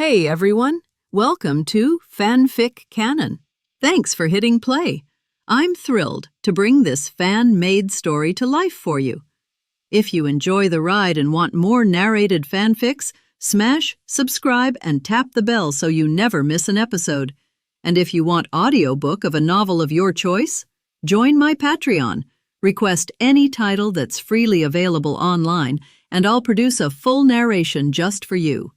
Hey everyone, welcome to FanFic Canon. Thanks for hitting play. I'm thrilled to bring this fan-made story to life for you. If you enjoy the ride and want more narrated fanfics, smash, subscribe, and tap the bell so you never miss an episode. And if you want audiobook of a novel of your choice, join my Patreon. Request any title that's freely available online, and I'll produce a full narration just for you.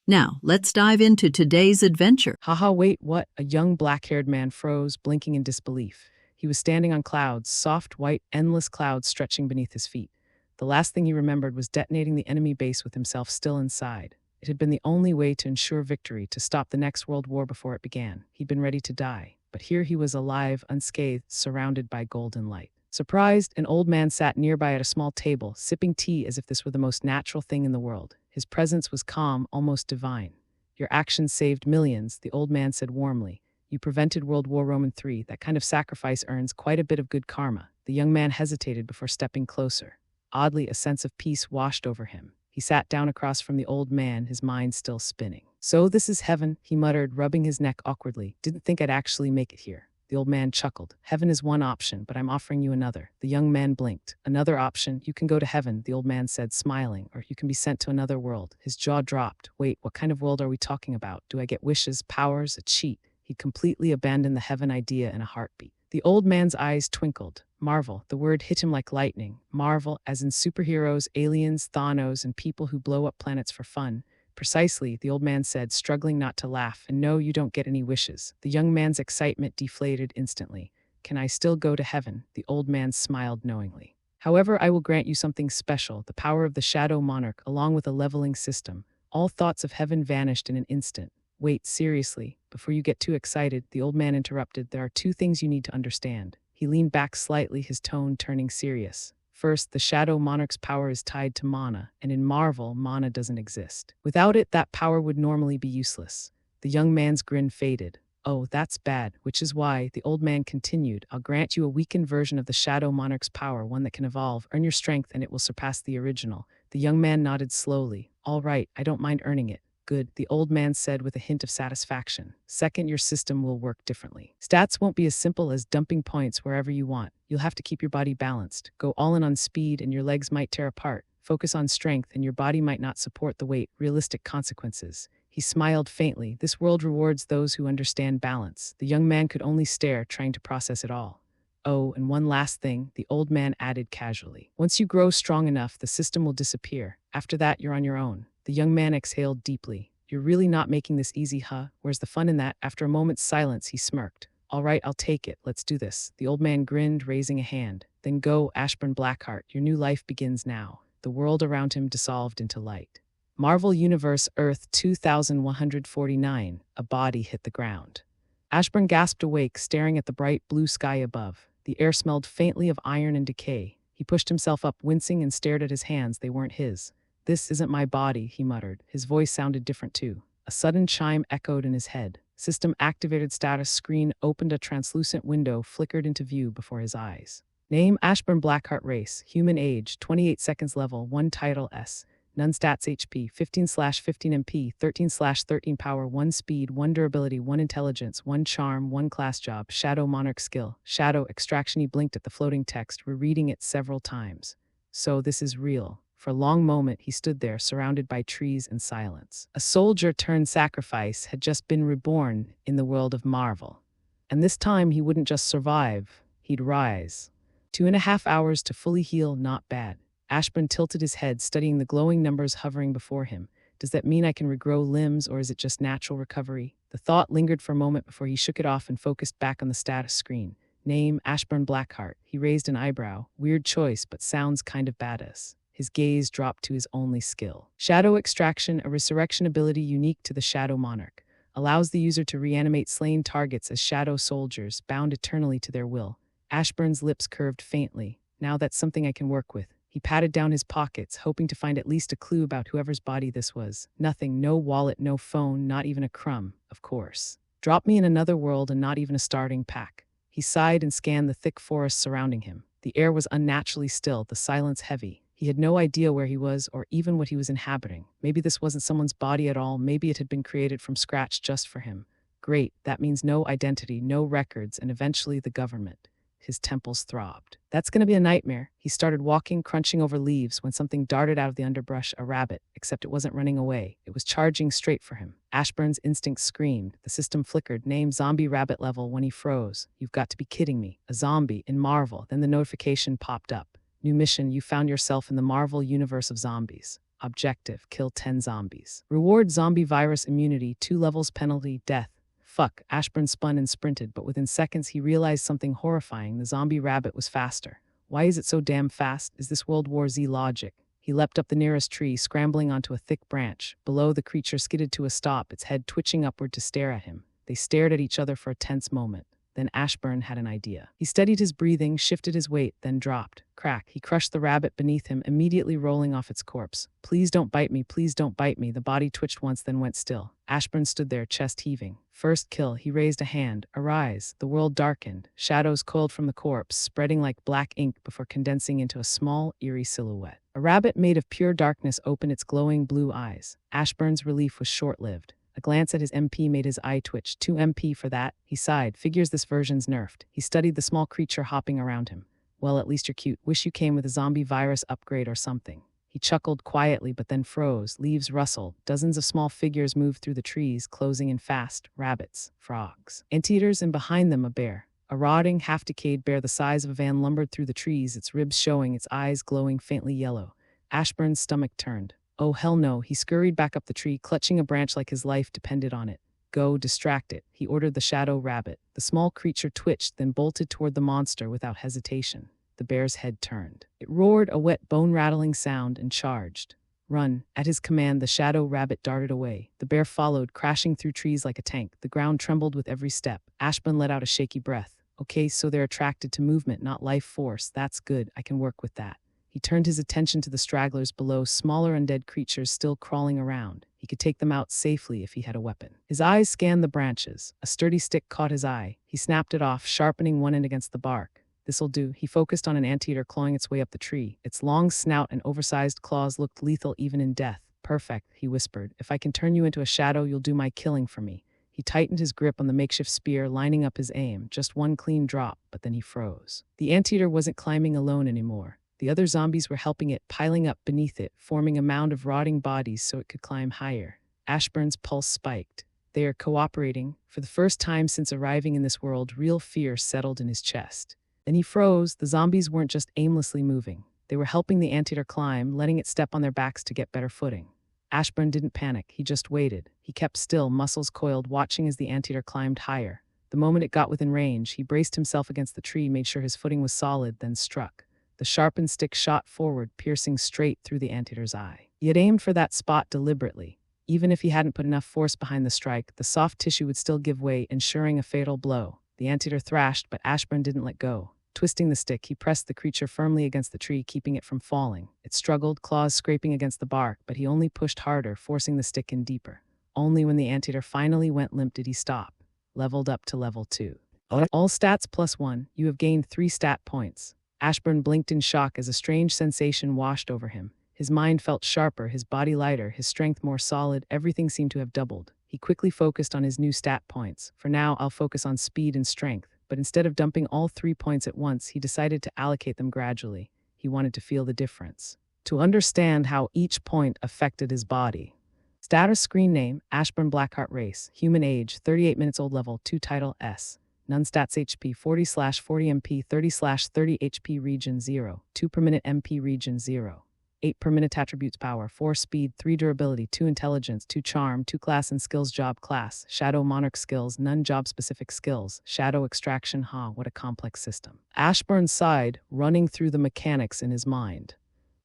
Now, let's dive into today's adventure. Haha, wait, what? A young black-haired man froze, blinking in disbelief. He was standing on clouds, soft, white, endless clouds stretching beneath his feet. The last thing he remembered was detonating the enemy base with himself still inside. It had been the only way to ensure victory, to stop the next world war before it began. He'd been ready to die, but here he was alive, unscathed, surrounded by golden light. Surprised, an old man sat nearby at a small table, sipping tea as if this were the most natural thing in the world. His presence was calm, almost divine. Your actions saved millions, the old man said warmly. You prevented World War III. That kind of sacrifice earns quite a bit of good karma. The young man hesitated before stepping closer. Oddly, a sense of peace washed over him. He sat down across from the old man, his mind still spinning. So this is heaven, he muttered, rubbing his neck awkwardly. Didn't think I'd actually make it here. The old man chuckled. Heaven is one option, but I'm offering you another. The young man blinked. Another option? You can go to heaven, the old man said, smiling, or you can be sent to another world. His jaw dropped. Wait, what kind of world are we talking about? Do I get wishes, powers, a cheat? He'd completely abandoned the heaven idea in a heartbeat. The old man's eyes twinkled. Marvel, the word hit him like lightning. Marvel, as in superheroes, aliens, Thanos, and people who blow up planets for fun. Precisely, the old man said, struggling not to laugh, and no, you don't get any wishes. The young man's excitement deflated instantly. Can I still go to heaven? The old man smiled knowingly. However, I will grant you something special, the power of the Shadow Monarch, along with a leveling system. All thoughts of heaven vanished in an instant. Wait, seriously, before you get too excited, the old man interrupted, there are two things you need to understand. He leaned back slightly, his tone turning serious. First, the Shadow Monarch's power is tied to mana, and in Marvel, mana doesn't exist. Without it, that power would normally be useless. The young man's grin faded. Oh, that's bad, which is why, the old man continued, I'll grant you a weakened version of the Shadow Monarch's power, one that can evolve, earn your strength, and it will surpass the original. The young man nodded slowly. All right, I don't mind earning it. Good, the old man said with a hint of satisfaction. Second, your system will work differently. Stats won't be as simple as dumping points wherever you want. You'll have to keep your body balanced. Go all in on speed and your legs might tear apart. Focus on strength and your body might not support the weight. Realistic consequences. He smiled faintly. This world rewards those who understand balance. The young man could only stare, trying to process it all. Oh, and one last thing, the old man added casually. Once you grow strong enough, the system will disappear. After that, you're on your own. The young man exhaled deeply. You're really not making this easy, huh? Where's the fun in that? After a moment's silence, he smirked. All right, I'll take it. Let's do this. The old man grinned, raising a hand. Then go, Ashburn Blackheart. Your new life begins now. The world around him dissolved into light. Marvel Universe Earth 2149. A body hit the ground. Ashburn gasped awake, staring at the bright blue sky above. The air smelled faintly of iron and decay. He pushed himself up, wincing, and stared at his hands. They weren't his. This isn't my body, he muttered. His voice sounded different too. A sudden chime echoed in his head. System activated status screen opened, a translucent window flickered into view before his eyes. Name Ashburn Blackheart, race, human age, 28 seconds, level, 1 title S. None stats, HP, 15/15 MP, 13/13 power, 1 speed, 1 durability, 1 intelligence, 1 charm, 1 class job, Shadow Monarch skill, Shadow extraction. He blinked at the floating text, rereading it several times. So this is real. For a long moment, he stood there, surrounded by trees and silence. A soldier turned sacrifice had just been reborn in the world of Marvel. And this time, he wouldn't just survive, he'd rise. 2.5 hours to fully heal, not bad. Ashburn tilted his head, studying the glowing numbers hovering before him. Does that mean I can regrow limbs, or is it just natural recovery? The thought lingered for a moment before he shook it off and focused back on the status screen. Name, Ashburn Blackheart. He raised an eyebrow. Weird choice, but sounds kind of badass. His gaze dropped to his only skill. Shadow extraction, a resurrection ability unique to the Shadow Monarch. Allows the user to reanimate slain targets as shadow soldiers, bound eternally to their will. Ashburn's lips curved faintly. Now that's something I can work with. He patted down his pockets, hoping to find at least a clue about whoever's body this was. Nothing, no wallet, no phone, not even a crumb, of course. Drop me in another world and not even a starting pack. He sighed and scanned the thick forest surrounding him. The air was unnaturally still, the silence heavy. He had no idea where he was or even what he was inhabiting. Maybe this wasn't someone's body at all. Maybe it had been created from scratch just for him. Great, that means no identity, no records, and eventually the government. His temples throbbed. That's going to be a nightmare. He started walking, crunching over leaves, when something darted out of the underbrush, a rabbit, except it wasn't running away. It was charging straight for him. Ashburn's instinct screamed. The system flickered. Name zombie rabbit level when he froze. You've got to be kidding me. A zombie in Marvel. Then the notification popped up. New mission, you found yourself in the Marvel universe of zombies. Objective, kill 10 zombies. Reward zombie virus immunity, 2 levels penalty, death. Fuck, Ashburn spun and sprinted, but within seconds he realized something horrifying. The zombie rabbit was faster. Why is it so damn fast? Is this World War Z logic? He leapt up the nearest tree, scrambling onto a thick branch. Below, the creature skidded to a stop, its head twitching upward to stare at him. They stared at each other for a tense moment. Then Ashburn had an idea. He steadied his breathing, shifted his weight, then dropped. Crack. He crushed the rabbit beneath him, immediately rolling off its corpse. Please don't bite me, please don't bite me. The body twitched once, then went still. Ashburn stood there, chest heaving. First kill. He raised a hand. Arise. The world darkened. Shadows coiled from the corpse, spreading like black ink before condensing into a small, eerie silhouette. A rabbit made of pure darkness opened its glowing blue eyes. Ashburn's relief was short-lived. A glance at his MP made his eye twitch. 2 MP for that? He sighed. Figures this version's nerfed. He studied the small creature hopping around him. Well, at least you're cute. Wish you came with a zombie virus upgrade or something. He chuckled quietly, but then froze. Leaves rustled. Dozens of small figures moved through the trees, closing in fast. Rabbits, frogs, anteaters, and behind them a bear. A rotting, half-decayed bear the size of a van lumbered through the trees, its ribs showing, its eyes glowing faintly yellow. Ashburn's stomach turned. Oh, hell no. He scurried back up the tree, clutching a branch like his life depended on it. Go, distract it, he ordered the shadow rabbit. The small creature twitched, then bolted toward the monster without hesitation. The bear's head turned. It roared a wet, bone-rattling sound and charged. Run. At his command, the shadow rabbit darted away. The bear followed, crashing through trees like a tank. The ground trembled with every step. Ashburn let out a shaky breath. Okay, so they're attracted to movement, not life force. That's good. I can work with that. He turned his attention to the stragglers below, smaller undead creatures still crawling around. He could take them out safely if he had a weapon. His eyes scanned the branches. A sturdy stick caught his eye. He snapped it off, sharpening one end against the bark. This'll do. He focused on an anteater clawing its way up the tree. Its long snout and oversized claws looked lethal even in death. Perfect, he whispered. If I can turn you into a shadow, you'll do my killing for me. He tightened his grip on the makeshift spear, lining up his aim. Just one clean drop, but then he froze. The anteater wasn't climbing alone anymore. The other zombies were helping it, piling up beneath it, forming a mound of rotting bodies so it could climb higher. Ashburn's pulse spiked. They are cooperating. For the first time since arriving in this world, real fear settled in his chest. Then he froze. The zombies weren't just aimlessly moving. They were helping the anteater climb, letting it step on their backs to get better footing. Ashburn didn't panic. He just waited. He kept still, muscles coiled, watching as the anteater climbed higher. The moment it got within range, he braced himself against the tree, made sure his footing was solid, then struck. The sharpened stick shot forward, piercing straight through the anteater's eye. He had aimed for that spot deliberately. Even if he hadn't put enough force behind the strike, the soft tissue would still give way, ensuring a fatal blow. The anteater thrashed, but Ashburn didn't let go. Twisting the stick, he pressed the creature firmly against the tree, keeping it from falling. It struggled, claws scraping against the bark, but he only pushed harder, forcing the stick in deeper. Only when the anteater finally went limp did he stop. Leveled up to level 2. All stats +1. You have gained 3 stat points. Ashburn blinked in shock as a strange sensation washed over him. His mind felt sharper, his body lighter, his strength more solid. Everything seemed to have doubled. He quickly focused on his new stat points. For now, I'll focus on speed and strength. But instead of dumping all 3 points at once, he decided to allocate them gradually. He wanted to feel the difference, to understand how each point affected his body. Status screen name, Ashburn Blackheart race, human age, 38 minutes old, level 2, title S. None stats HP 40/40 MP 30/30 HP region 0, 2 per minute MP region 0. 8 per minute attributes power, 4 speed, 3 durability, 2 intelligence, 2 charm, 2 class and skills job class, Shadow Monarch skills, none job specific skills, Shadow extraction. What a complex system. Ashburn sighed, running through the mechanics in his mind.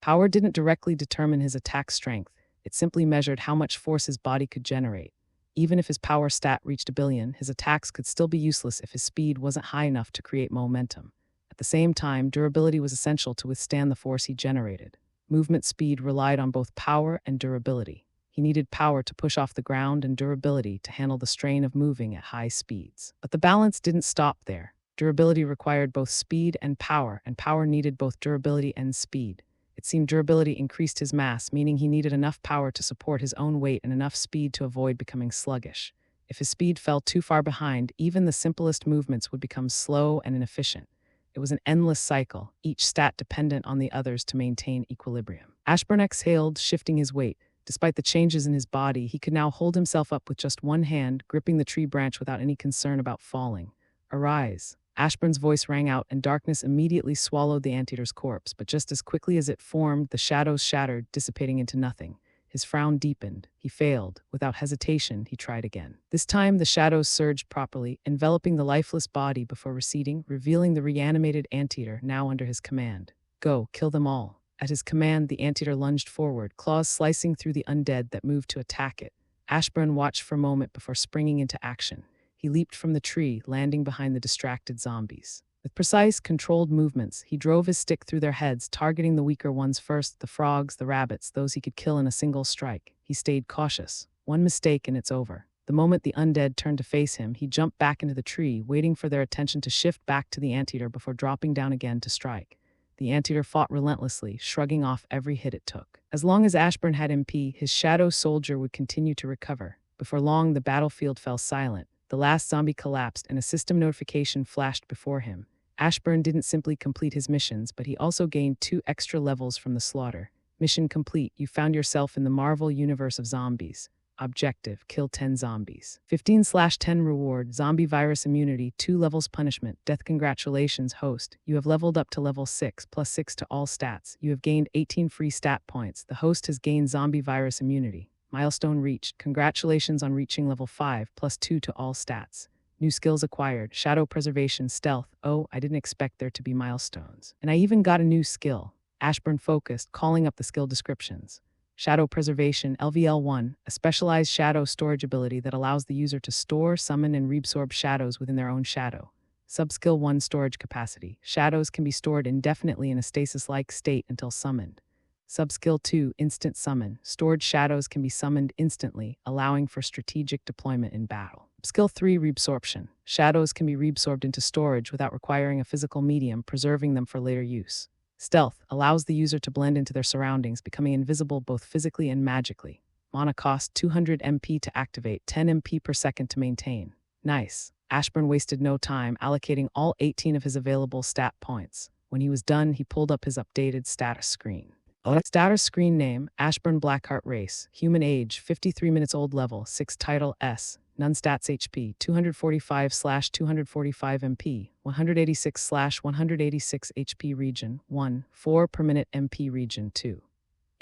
Power didn't directly determine his attack strength. It simply measured how much force his body could generate. Even if his power stat reached 1 billion, his attacks could still be useless if his speed wasn't high enough to create momentum. At the same time, durability was essential to withstand the force he generated. Movement speed relied on both power and durability. He needed power to push off the ground and durability to handle the strain of moving at high speeds. But the balance didn't stop there. Durability required both speed and power needed both durability and speed. It seemed durability increased his mass, meaning he needed enough power to support his own weight and enough speed to avoid becoming sluggish. If his speed fell too far behind, even the simplest movements would become slow and inefficient. It was an endless cycle, each stat dependent on the others to maintain equilibrium. Ashburn exhaled, shifting his weight. Despite the changes in his body, he could now hold himself up with just one hand, gripping the tree branch without any concern about falling. "Arise." Ashburn's voice rang out, and darkness immediately swallowed the anteater's corpse, but just as quickly as it formed, the shadows shattered, dissipating into nothing. His frown deepened. He failed. Without hesitation, he tried again. This time, the shadows surged properly, enveloping the lifeless body before receding, revealing the reanimated anteater now under his command. "Go, kill them all." At his command, the anteater lunged forward, claws slicing through the undead that moved to attack it. Ashburn watched for a moment before springing into action. He leaped from the tree, landing behind the distracted zombies. With precise, controlled movements, he drove his stick through their heads, targeting the weaker ones first, the frogs, the rabbits, those he could kill in a single strike. He stayed cautious. One mistake and it's over. The moment the undead turned to face him, he jumped back into the tree, waiting for their attention to shift back to the anteater before dropping down again to strike. The anteater fought relentlessly, shrugging off every hit it took. As long as Ashburn had MP, his shadow soldier would continue to recover. Before long, the battlefield fell silent. The last zombie collapsed, and a system notification flashed before him. Ashburn didn't simply complete his missions, but he also gained 2 extra levels from the slaughter. Mission complete. You found yourself in the Marvel universe of zombies. Objective: kill 10 zombies. 15/10 reward: zombie virus immunity, 2 levels punishment. Death. Congratulations, host. You have leveled up to level 6, +6 to all stats. You have gained 18 free stat points. The host has gained zombie virus immunity. Milestone reached. Congratulations on reaching level 5, +2 to all stats. New skills acquired: Shadow Preservation, Stealth. Oh, I didn't expect there to be milestones. And I even got a new skill. Ashburn focused, calling up the skill descriptions. Shadow Preservation, LVL1, a specialized shadow storage ability that allows the user to store, summon, and reabsorb shadows within their own shadow. Subskill 1, Storage Capacity. Shadows can be stored indefinitely in a stasis-like state until summoned. Subskill 2, Instant Summon. Stored shadows can be summoned instantly, allowing for strategic deployment in battle. Skill 3, Reabsorption. Shadows can be reabsorbed into storage without requiring a physical medium, preserving them for later use. Stealth allows the user to blend into their surroundings, becoming invisible both physically and magically. Mana cost 200 MP to activate, 10 MP per second to maintain. Nice. Ashburn wasted no time, allocating all 18 of his available stat points. When he was done, he pulled up his updated status screen. Status screen name: Ashburn Blackheart race. Human age: 53 minutes old. Level 6. Title: S. None stats: HP 245/245 MP 186/186 HP. Region 1 4 per minute MP. Region 2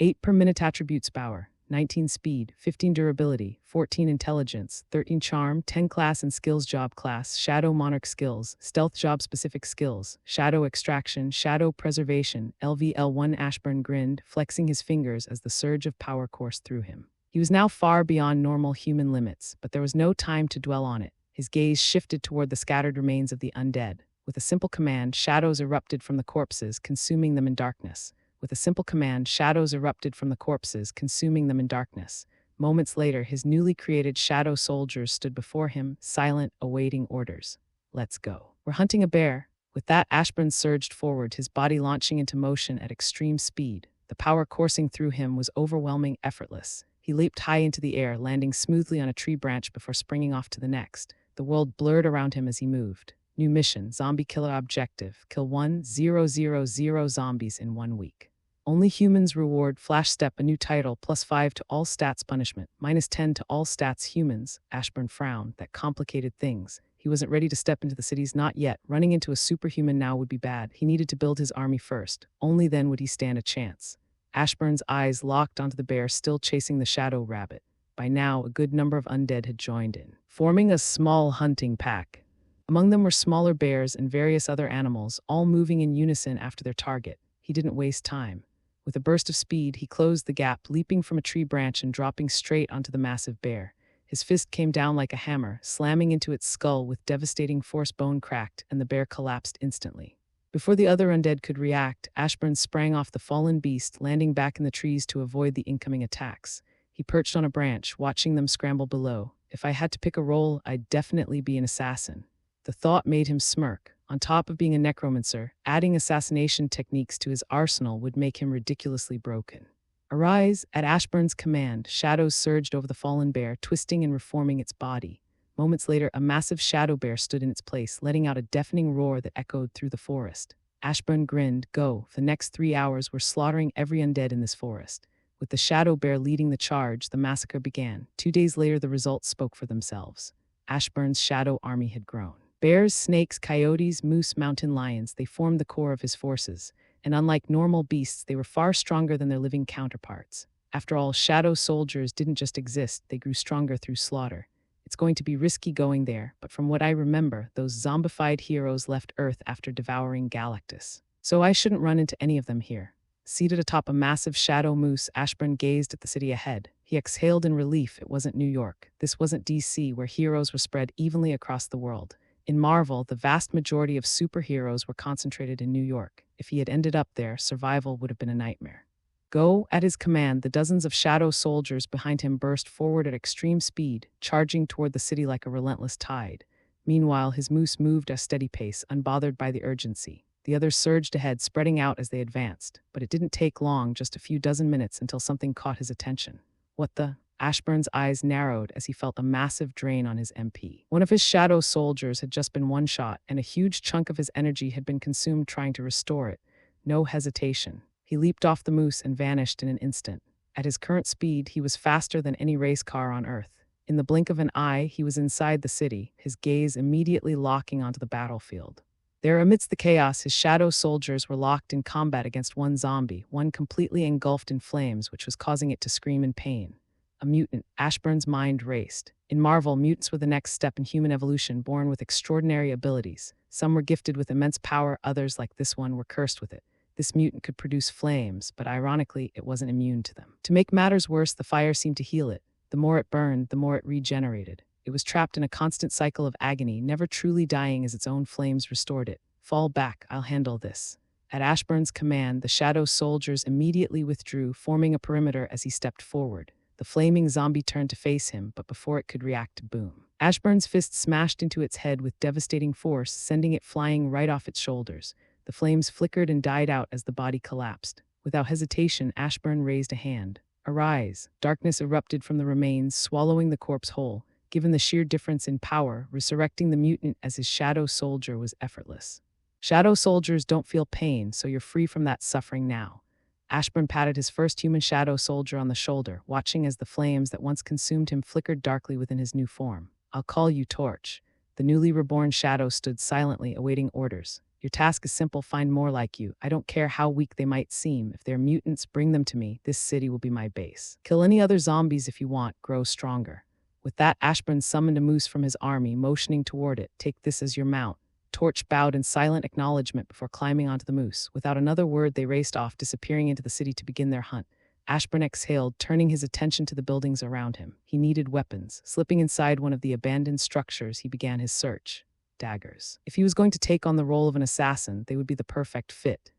8 per minute. Attributes: Power 19 speed, 15 durability, 14 intelligence, 13 charm, 10 class and skills. Job class: Shadow Monarch. Skills: Stealth. Job specific skills: Shadow Extraction, Shadow Preservation, LVL1. Ashburn grinned, flexing his fingers as the surge of power coursed through him. He was now far beyond normal human limits, but there was no time to dwell on it. His gaze shifted toward the scattered remains of the undead. With a simple command, shadows erupted from the corpses, consuming them in darkness. With a simple command, shadows erupted from the corpses, consuming them in darkness. Moments later, his newly created shadow soldiers stood before him, silent, awaiting orders. "Let's go. We're hunting a bear." With that, Ashburn surged forward, his body launching into motion at extreme speed. The power coursing through him was overwhelming, effortless. He leaped high into the air, landing smoothly on a tree branch before springing off to the next. The world blurred around him as he moved. New mission: Zombie Killer. Objective: kill 1,000 zombies in 1 week. Only humans. Reward: Flash Step. A new title: +5 to all stats. Punishment: -10 to all stats. Humans. Ashburn frowned. That complicated things. He wasn't ready to step into the cities, not yet. Running into a superhuman now would be bad. He needed to build his army first. Only then would he stand a chance. Ashburn's eyes locked onto the bear still chasing the shadow rabbit. By now, a good number of undead had joined in, forming a small hunting pack. Among them were smaller bears and various other animals, all moving in unison after their target. He didn't waste time. With a burst of speed, he closed the gap, leaping from a tree branch and dropping straight onto the massive bear. His fist came down like a hammer, slamming into its skull with devastating force. Bone cracked, and the bear collapsed instantly. Before the other undead could react, Ashburn sprang off the fallen beast, landing back in the trees to avoid the incoming attacks. He perched on a branch, watching them scramble below. If I had to pick a role, I'd definitely be an assassin. The thought made him smirk. On top of being a necromancer, adding assassination techniques to his arsenal would make him ridiculously broken. Arise! At Ashburn's command, shadows surged over the fallen bear, twisting and reforming its body. Moments later, a massive shadow bear stood in its place, letting out a deafening roar that echoed through the forest. Ashburn grinned. Go. The next 3 hours were slaughtering every undead in this forest. With the shadow bear leading the charge, the massacre began. 2 days later, the results spoke for themselves. Ashburn's shadow army had grown. Bears, snakes, coyotes, moose, mountain lions, they formed the core of his forces. And unlike normal beasts, they were far stronger than their living counterparts. After all, shadow soldiers didn't just exist, they grew stronger through slaughter. It's going to be risky going there, but from what I remember, those zombified heroes left Earth after devouring Galactus. So I shouldn't run into any of them here. Seated atop a massive shadow moose, Ashburn gazed at the city ahead. He exhaled in relief. It wasn't New York. This wasn't DC, where heroes were spread evenly across the world. In Marvel, the vast majority of superheroes were concentrated in New York. If he had ended up there, survival would have been a nightmare. Go! At his command, the dozens of shadow soldiers behind him burst forward at extreme speed, charging toward the city like a relentless tide. Meanwhile, his moose moved at a steady pace, unbothered by the urgency. The others surged ahead, spreading out as they advanced. But it didn't take long, just a few dozen minutes, until something caught his attention. What the? Ashburn's eyes narrowed as he felt a massive drain on his MP. One of his shadow soldiers had just been one-shot, and a huge chunk of his energy had been consumed trying to restore it. No hesitation. He leaped off the moose and vanished in an instant. At his current speed, he was faster than any race car on Earth. In the blink of an eye, he was inside the city, his gaze immediately locking onto the battlefield. There, amidst the chaos, his shadow soldiers were locked in combat against one zombie, one completely engulfed in flames, which was causing it to scream in pain. A mutant. Ashburn's mind raced. In Marvel, mutants were the next step in human evolution, born with extraordinary abilities. Some were gifted with immense power, others, like this one, were cursed with it. This mutant could produce flames, but ironically, it wasn't immune to them. To make matters worse, the fire seemed to heal it. The more it burned, the more it regenerated. It was trapped in a constant cycle of agony, never truly dying as its own flames restored it. Fall back, I'll handle this. At Ashburn's command, the shadow soldiers immediately withdrew, forming a perimeter as he stepped forward. The flaming zombie turned to face him, but before it could react, boom. Ashburn's fist smashed into its head with devastating force, sending it flying right off its shoulders. The flames flickered and died out as the body collapsed. Without hesitation, Ashburn raised a hand. Arise! Darkness erupted from the remains, swallowing the corpse whole. Given the sheer difference in power, resurrecting the mutant as his shadow soldier was effortless. Shadow soldiers don't feel pain, so you're free from that suffering now. Ashburn patted his first human shadow soldier on the shoulder, watching as the flames that once consumed him flickered darkly within his new form. I'll call you Torch. The newly reborn shadow stood silently, awaiting orders. Your task is simple, find more like you. I don't care how weak they might seem. If they're mutants, bring them to me. This city will be my base. Kill any other zombies if you want, grow stronger. With that, Ashburn summoned a moose from his army, motioning toward it. Take this as your mount. Torch bowed in silent acknowledgement before climbing onto the moose. Without another word, they raced off, disappearing into the city to begin their hunt. Ashburn exhaled, turning his attention to the buildings around him. He needed weapons. Slipping inside one of the abandoned structures, he began his search. Daggers. If he was going to take on the role of an assassin, they would be the perfect fit.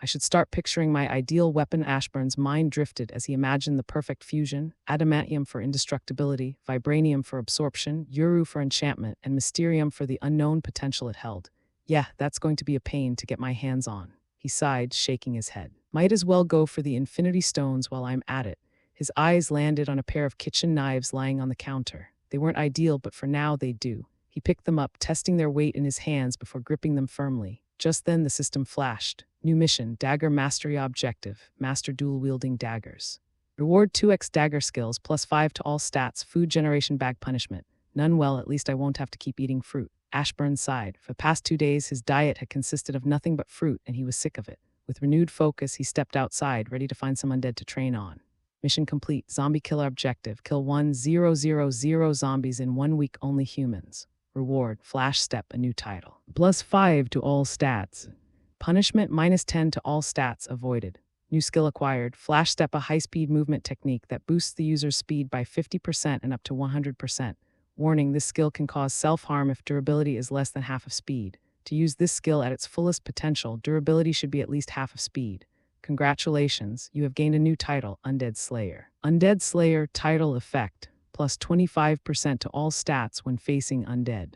I should start picturing my ideal weapon. Ashburn's mind drifted as he imagined the perfect fusion: adamantium for indestructibility, vibranium for absorption, uru for enchantment, and mysterium for the unknown potential it held. Yeah, that's going to be a pain to get my hands on. He sighed, shaking his head. Might as well go for the infinity stones while I'm at it. His eyes landed on a pair of kitchen knives lying on the counter. They weren't ideal, but for now they do. He picked them up, testing their weight in his hands before gripping them firmly. Just then, the system flashed. New mission, Dagger Mastery Objective. Master dual-wielding daggers. Reward 2x dagger skills, plus 5 to all stats, food generation bag punishment. None. Well, at least I won't have to keep eating fruit. Ashburn sighed. For the past 2 days, his diet had consisted of nothing but fruit, and he was sick of it. With renewed focus, he stepped outside, ready to find some undead to train on. Mission complete. Zombie killer objective. Kill 1,000 zombies in 1 week, only humans. Reward, Flash Step, a new title. Plus 5 to all stats. Punishment, minus 10 to all stats, avoided. New skill acquired, Flash Step, a high-speed movement technique that boosts the user's speed by 50% and up to 100%. Warning, this skill can cause self-harm if durability is less than half of speed. To use this skill at its fullest potential, durability should be at least half of speed. Congratulations, you have gained a new title, Undead Slayer. Undead Slayer title effect. Plus 25% to all stats when facing undead.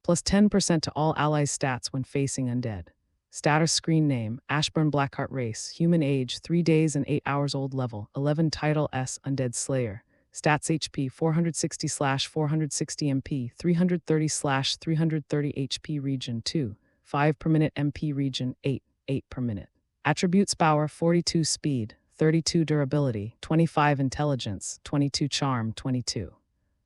plus 10% to all allies' stats when facing undead. Status screen name, Ashburn Blackheart race, human age, 3 days and 8 hours old level, 11 title S, undead slayer. Stats HP 460/460 MP, 330/330 HP region 2, 5 per minute MP region 8, 8 per minute. Attributes power 42 speed, 32 durability, 25 intelligence, 22 charm, 22.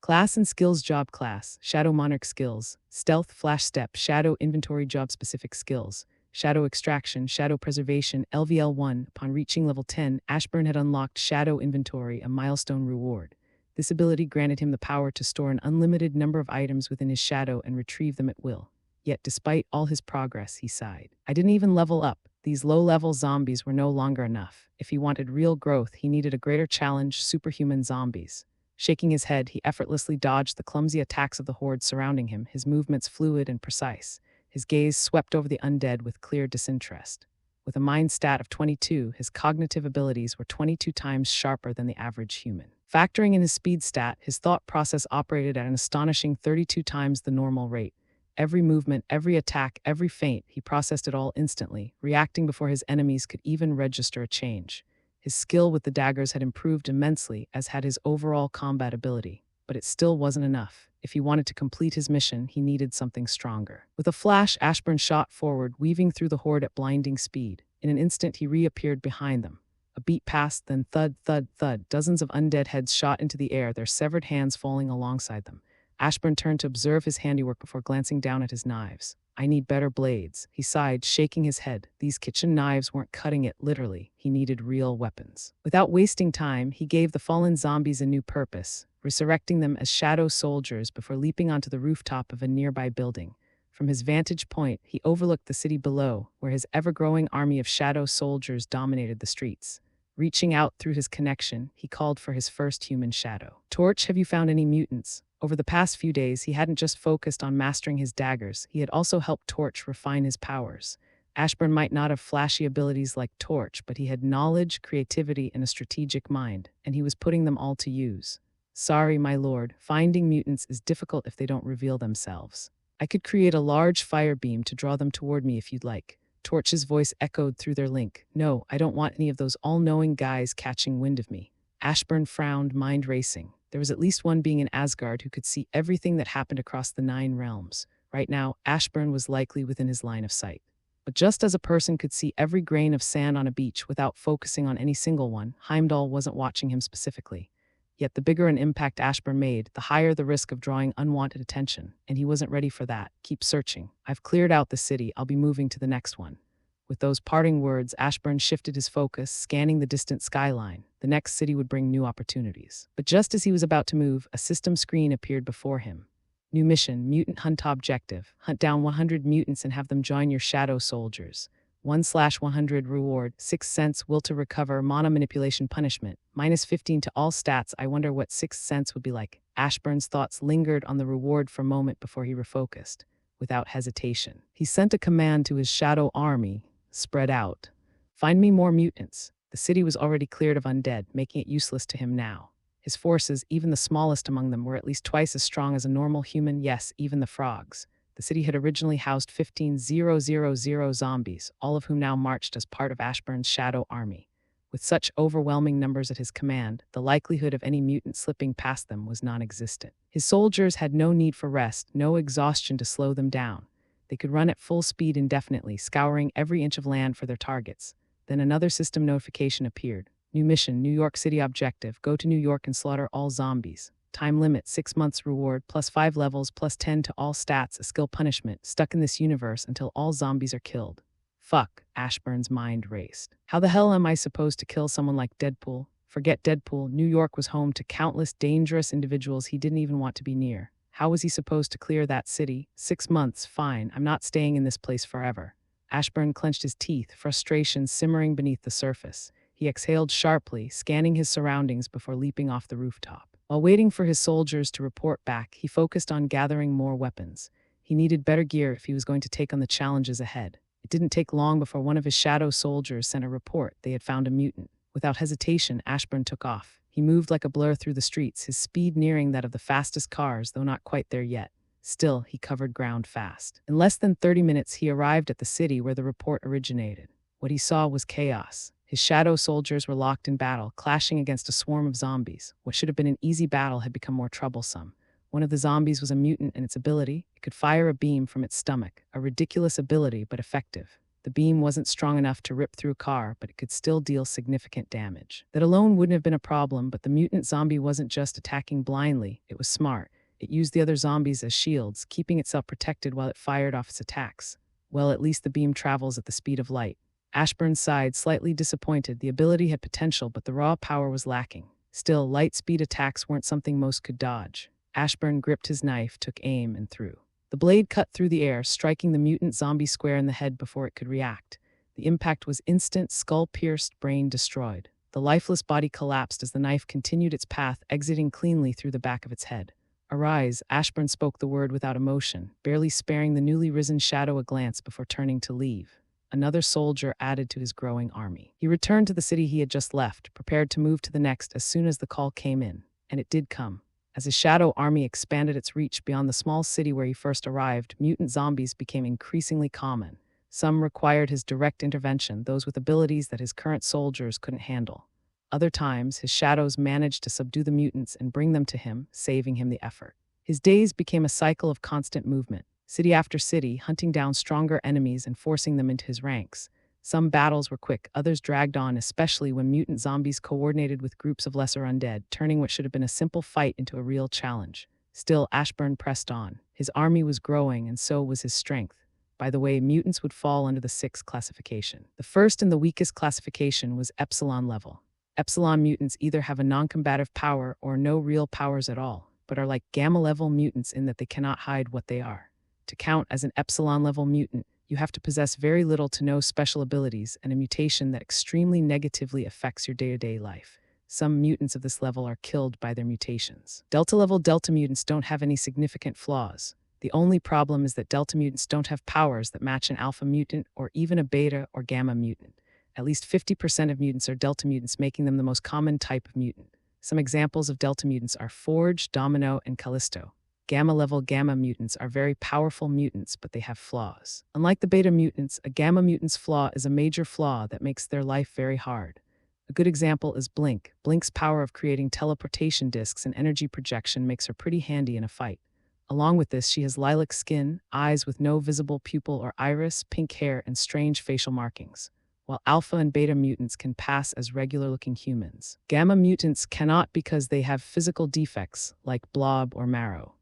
Class and skills job class, Shadow Monarch skills, stealth flash step, shadow inventory job specific skills, shadow extraction, shadow preservation, LVL1. Upon reaching level 10, Ashburn had unlocked shadow inventory, a milestone reward. This ability granted him the power to store an unlimited number of items within his shadow and retrieve them at will. Yet despite all his progress, he sighed. I didn't even level up. These low-level zombies were no longer enough. If he wanted real growth, he needed a greater challenge, superhuman zombies. Shaking his head, he effortlessly dodged the clumsy attacks of the horde surrounding him, his movements fluid and precise. His gaze swept over the undead with clear disinterest. With a mind stat of 22, his cognitive abilities were 22 times sharper than the average human. Factoring in his speed stat, his thought process operated at an astonishing 32 times the normal rate. Every movement, every attack, every feint, he processed it all instantly, reacting before his enemies could even register a change. His skill with the daggers had improved immensely, as had his overall combat ability. But it still wasn't enough. If he wanted to complete his mission, he needed something stronger. With a flash, Ashburn shot forward, weaving through the horde at blinding speed. In an instant, he reappeared behind them. A beat passed, then thud, thud, thud. Dozens of undead heads shot into the air, their severed hands falling alongside them. Ashburn turned to observe his handiwork before glancing down at his knives. I need better blades, he sighed, shaking his head. These kitchen knives weren't cutting it, literally. He needed real weapons. Without wasting time, he gave the fallen zombies a new purpose, resurrecting them as shadow soldiers before leaping onto the rooftop of a nearby building. From his vantage point, he overlooked the city below, where his ever-growing army of shadow soldiers dominated the streets. Reaching out through his connection, he called for his first human shadow. Torch, have you found any mutants? Over the past few days, he hadn't just focused on mastering his daggers, he had also helped Torch refine his powers. Ashburn might not have flashy abilities like Torch, but he had knowledge, creativity, and a strategic mind, and he was putting them all to use. Sorry, my lord, finding mutants is difficult if they don't reveal themselves. I could create a large fire beam to draw them toward me if you'd like. Torch's voice echoed through their link. No, I don't want any of those all-knowing guys catching wind of me. Ashburn frowned, mind racing. There was at least one being in Asgard who could see everything that happened across the 9 realms. Right now, Ashburn was likely within his line of sight. But just as a person could see every grain of sand on a beach without focusing on any single one, Heimdall wasn't watching him specifically. Yet the bigger an impact Ashburn made, the higher the risk of drawing unwanted attention, and he wasn't ready for that. Keep searching. I've cleared out the city. I'll be moving to the next one. With those parting words, Ashburn shifted his focus, scanning the distant skyline. The next city would bring new opportunities. But just as he was about to move, a system screen appeared before him. New mission, mutant hunt objective. Hunt down 100 mutants and have them join your shadow soldiers. 1/100 reward, 6th sense, will to recover, mana manipulation punishment, -15 to all stats. I wonder what 6th sense would be like. Ashburn's thoughts lingered on the reward for a moment before he refocused. Without hesitation, he sent a command to his shadow army. Spread out. Find me more mutants. The city was already cleared of undead, making it useless to him now. His forces, even the smallest among them, were at least twice as strong as a normal human, yes, even the frogs. The city had originally housed 15,000 zombies, all of whom now marched as part of Ashburn's shadow army. With such overwhelming numbers at his command, the likelihood of any mutant slipping past them was non-existent. His soldiers had no need for rest, no exhaustion to slow them down. They could run at full speed indefinitely, scouring every inch of land for their targets. Then another system notification appeared. New mission, New York City objective. Go to New York and slaughter all zombies. Time limit, 6 months reward, +5 levels, +10 to all stats, a skill punishment, stuck in this universe until all zombies are killed. Fuck, Ashburn's mind raced. How the hell am I supposed to kill someone like Deadpool? Forget Deadpool, New York was home to countless dangerous individuals he didn't even want to be near. How was he supposed to clear that city? 6 months, fine, I'm not staying in this place forever. Ashburn clenched his teeth, frustration simmering beneath the surface. He exhaled sharply, scanning his surroundings before leaping off the rooftop. While waiting for his soldiers to report back, he focused on gathering more weapons. He needed better gear if he was going to take on the challenges ahead. It didn't take long before one of his shadow soldiers sent a report they had found a mutant. Without hesitation, Ashburn took off. He moved like a blur through the streets, his speed nearing that of the fastest cars, though not quite there yet. Still, he covered ground fast. In less than 30 minutes, he arrived at the city where the report originated. What he saw was chaos. His shadow soldiers were locked in battle, clashing against a swarm of zombies. What should have been an easy battle had become more troublesome. One of the zombies was a mutant, and its ability, it could fire a beam from its stomach, a ridiculous ability but effective. The beam wasn't strong enough to rip through a car, but it could still deal significant damage. That alone wouldn't have been a problem, but the mutant zombie wasn't just attacking blindly, it was smart. It used the other zombies as shields, keeping itself protected while it fired off its attacks. Well, at least the beam travels at the speed of light. Ashburn sighed, slightly disappointed. The ability had potential, but the raw power was lacking. Still, light-speed attacks weren't something most could dodge. Ashburn gripped his knife, took aim, and threw. The blade cut through the air, striking the mutant zombie square in the head before it could react. The impact was instant, skull pierced, brain destroyed. The lifeless body collapsed as the knife continued its path, exiting cleanly through the back of its head. "Arise," Ashburn spoke the word without emotion, barely sparing the newly risen shadow a glance before turning to leave. Another soldier added to his growing army. He returned to the city he had just left, prepared to move to the next as soon as the call came in. And it did come. As his shadow army expanded its reach beyond the small city where he first arrived, mutant zombies became increasingly common. Some required his direct intervention, those with abilities that his current soldiers couldn't handle. Other times, his shadows managed to subdue the mutants and bring them to him, saving him the effort. His days became a cycle of constant movement, city after city, hunting down stronger enemies and forcing them into his ranks. Some battles were quick, others dragged on, especially when mutant zombies coordinated with groups of lesser undead, turning what should have been a simple fight into a real challenge. Still, Ashburn pressed on. His army was growing, and so was his strength. By the way, mutants would fall under the 6th classification. The first and the weakest classification was Epsilon level. Epsilon mutants either have a non-combative power or no real powers at all, but are like Gamma-level mutants in that they cannot hide what they are. To count as an Epsilon-level mutant, you have to possess very little to no special abilities and a mutation that extremely negatively affects your day-to-day life. Some mutants of this level are killed by their mutations. Delta-level Delta mutants don't have any significant flaws. The only problem is that Delta mutants don't have powers that match an Alpha mutant or even a Beta or Gamma mutant. At least 50% of mutants are Delta mutants, making them the most common type of mutant. Some examples of Delta mutants are Forge, Domino, and Callisto. Gamma-level Gamma mutants are very powerful mutants, but they have flaws. Unlike the Beta mutants, a Gamma mutant's flaw is a major flaw that makes their life very hard. A good example is Blink. Blink's power of creating teleportation discs and energy projection makes her pretty handy in a fight. Along with this, she has lilac skin, eyes with no visible pupil or iris, pink hair, and strange facial markings. While Alpha and Beta mutants can pass as regular-looking humans. Gamma mutants cannot because they have physical defects, like Blob or Marrow.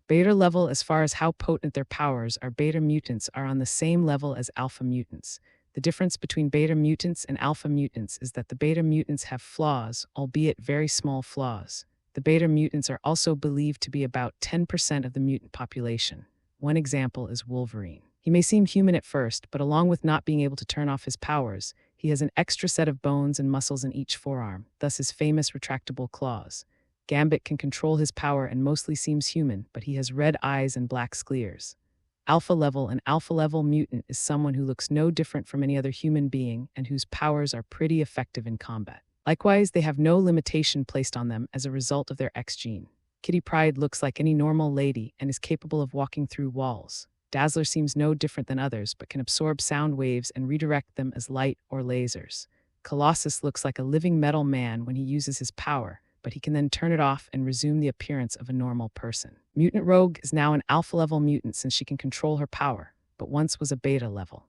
Beta level, as far as how potent their powers are, Beta mutants are on the same level as Alpha mutants. The difference between Beta mutants and Alpha mutants is that the Beta mutants have flaws, albeit very small flaws. The Beta mutants are also believed to be about 10% of the mutant population. One example is Wolverine. He may seem human at first, but along with not being able to turn off his powers, he has an extra set of bones and muscles in each forearm, thus his famous retractable claws. Gambit can control his power and mostly seems human, but he has red eyes and black scleres. An alpha-level mutant is someone who looks no different from any other human being and whose powers are pretty effective in combat. Likewise, they have no limitation placed on them as a result of their X gene. Kitty Pryde looks like any normal lady and is capable of walking through walls. Dazzler seems no different than others, but can absorb sound waves and redirect them as light or lasers. Colossus looks like a living metal man when he uses his power, but he can then turn it off and resume the appearance of a normal person. Mutant Rogue is now an alpha-level mutant since she can control her power, but once was a beta level.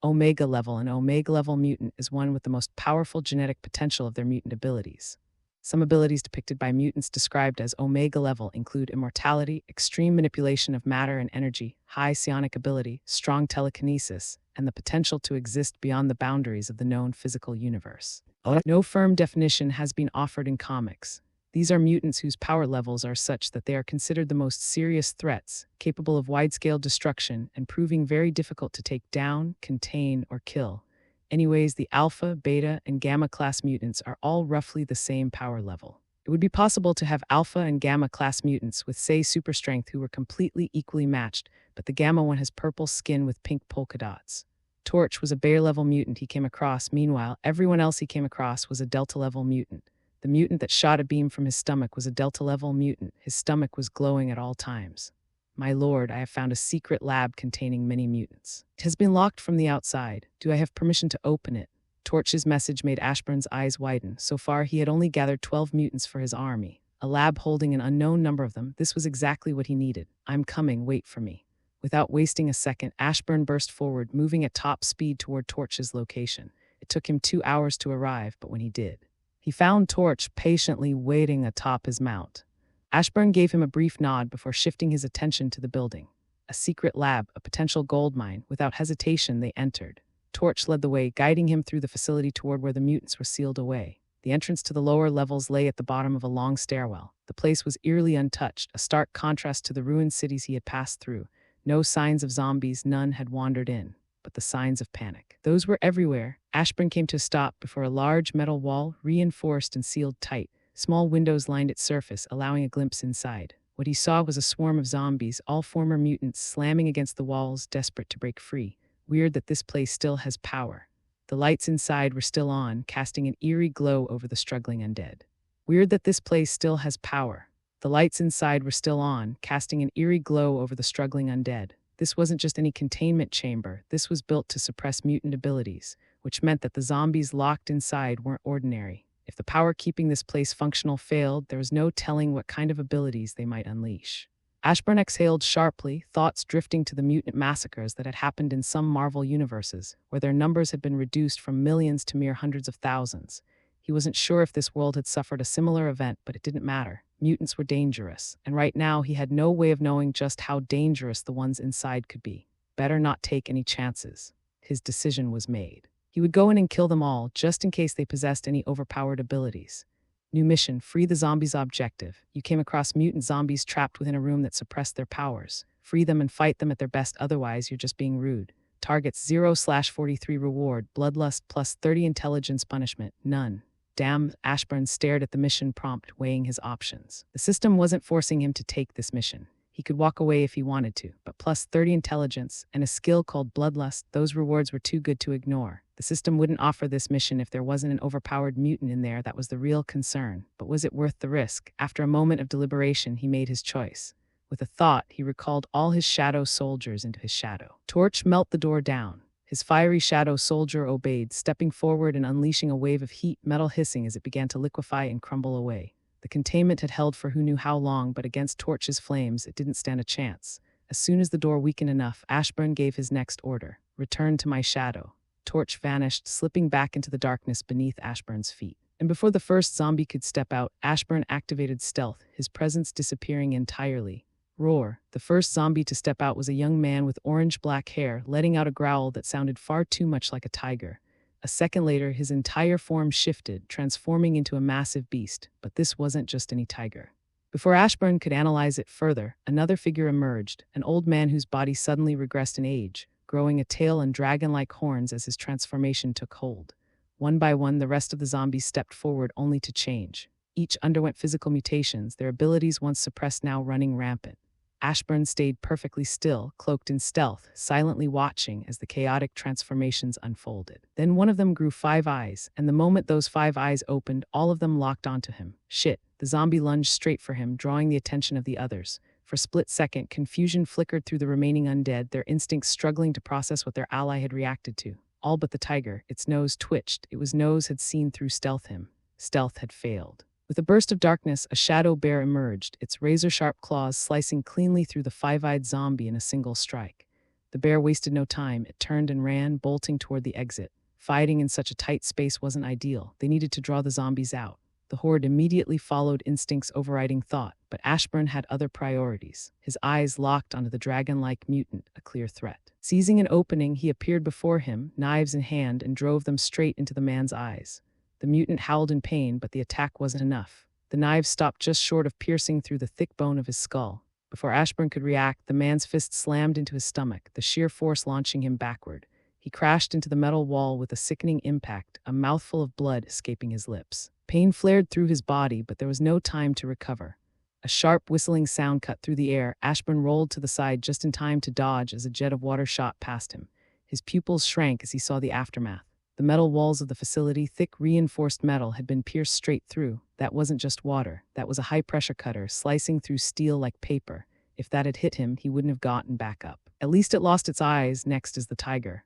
Omega level, an omega-level mutant is one with the most powerful genetic potential of their mutant abilities. Some abilities depicted by mutants described as omega level include immortality, extreme manipulation of matter and energy, high psionic ability, strong telekinesis, and the potential to exist beyond the boundaries of the known physical universe. No firm definition has been offered in comics. These are mutants whose power levels are such that they are considered the most serious threats, capable of wide-scale destruction and proving very difficult to take down, contain, or kill. Anyways, the Alpha, Beta, and Gamma class mutants are all roughly the same power level. It would be possible to have Alpha and Gamma class mutants with, say, super strength who were completely equally matched, but the Gamma one has purple skin with pink polka dots. Torch was a Beta-level mutant he came across. Meanwhile, everyone else he came across was a Delta-level mutant. The mutant that shot a beam from his stomach was a Delta-level mutant. His stomach was glowing at all times. "My lord, I have found a secret lab containing many mutants. It has been locked from the outside. Do I have permission to open it?" Torch's message made Ashburn's eyes widen. So far, he had only gathered 12 mutants for his army. A lab holding an unknown number of them. This was exactly what he needed. "I'm coming, wait for me." Without wasting a second, Ashburn burst forward, moving at top speed toward Torch's location. It took him 2 hours to arrive, but when he did, he found Torch patiently waiting atop his mount. Ashburn gave him a brief nod before shifting his attention to the building. A secret lab, a potential gold mine. Without hesitation, they entered. Torch led the way, guiding him through the facility toward where the mutants were sealed away. The entrance to the lower levels lay at the bottom of a long stairwell. The place was eerily untouched, a stark contrast to the ruined cities he had passed through. No signs of zombies, none had wandered in, but the signs of panic. Those were everywhere. Ashburn came to a stop before a large metal wall, reinforced and sealed tight. Small windows lined its surface, allowing a glimpse inside. What he saw was a swarm of zombies, all former mutants, slamming against the walls, desperate to break free. Weird that this place still has power. The lights inside were still on, casting an eerie glow over the struggling undead. Weird that this place still has power. The lights inside were still on, casting an eerie glow over the struggling undead. This wasn't just any containment chamber. This was built to suppress mutant abilities, which meant that the zombies locked inside weren't ordinary. If the power keeping this place functional failed, there was no telling what kind of abilities they might unleash. Ashburn exhaled sharply, thoughts drifting to the mutant massacres that had happened in some Marvel universes, where their numbers had been reduced from millions to mere hundreds of thousands. He wasn't sure if this world had suffered a similar event, but it didn't matter. Mutants were dangerous, and right now he had no way of knowing just how dangerous the ones inside could be. Better not take any chances. His decision was made. He would go in and kill them all, just in case they possessed any overpowered abilities. New mission, free the zombies objective. You came across mutant zombies trapped within a room that suppressed their powers. Free them and fight them at their best, otherwise you're just being rude. Targets 0/43 reward, bloodlust plus 30 intelligence punishment, none. Damn, Ashburn stared at the mission prompt, weighing his options. The system wasn't forcing him to take this mission. He could walk away if he wanted to, but plus 30 intelligence and a skill called bloodlust, those rewards were too good to ignore. The system wouldn't offer this mission if there wasn't an overpowered mutant in there. That was the real concern. But was it worth the risk? After a moment of deliberation, he made his choice. With a thought, he recalled all his shadow soldiers into his shadow. Torch, melt the door down. His fiery shadow soldier obeyed, stepping forward and unleashing a wave of heat, metal hissing as it began to liquefy and crumble away. The containment had held for who knew how long, but against Torch's flames, it didn't stand a chance. As soon as the door weakened enough, Ashburn gave his next order. Return to my shadow. Torch vanished, slipping back into the darkness beneath Ashburn's feet. And before the first zombie could step out, Ashburn activated stealth, his presence disappearing entirely. Roar. The first zombie to step out was a young man with orange-black hair, letting out a growl that sounded far too much like a tiger. A second later, his entire form shifted, transforming into a massive beast. But this wasn't just any tiger. Before Ashburn could analyze it further, another figure emerged, an old man whose body suddenly regressed in age, growing a tail and dragon-like horns as his transformation took hold. One by one, the rest of the zombies stepped forward only to change. Each underwent physical mutations, their abilities once suppressed now running rampant. Ashburn stayed perfectly still, cloaked in stealth, silently watching as the chaotic transformations unfolded. Then one of them grew 5 eyes, and the moment those 5 eyes opened, all of them locked onto him. Shit, the zombie lunged straight for him, drawing the attention of the others. For a split second, confusion flickered through the remaining undead, their instincts struggling to process what their ally had reacted to. All but the tiger, its nose twitched. It was nose had seen through stealth him. Stealth had failed. With a burst of darkness, a shadow bear emerged, its razor-sharp claws slicing cleanly through the 5-eyed zombie in a single strike. The bear wasted no time. It turned and ran, bolting toward the exit. Fighting in such a tight space wasn't ideal. They needed to draw the zombies out. The horde immediately followed instincts overriding thought, but Ashburn had other priorities. His eyes locked onto the dragon-like mutant, a clear threat. Seizing an opening, he appeared before him, knives in hand, and drove them straight into the man's eyes. The mutant howled in pain, but the attack wasn't enough. The knives stopped just short of piercing through the thick bone of his skull. Before Ashburn could react, the man's fist slammed into his stomach, the sheer force launching him backward. He crashed into the metal wall with a sickening impact, a mouthful of blood escaping his lips. Pain flared through his body, but there was no time to recover. A sharp, whistling sound cut through the air. Ashburn rolled to the side just in time to dodge as a jet of water shot past him. His pupils shrank as he saw the aftermath. The metal walls of the facility, thick, reinforced metal, had been pierced straight through. That wasn't just water. That was a high-pressure cutter, slicing through steel like paper. If that had hit him, he wouldn't have gotten back up. At least it lost its eyes. Next is the tiger.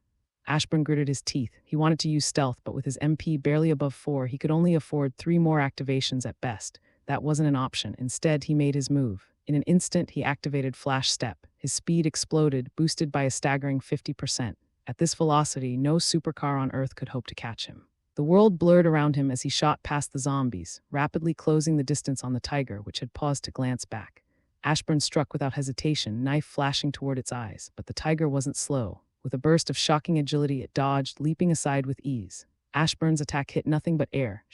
Ashburn gritted his teeth. He wanted to use stealth, but with his MP barely above 4, he could only afford 3 more activations at best. That wasn't an option. Instead, he made his move. In an instant, he activated Flash Step. His speed exploded, boosted by a staggering 50%. At this velocity, no supercar on Earth could hope to catch him. The world blurred around him as he shot past the zombies, rapidly closing the distance on the tiger, which had paused to glance back. Ashburn struck without hesitation, knife flashing toward its eyes, but the tiger wasn't slow. With a burst of shocking agility, it dodged, leaping aside with ease. Ashburn's attack hit nothing but air.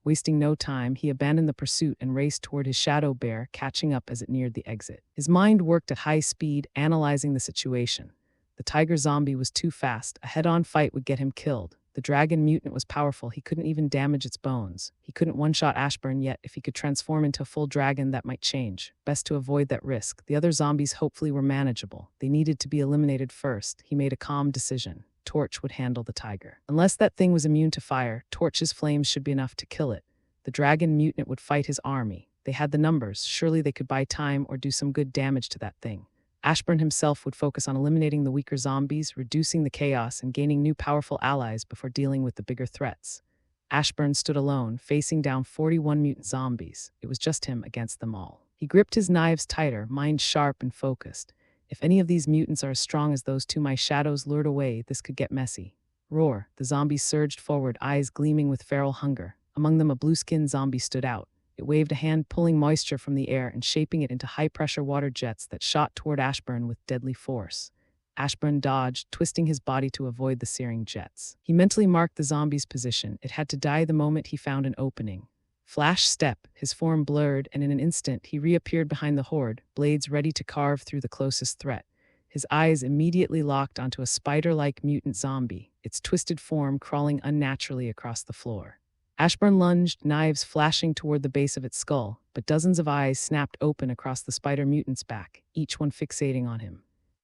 Wasting no time, he abandoned the pursuit and raced toward his shadow bear, catching up as it neared the exit. His mind worked at high speed, analyzing the situation. The tiger zombie was too fast. A head-on fight would get him killed. The dragon mutant was powerful. He couldn't even damage its bones. He couldn't one-shot Ashburn yet. If he could transform into a full dragon, that might change. Best to avoid that risk. The other zombies hopefully were manageable. They needed to be eliminated first. He made a calm decision. Torch would handle the tiger. Unless that thing was immune to fire, Torch's flames should be enough to kill it. The dragon mutant would fight his army. They had the numbers. Surely they could buy time or do some good damage to that thing. Ashburn himself would focus on eliminating the weaker zombies, reducing the chaos, and gaining new powerful allies before dealing with the bigger threats. Ashburn stood alone, facing down 41 mutant zombies. It was just him against them all. He gripped his knives tighter, mind sharp and focused. If any of these mutants are as strong as those 2 my shadows lured away, this could get messy. Roar! The zombies surged forward, eyes gleaming with feral hunger. Among them, a blue-skinned zombie stood out. It waved a hand, pulling moisture from the air and shaping it into high-pressure water jets that shot toward Ashburn with deadly force. Ashburn dodged, twisting his body to avoid the searing jets. He mentally marked the zombie's position. It had to die the moment he found an opening. Flash Step, his form blurred, and in an instant he reappeared behind the horde, blades ready to carve through the closest threat. His eyes immediately locked onto a spider-like mutant zombie, its twisted form crawling unnaturally across the floor. Ashburn lunged, knives flashing toward the base of its skull, but dozens of eyes snapped open across the spider mutant's back, each one fixating on him.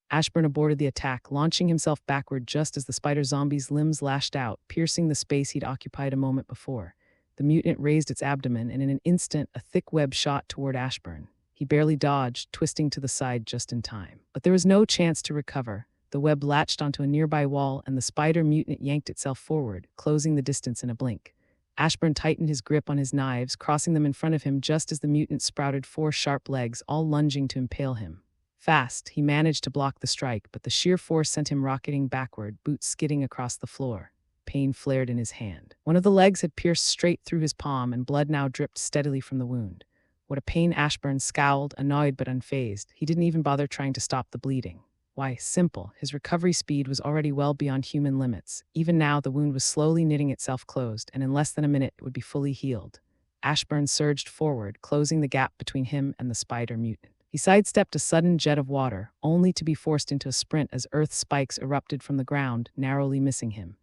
Ashburn aborted the attack, launching himself backward just as the spider zombie's limbs lashed out, piercing the space he'd occupied a moment before. The mutant raised its abdomen, and in an instant, a thick web shot toward Ashburn. He barely dodged, twisting to the side just in time. But there was no chance to recover. The web latched onto a nearby wall, and the spider mutant yanked itself forward, closing the distance in a blink. Ashburn tightened his grip on his knives, crossing them in front of him just as the mutant sprouted 4 sharp legs, all lunging to impale him. Fast, he managed to block the strike, but the sheer force sent him rocketing backward, boots skidding across the floor. Pain flared in his hand. One of the legs had pierced straight through his palm, and blood now dripped steadily from the wound. What a pain! Ashburn scowled, annoyed but unfazed. He didn't even bother trying to stop the bleeding. Why, simple. His recovery speed was already well beyond human limits. Even now, the wound was slowly knitting itself closed, and in less than a minute, it would be fully healed. Ashburn surged forward, closing the gap between him and the spider mutant. He sidestepped a sudden jet of water, only to be forced into a sprint as earth spikes erupted from the ground, narrowly missing him.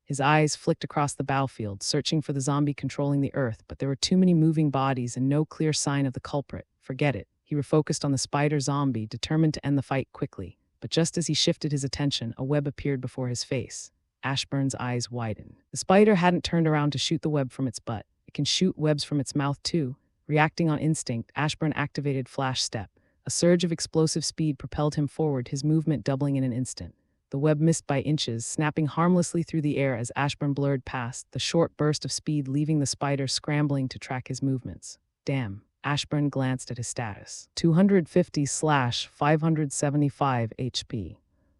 His eyes flicked across the battlefield, searching for the zombie controlling the earth, but there were too many moving bodies and no clear sign of the culprit. Forget it. He refocused on the spider zombie, determined to end the fight quickly. But just as he shifted his attention, a web appeared before his face. Ashburn's eyes widened. The spider hadn't turned around to shoot the web from its butt. It can shoot webs from its mouth too. Reacting on instinct, Ashburn activated Flash Step. A surge of explosive speed propelled him forward, his movement doubling in an instant. The web missed by inches, snapping harmlessly through the air as Ashburn blurred past, the short burst of speed leaving the spider scrambling to track his movements. Damn. Ashburn glanced at his status. 250/575 HP.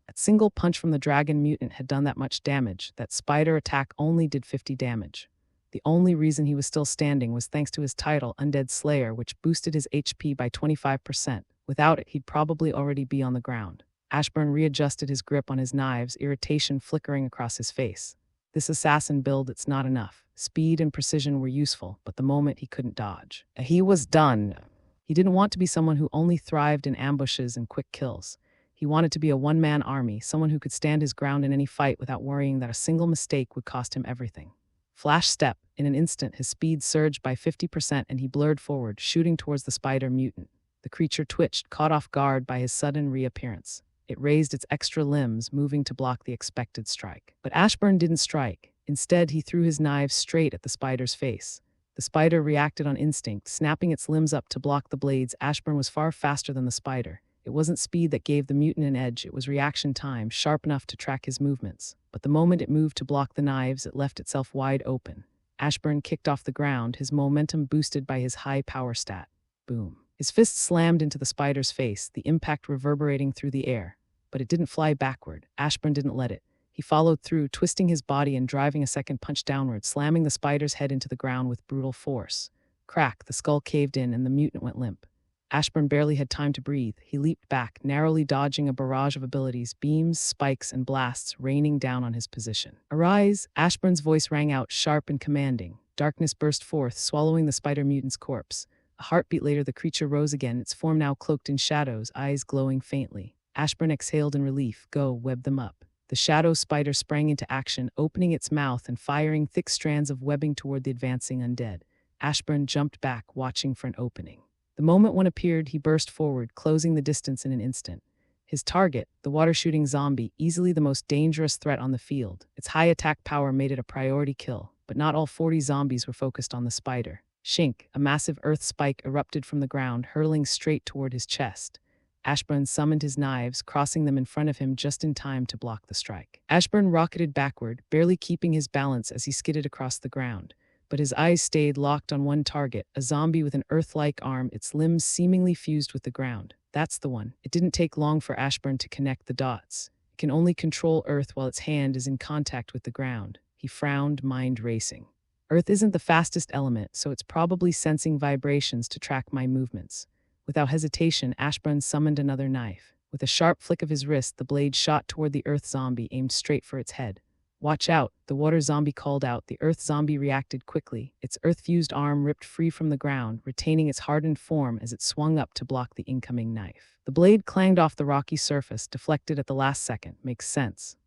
That single punch from the dragon mutant had done that much damage. That spider attack only did 50 damage. The only reason he was still standing was thanks to his title, Undead Slayer, which boosted his HP by 25%. Without it, he'd probably already be on the ground. Ashburn readjusted his grip on his knives, irritation flickering across his face. This assassin build, it's not enough. Speed and precision were useful, but the moment he couldn't dodge. He was done. He didn't want to be someone who only thrived in ambushes and quick kills. He wanted to be a one-man army, someone who could stand his ground in any fight without worrying that a single mistake would cost him everything. Flash Step. In an instant, his speed surged by 50% and he blurred forward, shooting towards the spider mutant. The creature twitched, caught off guard by his sudden reappearance. It raised its extra limbs, moving to block the expected strike. But Ashburn didn't strike. Instead, he threw his knives straight at the spider's face. The spider reacted on instinct, snapping its limbs up to block the blades. Ashburn was far faster than the spider. It wasn't speed that gave the mutant an edge, it was reaction time, sharp enough to track his movements. But the moment it moved to block the knives, it left itself wide open. Ashburn kicked off the ground, his momentum boosted by his high power stat. Boom. His fist slammed into the spider's face, the impact reverberating through the air. But it didn't fly backward. Ashburn didn't let it. He followed through, twisting his body and driving a second punch downward, slamming the spider's head into the ground with brutal force. Crack, the skull caved in and the mutant went limp. Ashburn barely had time to breathe. He leaped back, narrowly dodging a barrage of abilities, beams, spikes, and blasts raining down on his position. "Arise!" Ashburn's voice rang out, sharp and commanding. Darkness burst forth, swallowing the spider mutant's corpse. A heartbeat later, the creature rose again, its form now cloaked in shadows, eyes glowing faintly. Ashburn exhaled in relief. "Go, web them up." The shadow spider sprang into action, opening its mouth and firing thick strands of webbing toward the advancing undead. Ashburn jumped back, watching for an opening. The moment one appeared, he burst forward, closing the distance in an instant. His target, the water-shooting zombie, easily the most dangerous threat on the field. Its high attack power made it a priority kill, but not all 40 zombies were focused on the spider. Shink, a massive earth spike erupted from the ground, hurtling straight toward his chest. Ashburn summoned his knives, crossing them in front of him just in time to block the strike. Ashburn rocketed backward, barely keeping his balance as he skidded across the ground. But his eyes stayed locked on one target, a zombie with an earth-like arm, its limbs seemingly fused with the ground. That's the one. It didn't take long for Ashburn to connect the dots. It can only control Earth while its hand is in contact with the ground. He frowned, mind racing. Earth isn't the fastest element, so it's probably sensing vibrations to track my movements. Without hesitation, Ashburn summoned another knife. With a sharp flick of his wrist, the blade shot toward the Earth zombie, aimed straight for its head. "Watch out," the water zombie called out. The Earth zombie reacted quickly. Its earth-fused arm ripped free from the ground, retaining its hardened form as it swung up to block the incoming knife. The blade clanged off the rocky surface, deflected at the last second. Makes sense.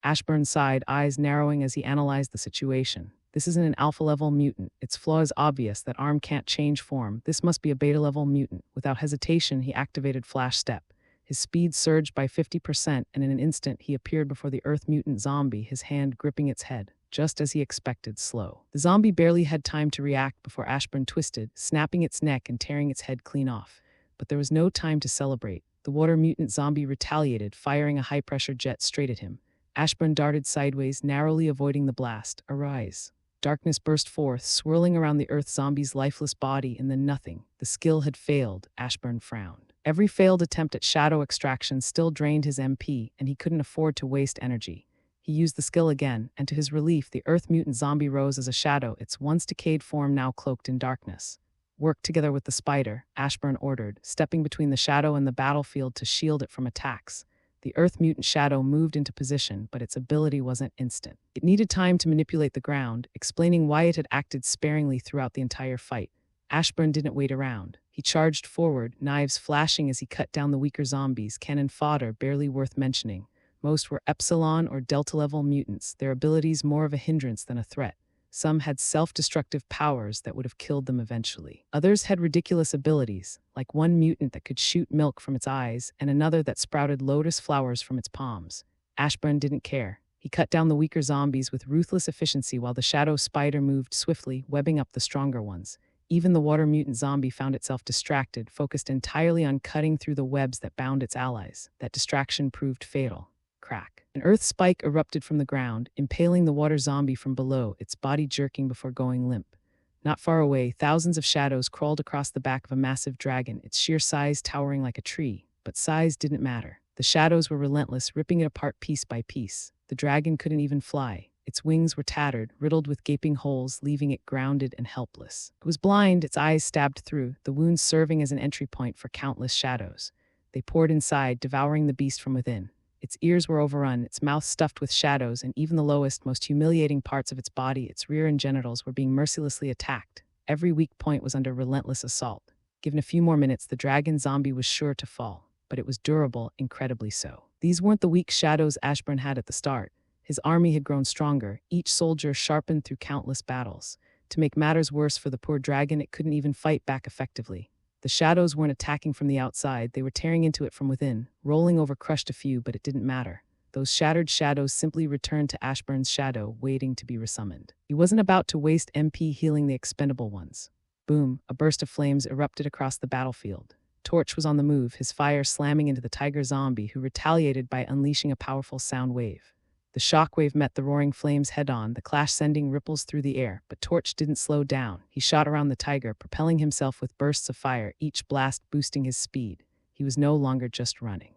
Ashburn sighed, eyes narrowing as he analyzed the situation. This isn't an alpha-level mutant. Its flaw is obvious, that arm can't change form. This must be a beta-level mutant. Without hesitation, he activated Flash Step. His speed surged by 50%, and in an instant he appeared before the Earth mutant zombie, his hand gripping its head, just as he expected, slow. The zombie barely had time to react before Ashburn twisted, snapping its neck and tearing its head clean off. But there was no time to celebrate. The water mutant zombie retaliated, firing a high-pressure jet straight at him. Ashburn darted sideways, narrowly avoiding the blast. "Arise." Darkness burst forth, swirling around the Earth zombie's lifeless body, and then nothing. The skill had failed. Ashburn frowned. Every failed attempt at shadow extraction still drained his MP, and he couldn't afford to waste energy. He used the skill again, and to his relief, the Earth mutant zombie rose as a shadow, its once decayed form now cloaked in darkness. "Work together with the spider," Ashburn ordered, stepping between the shadow and the battlefield to shield it from attacks. The Earth mutant shadow moved into position, but its ability wasn't instant. It needed time to manipulate the ground, explaining why it had acted sparingly throughout the entire fight. Ashburn didn't wait around. He charged forward, knives flashing as he cut down the weaker zombies, cannon fodder barely worth mentioning. Most were Epsilon or Delta-level mutants, their abilities more of a hindrance than a threat. Some had self-destructive powers that would have killed them eventually. Others had ridiculous abilities, like one mutant that could shoot milk from its eyes and another that sprouted lotus flowers from its palms. Ashburn didn't care. He cut down the weaker zombies with ruthless efficiency while the shadow spider moved swiftly, webbing up the stronger ones. Even the water mutant zombie found itself distracted, focused entirely on cutting through the webs that bound its allies. That distraction proved fatal. Crack. An earth spike erupted from the ground, impaling the water zombie from below, its body jerking before going limp. Not far away, thousands of shadows crawled across the back of a massive dragon, its sheer size towering like a tree. But size didn't matter. The shadows were relentless, ripping it apart piece by piece. The dragon couldn't even fly. Its wings were tattered, riddled with gaping holes, leaving it grounded and helpless. It was blind, its eyes stabbed through, the wounds serving as an entry point for countless shadows. They poured inside, devouring the beast from within. Its ears were overrun, its mouth stuffed with shadows, and even the lowest, most humiliating parts of its body, its rear and genitals, were being mercilessly attacked. Every weak point was under relentless assault. Given a few more minutes, the dragon zombie was sure to fall. But it was durable, incredibly so. These weren't the weak shadows Ashburn had at the start. His army had grown stronger, each soldier sharpened through countless battles. To make matters worse for the poor dragon, it couldn't even fight back effectively. The shadows weren't attacking from the outside, they were tearing into it from within, rolling over crushed a few, but it didn't matter. Those shattered shadows simply returned to Ashburn's shadow, waiting to be resummoned. He wasn't about to waste MP healing the expendable ones. Boom, a burst of flames erupted across the battlefield. Torch was on the move, his fire slamming into the tiger zombie, who retaliated by unleashing a powerful sound wave. The shockwave met the roaring flames head-on, the clash sending ripples through the air, but Torch didn't slow down. He shot around the tiger, propelling himself with bursts of fire, each blast boosting his speed. He was no longer just running.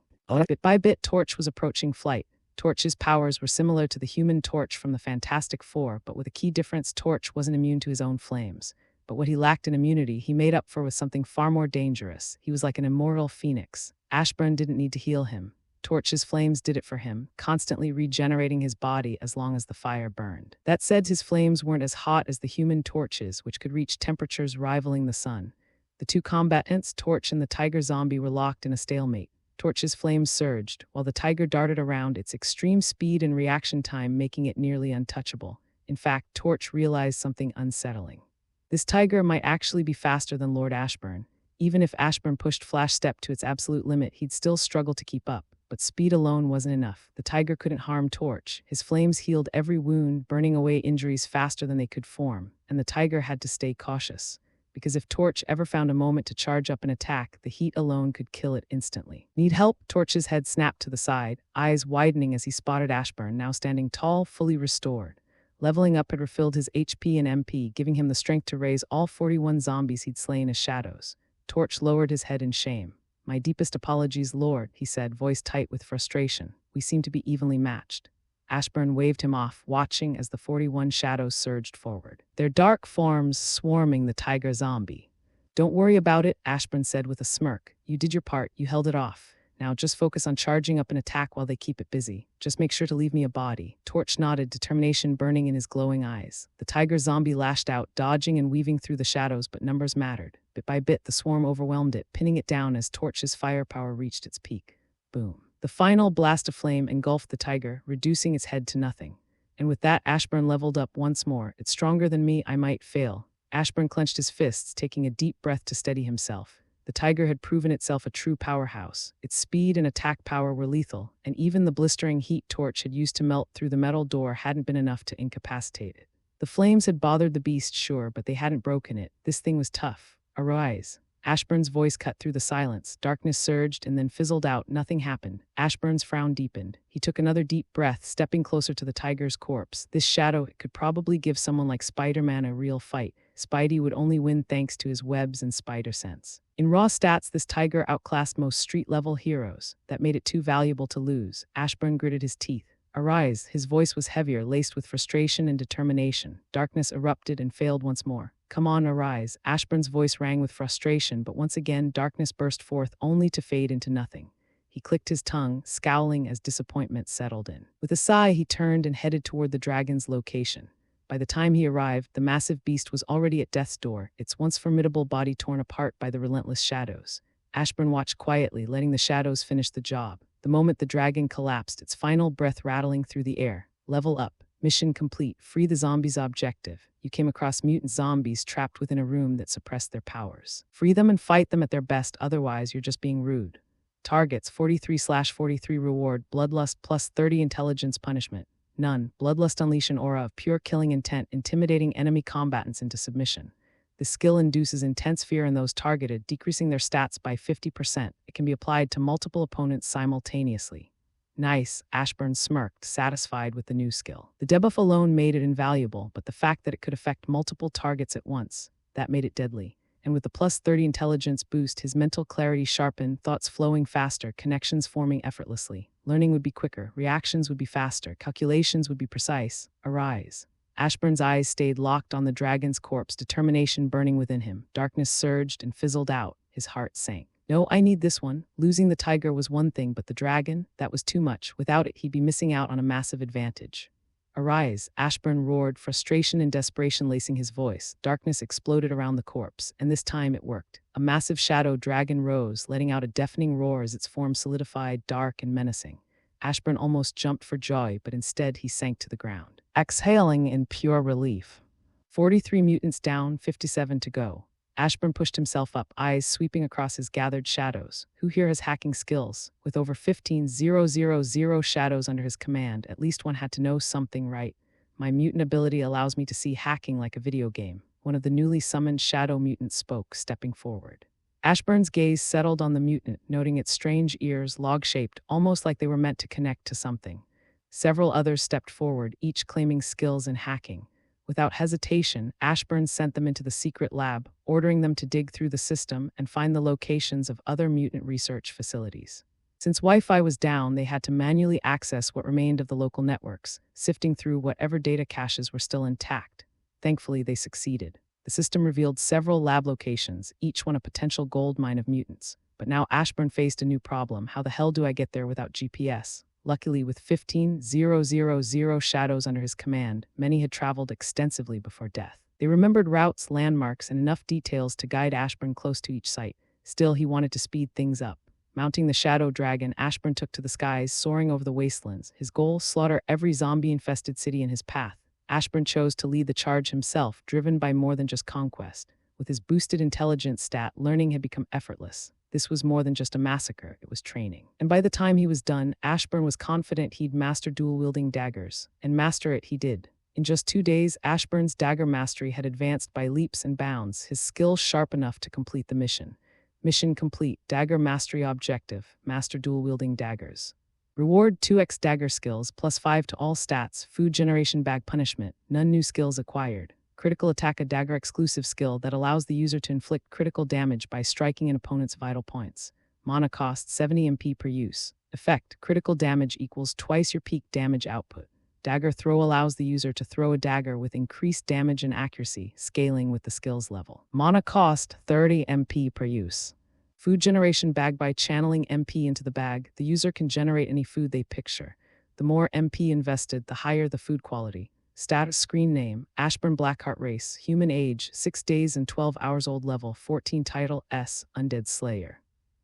Bit by bit, Torch was approaching flight. Torch's powers were similar to the human Torch from the Fantastic Four, but with a key difference: Torch wasn't immune to his own flames. But what he lacked in immunity, he made up for with something far more dangerous. He was like an immortal phoenix. Ashburn didn't need to heal him. Torch's flames did it for him, constantly regenerating his body as long as the fire burned. That said, his flames weren't as hot as the human Torch's, which could reach temperatures rivaling the sun. The two combatants, Torch and the tiger zombie, were locked in a stalemate. Torch's flames surged, while the tiger darted around, its extreme speed and reaction time making it nearly untouchable. In fact, Torch realized something unsettling. This tiger might actually be faster than Lord Ashburn. Even if Ashburn pushed Flash Step to its absolute limit, he'd still struggle to keep up. But speed alone wasn't enough. The tiger couldn't harm Torch. His flames healed every wound, burning away injuries faster than they could form. And the tiger had to stay cautious, because if Torch ever found a moment to charge up an attack, the heat alone could kill it instantly. Need help? Torch's head snapped to the side, eyes widening as he spotted Ashburn, now standing tall, fully restored. Leveling up had refilled his HP and MP, giving him the strength to raise all 41 zombies he'd slain as shadows. Torch lowered his head in shame. "My deepest apologies, Lord," he said, voice tight with frustration. "We seem to be evenly matched." Ashburn waved him off, watching as the 41 shadows surged forward, their dark forms swarming the tiger zombie. "Don't worry about it," Ashburn said with a smirk. "You did your part, you held it off. Now just focus on charging up an attack while they keep it busy. Just make sure to leave me a body." Torch nodded, determination burning in his glowing eyes. The tiger zombie lashed out, dodging and weaving through the shadows, but numbers mattered. Bit by bit, the swarm overwhelmed it, pinning it down as Torch's firepower reached its peak. Boom. The final blast of flame engulfed the tiger, reducing its head to nothing. And with that, Ashburn leveled up once more. "It's stronger than me, I might fail." Ashburn clenched his fists, taking a deep breath to steady himself. The tiger had proven itself a true powerhouse. Its speed and attack power were lethal, and even the blistering heat Torch had used to melt through the metal door hadn't been enough to incapacitate it. The flames had bothered the beast, sure, but they hadn't broken it. This thing was tough. "Arise." Ashburn's voice cut through the silence. Darkness surged and then fizzled out. Nothing happened. Ashburn's frown deepened. He took another deep breath, stepping closer to the tiger's corpse. This shadow could probably give someone like Spider-Man a real fight. Spidey would only win thanks to his webs and spider sense. In raw stats, this tiger outclassed most street-level heroes. That made it too valuable to lose. Ashburn gritted his teeth. "Arise." His voice was heavier, laced with frustration and determination. Darkness erupted and failed once more. "Come on, arise." Ashburn's voice rang with frustration, but once again darkness burst forth, only to fade into nothing. He clicked his tongue, scowling as disappointment settled in. With a sigh, he turned and headed toward the dragon's location. By the time he arrived, the massive beast was already at death's door, its once formidable body torn apart by the relentless shadows. Ashburn watched quietly, letting the shadows finish the job. The moment the dragon collapsed, its final breath rattling through the air. Level up. Mission complete. Free the zombies objective. You came across mutant zombies trapped within a room that suppressed their powers. Free them and fight them at their best, otherwise you're just being rude. Targets: 43/43 reward, Bloodlust plus 30 intelligence punishment. None. Bloodlust unleash an aura of pure killing intent, intimidating enemy combatants into submission. The skill induces intense fear in those targeted, decreasing their stats by 50%. It can be applied to multiple opponents simultaneously. Nice, Ashburn smirked, satisfied with the new skill. The debuff alone made it invaluable, but the fact that it could affect multiple targets at once, that made it deadly. And with the plus 30 intelligence boost, his mental clarity sharpened, thoughts flowing faster, connections forming effortlessly. Learning would be quicker, reactions would be faster, calculations would be precise. Arise. Ashburn's eyes stayed locked on the dragon's corpse, determination burning within him. Darkness surged and fizzled out. His heart sank. No, I need this one. Losing the tiger was one thing, but the dragon, that was too much. Without it, he'd be missing out on a massive advantage. Arise, Ashburn roared, frustration and desperation lacing his voice. Darkness exploded around the corpse, and this time it worked. A massive shadow dragon rose, letting out a deafening roar as its form solidified, dark and menacing. Ashburn almost jumped for joy, but instead he sank to the ground, exhaling in pure relief. 43 mutants down, 57 to go. Ashburn pushed himself up, eyes sweeping across his gathered shadows. Who here has hacking skills? With over 15,000 shadows under his command, at least one had to know something right. My mutant ability allows me to see hacking like a video game. One of the newly summoned shadow mutants spoke, stepping forward. Ashburn's gaze settled on the mutant, noting its strange ears, log-shaped, almost like they were meant to connect to something. Several others stepped forward, each claiming skills in hacking. Without hesitation, Ashburn sent them into the secret lab, ordering them to dig through the system and find the locations of other mutant research facilities. Since Wi-Fi was down, they had to manually access what remained of the local networks, sifting through whatever data caches were still intact. Thankfully, they succeeded. The system revealed several lab locations, each one a potential gold mine of mutants. But now Ashburn faced a new problem. How the hell do I get there without GPS? Luckily, with 15,000 shadows under his command, many had traveled extensively before death. They remembered routes, landmarks, and enough details to guide Ashburn close to each site. Still, he wanted to speed things up. Mounting the Shadow Dragon, Ashburn took to the skies, soaring over the wastelands. His goal, slaughter every zombie-infested city in his path. Ashburn chose to lead the charge himself, driven by more than just conquest. With his boosted intelligence stat, learning had become effortless. This was more than just a massacre, it was training. And by the time he was done, Ashburn was confident he'd master dual-wielding daggers. And master it he did. In just 2 days, Ashburn's dagger mastery had advanced by leaps and bounds, his skill sharp enough to complete the mission. Mission complete. Dagger mastery objective. Master dual-wielding daggers. Reward 2x dagger skills, plus 5 to all stats. Food generation bag punishment. None new skills acquired. Critical attack, a dagger exclusive skill that allows the user to inflict critical damage by striking an opponent's vital points. Mana cost 70 MP per use. Effect, critical damage equals twice your peak damage output. Dagger throw allows the user to throw a dagger with increased damage and accuracy, scaling with the skill's level. Mana cost 30 MP per use. Food generation bag, by channeling MP into the bag, the user can generate any food they picture. The more MP invested, the higher the food quality. Status screen name, Ashburn Blackheart race, human age, 6 days and 12 hours old, level 14, title S, Undead Slayer.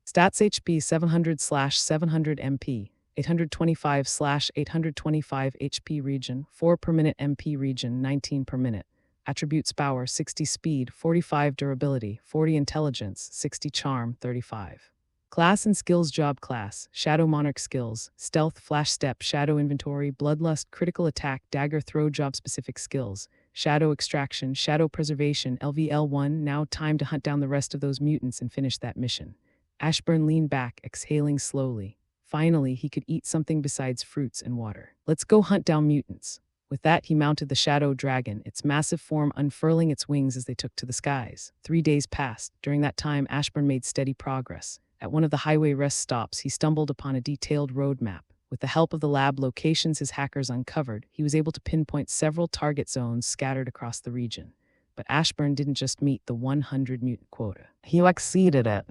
Stats HP 700/700 MP, 825/825 HP region, 4 per minute MP region, 19 per minute. Attributes power 60 speed, 45 durability, 40 intelligence, 60 charm, 35. Class and skills, job class, Shadow Monarch skills, stealth, flash step, shadow inventory, bloodlust, critical attack, dagger throw, job specific skills, shadow extraction, shadow preservation, LVL1. Now time to hunt down the rest of those mutants and finish that mission. Ashburn leaned back, exhaling slowly. Finally, he could eat something besides fruits and water. Let's go hunt down mutants. With that, he mounted the Shadow Dragon, its massive form unfurling its wings as they took to the skies. 3 days passed. During that time, Ashburn made steady progress. At one of the highway rest stops, he stumbled upon a detailed road map. With the help of the lab locations his hackers uncovered, he was able to pinpoint several target zones scattered across the region. But Ashburn didn't just meet the 100 mutant quota. He exceeded it.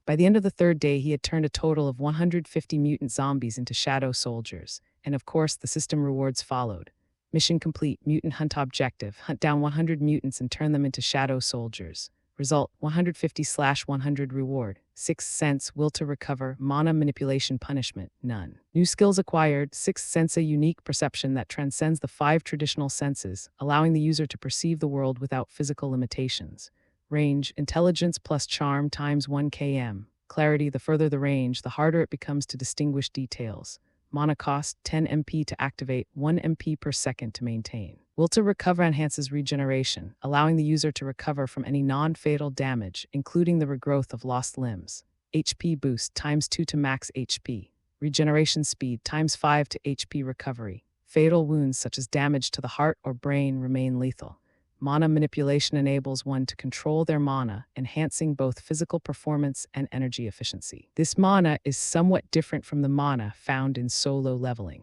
By the end of the 3rd day, he had turned a total of 150 mutant zombies into shadow soldiers. And of course, the system rewards followed. Mission complete, mutant hunt objective, hunt down 100 mutants and turn them into shadow soldiers. Result, 150/100 reward, 6 cents, will to recover, mana manipulation punishment, none. New skills acquired, 6 sense, a unique perception that transcends the 5 traditional senses, allowing the user to perceive the world without physical limitations. Range, intelligence plus charm times 1 km. Clarity, the further the range, the harder it becomes to distinguish details. Mana cost 10 MP to activate, 1 MP per second to maintain. Will to recover enhances regeneration, allowing the user to recover from any non-fatal damage, including the regrowth of lost limbs. HP boost times 2 to max HP. Regeneration speed times 5 to HP recovery. Fatal wounds such as damage to the heart or brain remain lethal. Mana manipulation enables one to control their mana, enhancing both physical performance and energy efficiency. This mana is somewhat different from the mana found in solo leveling.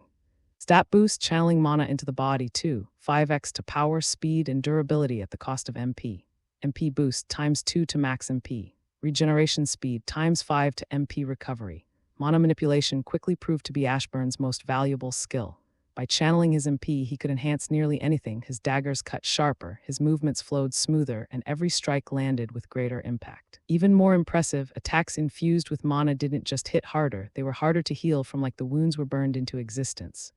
Stat boost, channeling mana into the body too, 5x to power, speed, and durability at the cost of MP. MP boost times 2 to max MP. Regeneration speed times 5 to MP recovery. Mana manipulation quickly proved to be Ashburn's most valuable skill. By channeling his MP, he could enhance nearly anything. His daggers cut sharper, his movements flowed smoother, and every strike landed with greater impact. Even more impressive, attacks infused with mana didn't just hit harder, they were harder to heal from, like the wounds were burned into existence.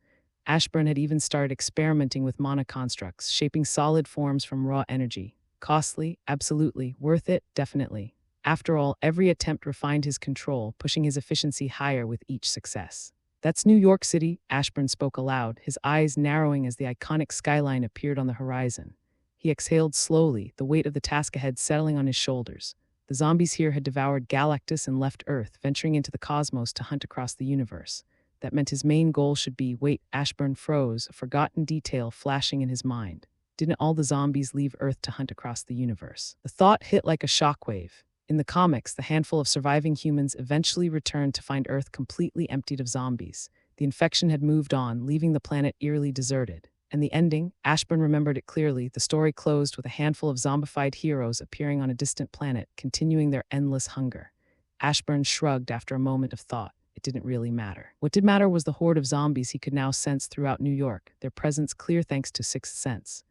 Ashburn had even started experimenting with mana constructs, shaping solid forms from raw energy. Costly? Absolutely. Worth it? Definitely. After all, every attempt refined his control, pushing his efficiency higher with each success. That's New York City, Ashburn spoke aloud, his eyes narrowing as the iconic skyline appeared on the horizon. He exhaled slowly, the weight of the task ahead settling on his shoulders. The zombies here had devoured Galactus and left Earth, venturing into the cosmos to hunt across the universe. That meant his main goal should be, wait, Ashburn froze, a forgotten detail flashing in his mind. Didn't all the zombies leave Earth to hunt across the universe? The thought hit like a shockwave. In the comics, the handful of surviving humans eventually returned to find Earth completely emptied of zombies. The infection had moved on, leaving the planet eerily deserted. And the ending, Ashburn remembered it clearly. The story closed with a handful of zombified heroes appearing on a distant planet, continuing their endless hunger. Ashburn shrugged after a moment of thought. It didn't really matter. What did matter was the horde of zombies he could now sense throughout New York, their presence clear thanks to Sixth Sense.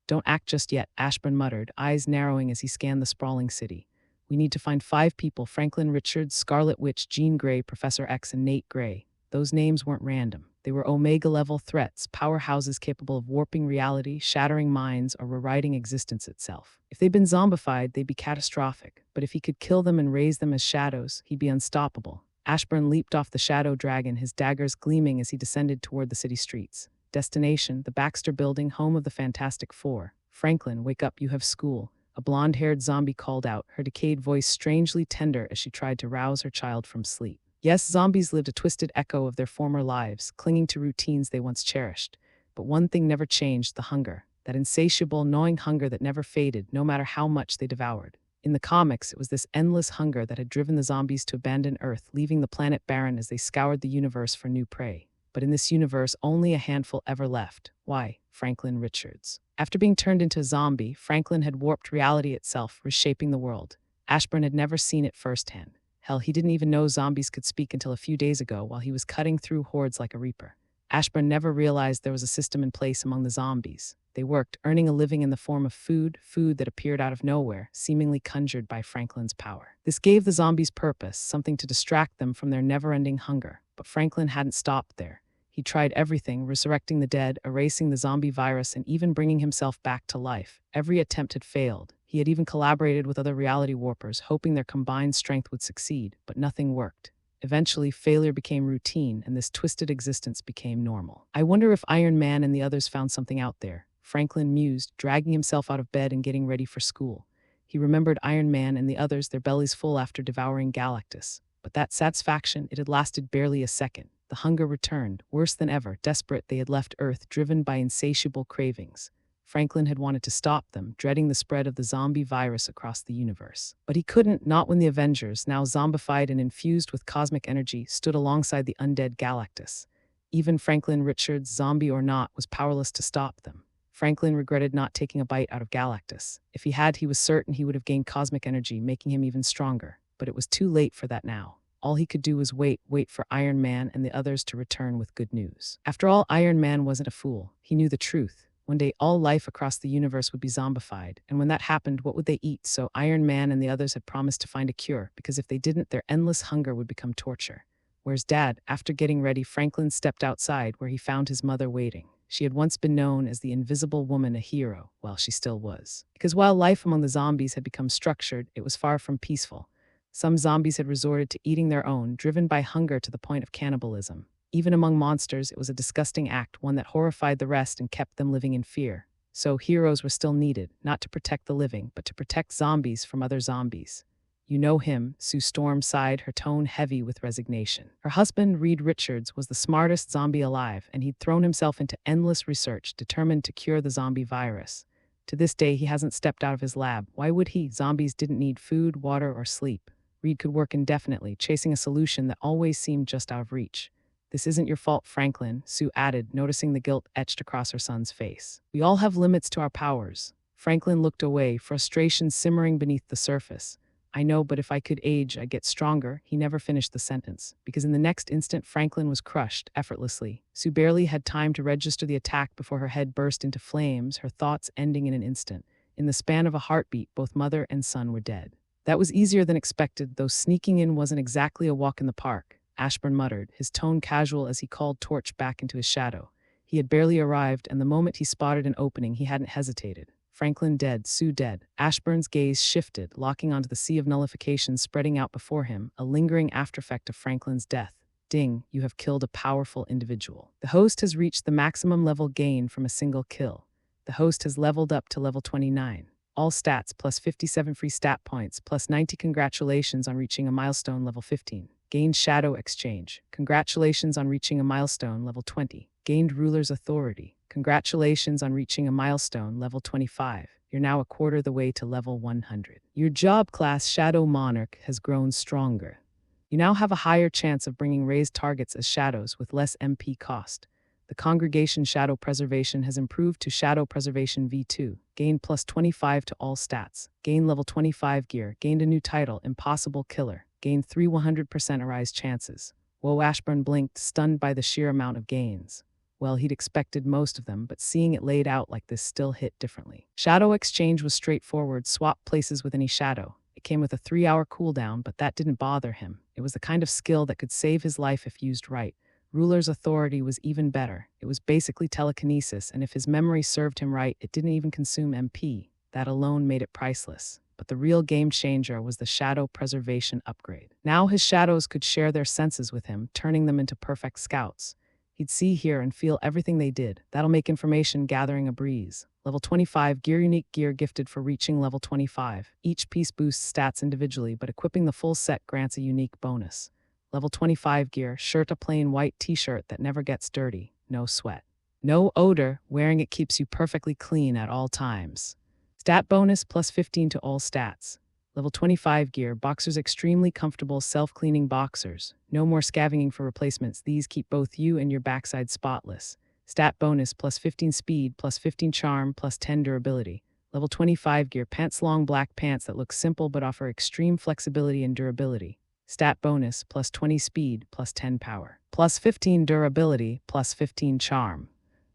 Don't act just yet, Ashburn muttered, eyes narrowing as he scanned the sprawling city. We need to find 5 people: Franklin Richards, Scarlet Witch, Jean Grey, Professor X, and Nate Grey. Those names weren't random. They were Omega-level threats, powerhouses capable of warping reality, shattering minds, or rewriting existence itself. If they'd been zombified, they'd be catastrophic. But if he could kill them and raise them as shadows, he'd be unstoppable. Ashburn leaped off the shadow dragon, his daggers gleaming as he descended toward the city streets. Destination, the Baxter Building, home of the Fantastic Four. Franklin, wake up, you have school. A blonde-haired zombie called out, her decayed voice strangely tender as she tried to rouse her child from sleep. Yes, zombies lived a twisted echo of their former lives, clinging to routines they once cherished. But one thing never changed: the hunger. That insatiable, gnawing hunger that never faded, no matter how much they devoured. In the comics, it was this endless hunger that had driven the zombies to abandon Earth, leaving the planet barren as they scoured the universe for new prey. But in this universe, only a handful ever left. Why? Franklin Richards. After being turned into a zombie, Franklin had warped reality itself, reshaping the world. Ashburn had never seen it firsthand. Hell, he didn't even know zombies could speak until a few days ago while he was cutting through hordes like a reaper. Ashburn never realized there was a system in place among the zombies. They worked, earning a living in the form of food that appeared out of nowhere, seemingly conjured by Franklin's power. This gave the zombies purpose, something to distract them from their never-ending hunger. But Franklin hadn't stopped there. He tried everything: resurrecting the dead, erasing the zombie virus, and even bringing himself back to life. Every attempt had failed. He had even collaborated with other reality warpers, hoping their combined strength would succeed, but nothing worked. Eventually, failure became routine, and this twisted existence became normal. I wonder if Iron Man and the others found something out there, Franklin mused, dragging himself out of bed and getting ready for school. He remembered Iron Man and the others, their bellies full after devouring Galactus. But that satisfaction, it had lasted barely a second. The hunger returned, worse than ever. Desperate, they had left Earth, driven by insatiable cravings. Franklin had wanted to stop them, dreading the spread of the zombie virus across the universe. But he couldn't, not when the Avengers, now zombified and infused with cosmic energy, stood alongside the undead Galactus. Even Franklin Richards, zombie or not, was powerless to stop them. Franklin regretted not taking a bite out of Galactus. If he had, he was certain he would have gained cosmic energy, making him even stronger. But it was too late for that now. All he could do was wait for Iron Man and the others to return with good news. After all, Iron Man wasn't a fool. He knew the truth. One day, all life across the universe would be zombified, and when that happened, what would they eat? So Iron Man and the others had promised to find a cure, because if they didn't, their endless hunger would become torture. Where's Dad? After getting ready, Franklin stepped outside, where he found his mother waiting. She had once been known as the Invisible Woman, a hero. Well, she still was. Because while life among the zombies had become structured, it was far from peaceful. Some zombies had resorted to eating their own, driven by hunger to the point of cannibalism. Even among monsters, it was a disgusting act, one that horrified the rest and kept them living in fear. So heroes were still needed, not to protect the living, but to protect zombies from other zombies. You know him, Sue Storm sighed, her tone heavy with resignation. Her husband, Reed Richards, was the smartest zombie alive, and he'd thrown himself into endless research, determined to cure the zombie virus. To this day, he hasn't stepped out of his lab. Why would he? Zombies didn't need food, water, or sleep. Reed could work indefinitely, chasing a solution that always seemed just out of reach. This isn't your fault, Franklin, Sue added, noticing the guilt etched across her son's face. We all have limits to our powers. Franklin looked away, frustration simmering beneath the surface. I know, but if I could age, I'd get stronger. He never finished the sentence, because in the next instant, Franklin was crushed, effortlessly. Sue barely had time to register the attack before her head burst into flames, her thoughts ending in an instant. In the span of a heartbeat, both mother and son were dead. That was easier than expected, though sneaking in wasn't exactly a walk in the park, Ashburn muttered, his tone casual as he called Torch back into his shadow. He had barely arrived, and the moment he spotted an opening, he hadn't hesitated. Franklin dead, Sue dead. Ashburn's gaze shifted, locking onto the sea of nullification spreading out before him, a lingering aftereffect of Franklin's death. Ding, you have killed a powerful individual. The host has reached the maximum level gain from a single kill. The host has leveled up to level 29. all stats, plus 57 free stat points, plus 90 congratulations on reaching a milestone level 15. Gained Shadow Exchange. Congratulations on reaching a milestone level 20. Gained Ruler's Authority. Congratulations on reaching a milestone level 25. You're now a quarter the way to level 100. Your job class, Shadow Monarch, has grown stronger. You now have a higher chance of bringing raised targets as shadows with less MP cost. The Congregation Shadow Preservation has improved to Shadow Preservation V2. Gained plus 25 to all stats. Gained level 25 gear. Gained a new title, Impossible Killer. Gained 3 100% arise chances. Whoa, Ashburn blinked, stunned by the sheer amount of gains. Well, he'd expected most of them, but seeing it laid out like this still hit differently. Shadow Exchange was straightforward, swap places with any shadow. It came with a 3-hour cooldown, but that didn't bother him. It was the kind of skill that could save his life if used right. Ruler's Authority was even better. It was basically telekinesis, and if his memory served him right, it didn't even consume MP. That alone made it priceless. But the real game changer was the Shadow Preservation upgrade. Now his shadows could share their senses with him, turning them into perfect scouts. He'd see, hear, and feel everything they did. That'll make information gathering a breeze. Level 25 gear. Unique gear gifted for reaching level 25. Each piece boosts stats individually, but equipping the full set grants a unique bonus. Level 25 gear. Shirt, a plain white t-shirt that never gets dirty. No sweat. No odor. Wearing it keeps you perfectly clean at all times. Stat bonus plus 15 to all stats. Level 25 gear. Boxers, extremely comfortable self-cleaning boxers. No more scavenging for replacements. These keep both you and your backside spotless. Stat bonus plus 15 speed, plus 15 charm, plus 10 durability. Level 25 gear. Pants, long black pants that look simple but offer extreme flexibility and durability. Stat bonus plus 20 speed, plus 10 power. Plus 15 durability, plus 15 charm.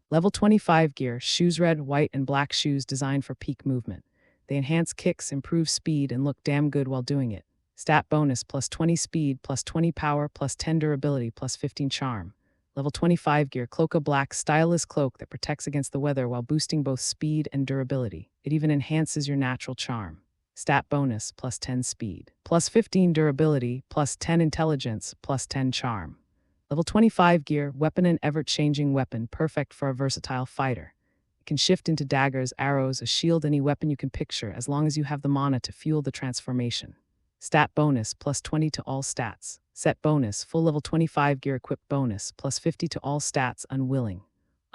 Level 25 gear. Shoes, red, white, and black shoes designed for peak movement. They enhance kicks, improve speed, and look damn good while doing it. Stat bonus plus 20 speed, plus 20 power, plus 10 durability, plus 15 charm. Level 25 gear. Cloak, a black, stylish cloak that protects against the weather while boosting both speed and durability. It even enhances your natural charm. Stat bonus plus 10 speed, plus 15 durability, plus 10 intelligence, plus 10 charm. Level 25 gear. Weapon, an ever-changing weapon, perfect for a versatile fighter. It can shift into daggers, arrows, a shield, any weapon you can picture, as long as you have the mana to fuel the transformation. Stat bonus plus 20 to all stats. Set bonus, full level 25 gear equip bonus, plus 50 to all stats, unwilling.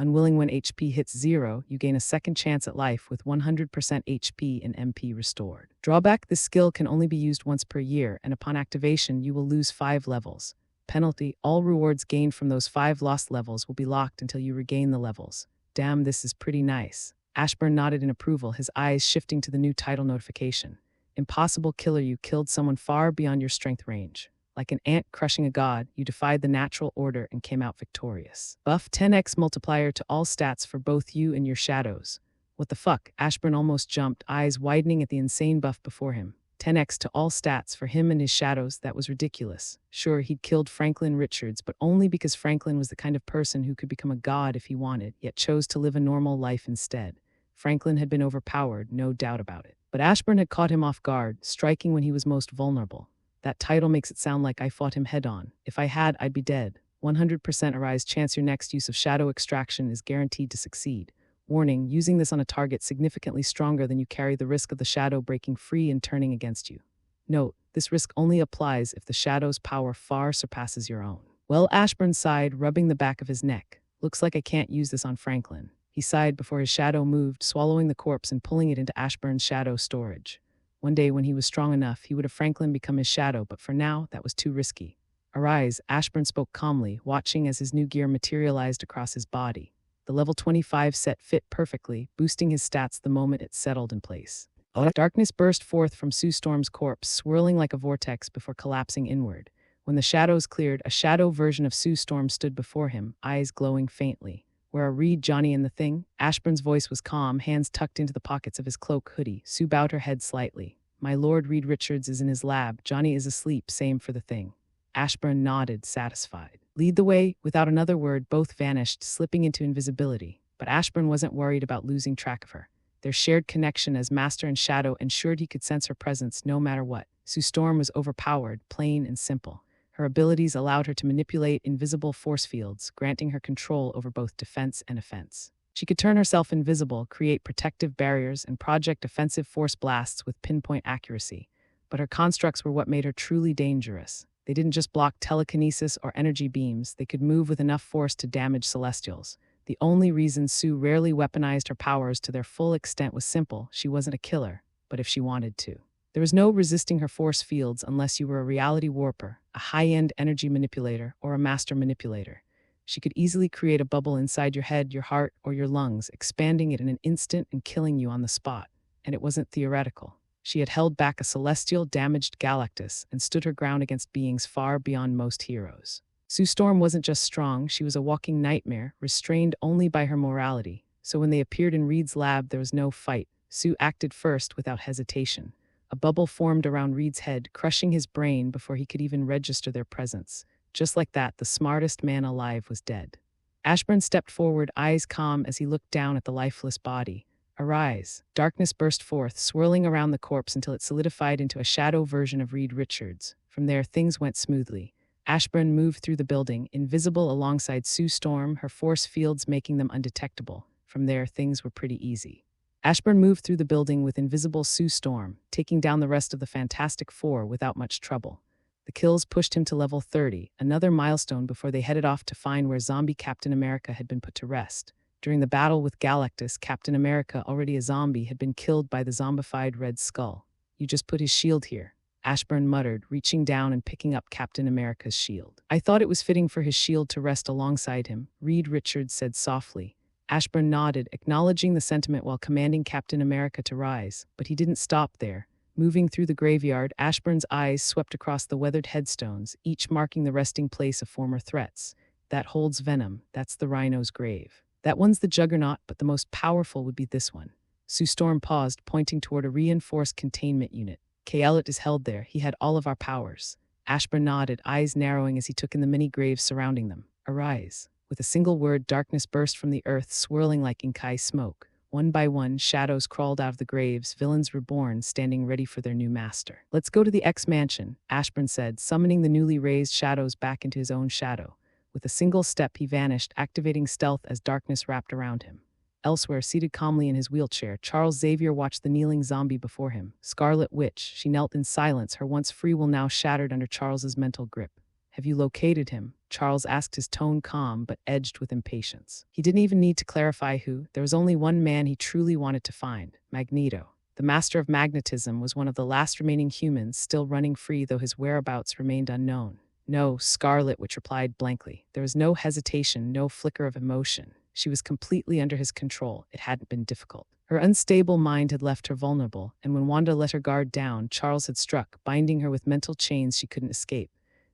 Unwilling, when HP hits 0, you gain a second chance at life with 100% HP and MP restored. Drawback, this skill can only be used once per year, and upon activation you will lose 5 levels. Penalty, all rewards gained from those 5 lost levels will be locked until you regain the levels. Damn, this is pretty nice. Ashburn nodded in approval, his eyes shifting to the new title notification. Impossible Killer. You killed someone far beyond your strength range. Like an ant crushing a god, you defied the natural order and came out victorious. Buff, 10x multiplier to all stats for both you and your shadows. What the fuck? Ashburn almost jumped, eyes widening at the insane buff before him. 10x to all stats for him and his shadows. That was ridiculous. Sure, he'd killed Franklin Richards, but only because Franklin was the kind of person who could become a god if he wanted, yet chose to live a normal life instead. Franklin had been overpowered, no doubt about it. But Ashburn had caught him off guard, striking when he was most vulnerable. That title makes it sound like I fought him head-on. If I had, I'd be dead. 100% arise chance your next use of shadow extraction is guaranteed to succeed. Warning, using this on a target significantly stronger than you carry the risk of the shadow breaking free and turning against you. Note, this risk only applies if the shadow's power far surpasses your own. Well, Ashburn sighed, rubbing the back of his neck. Looks like I can't use this on Franklin. He sighed before his shadow moved, swallowing the corpse and pulling it into Ashburn's shadow storage. One day when he was strong enough, he would have Franklin become his shadow, but for now, that was too risky. Arise, Ashburn spoke calmly, watching as his new gear materialized across his body. The level 25 set fit perfectly, boosting his stats the moment it settled in place. Darkness burst forth from Sue Storm's corpse, swirling like a vortex before collapsing inward. When the shadows cleared, a shadow version of Sue Storm stood before him, eyes glowing faintly. "Where are Reed, Johnny, and the thing?" Ashburn's voice was calm, hands tucked into the pockets of his cloak hoodie. Sue bowed her head slightly. "My lord, Reed Richards is in his lab. Johnny is asleep, same for the thing." Ashburn nodded, satisfied. "Lead the way." Without another word, both vanished, slipping into invisibility. But Ashburn wasn't worried about losing track of her. Their shared connection as master and shadow ensured he could sense her presence no matter what. Sue Storm was overpowered, plain and simple. Her abilities allowed her to manipulate invisible force fields, granting her control over both defense and offense. She could turn herself invisible, create protective barriers, and project offensive force blasts with pinpoint accuracy. But her constructs were what made her truly dangerous. They didn't just block telekinesis or energy beams, they could move with enough force to damage Celestials. The only reason Sue rarely weaponized her powers to their full extent was simple: she wasn't a killer, but if she wanted to. There was no resisting her force fields unless you were a reality warper, a high-end energy manipulator, or a master manipulator. She could easily create a bubble inside your head, your heart, or your lungs, expanding it in an instant and killing you on the spot. And it wasn't theoretical. She had held back a celestial damaged Galactus and stood her ground against beings far beyond most heroes. Sue Storm wasn't just strong, she was a walking nightmare, restrained only by her morality. So when they appeared in Reed's lab, there was no fight. Sue acted first without hesitation. A bubble formed around Reed's head, crushing his brain before he could even register their presence. Just like that, the smartest man alive was dead. Ashburn stepped forward, eyes calm as he looked down at the lifeless body. Arise. Darkness burst forth, swirling around the corpse until it solidified into a shadow version of Reed Richards. From there, things went smoothly. Ashburn moved through the building, invisible alongside Sue Storm, her force fields making them undetectable. From there, things were pretty easy. Ashburn moved through the building with invisible Sue Storm, taking down the rest of the Fantastic Four without much trouble. The kills pushed him to level 30, another milestone before they headed off to find where zombie Captain America had been put to rest. During the battle with Galactus, Captain America, already a zombie, had been killed by the zombified Red Skull. You just put his shield here, Ashburn muttered, reaching down and picking up Captain America's shield. I thought it was fitting for his shield to rest alongside him, Reed Richards said softly. Ashburn nodded, acknowledging the sentiment while commanding Captain America to rise. But he didn't stop there. Moving through the graveyard, Ashburn's eyes swept across the weathered headstones, each marking the resting place of former threats. That holds venom, that's the Rhino's grave. That one's the Juggernaut, but the most powerful would be this one. Sue Storm paused, pointing toward a reinforced containment unit. Kaelit is held there. He had all of our powers. Ashburn nodded, eyes narrowing as he took in the many graves surrounding them. Arise. With a single word, darkness burst from the earth, swirling like Inkai smoke. One by one, shadows crawled out of the graves, villains reborn, standing ready for their new master. Let's go to the X-Mansion, Ashburn said, summoning the newly raised shadows back into his own shadow. With a single step, he vanished, activating stealth as darkness wrapped around him. Elsewhere, seated calmly in his wheelchair, Charles Xavier watched the kneeling zombie before him. Scarlet Witch. She knelt in silence, her once free will now shattered under Charles's mental grip. Have you located him? Charles asked, his tone calm but edged with impatience. He didn't even need to clarify who. There was only one man he truly wanted to find: Magneto. The master of magnetism was one of the last remaining humans still running free, though his whereabouts remained unknown. No, Scarlet Witch replied blankly. There was no hesitation, no flicker of emotion. She was completely under his control. It hadn't been difficult. Her unstable mind had left her vulnerable, and when Wanda let her guard down, Charles had struck, binding her with mental chains she couldn't escape.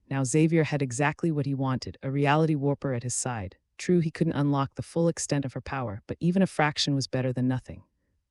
Now Xavier had exactly what he wanted, a reality warper at his side. True, he couldn't unlock the full extent of her power, but even a fraction was better than nothing.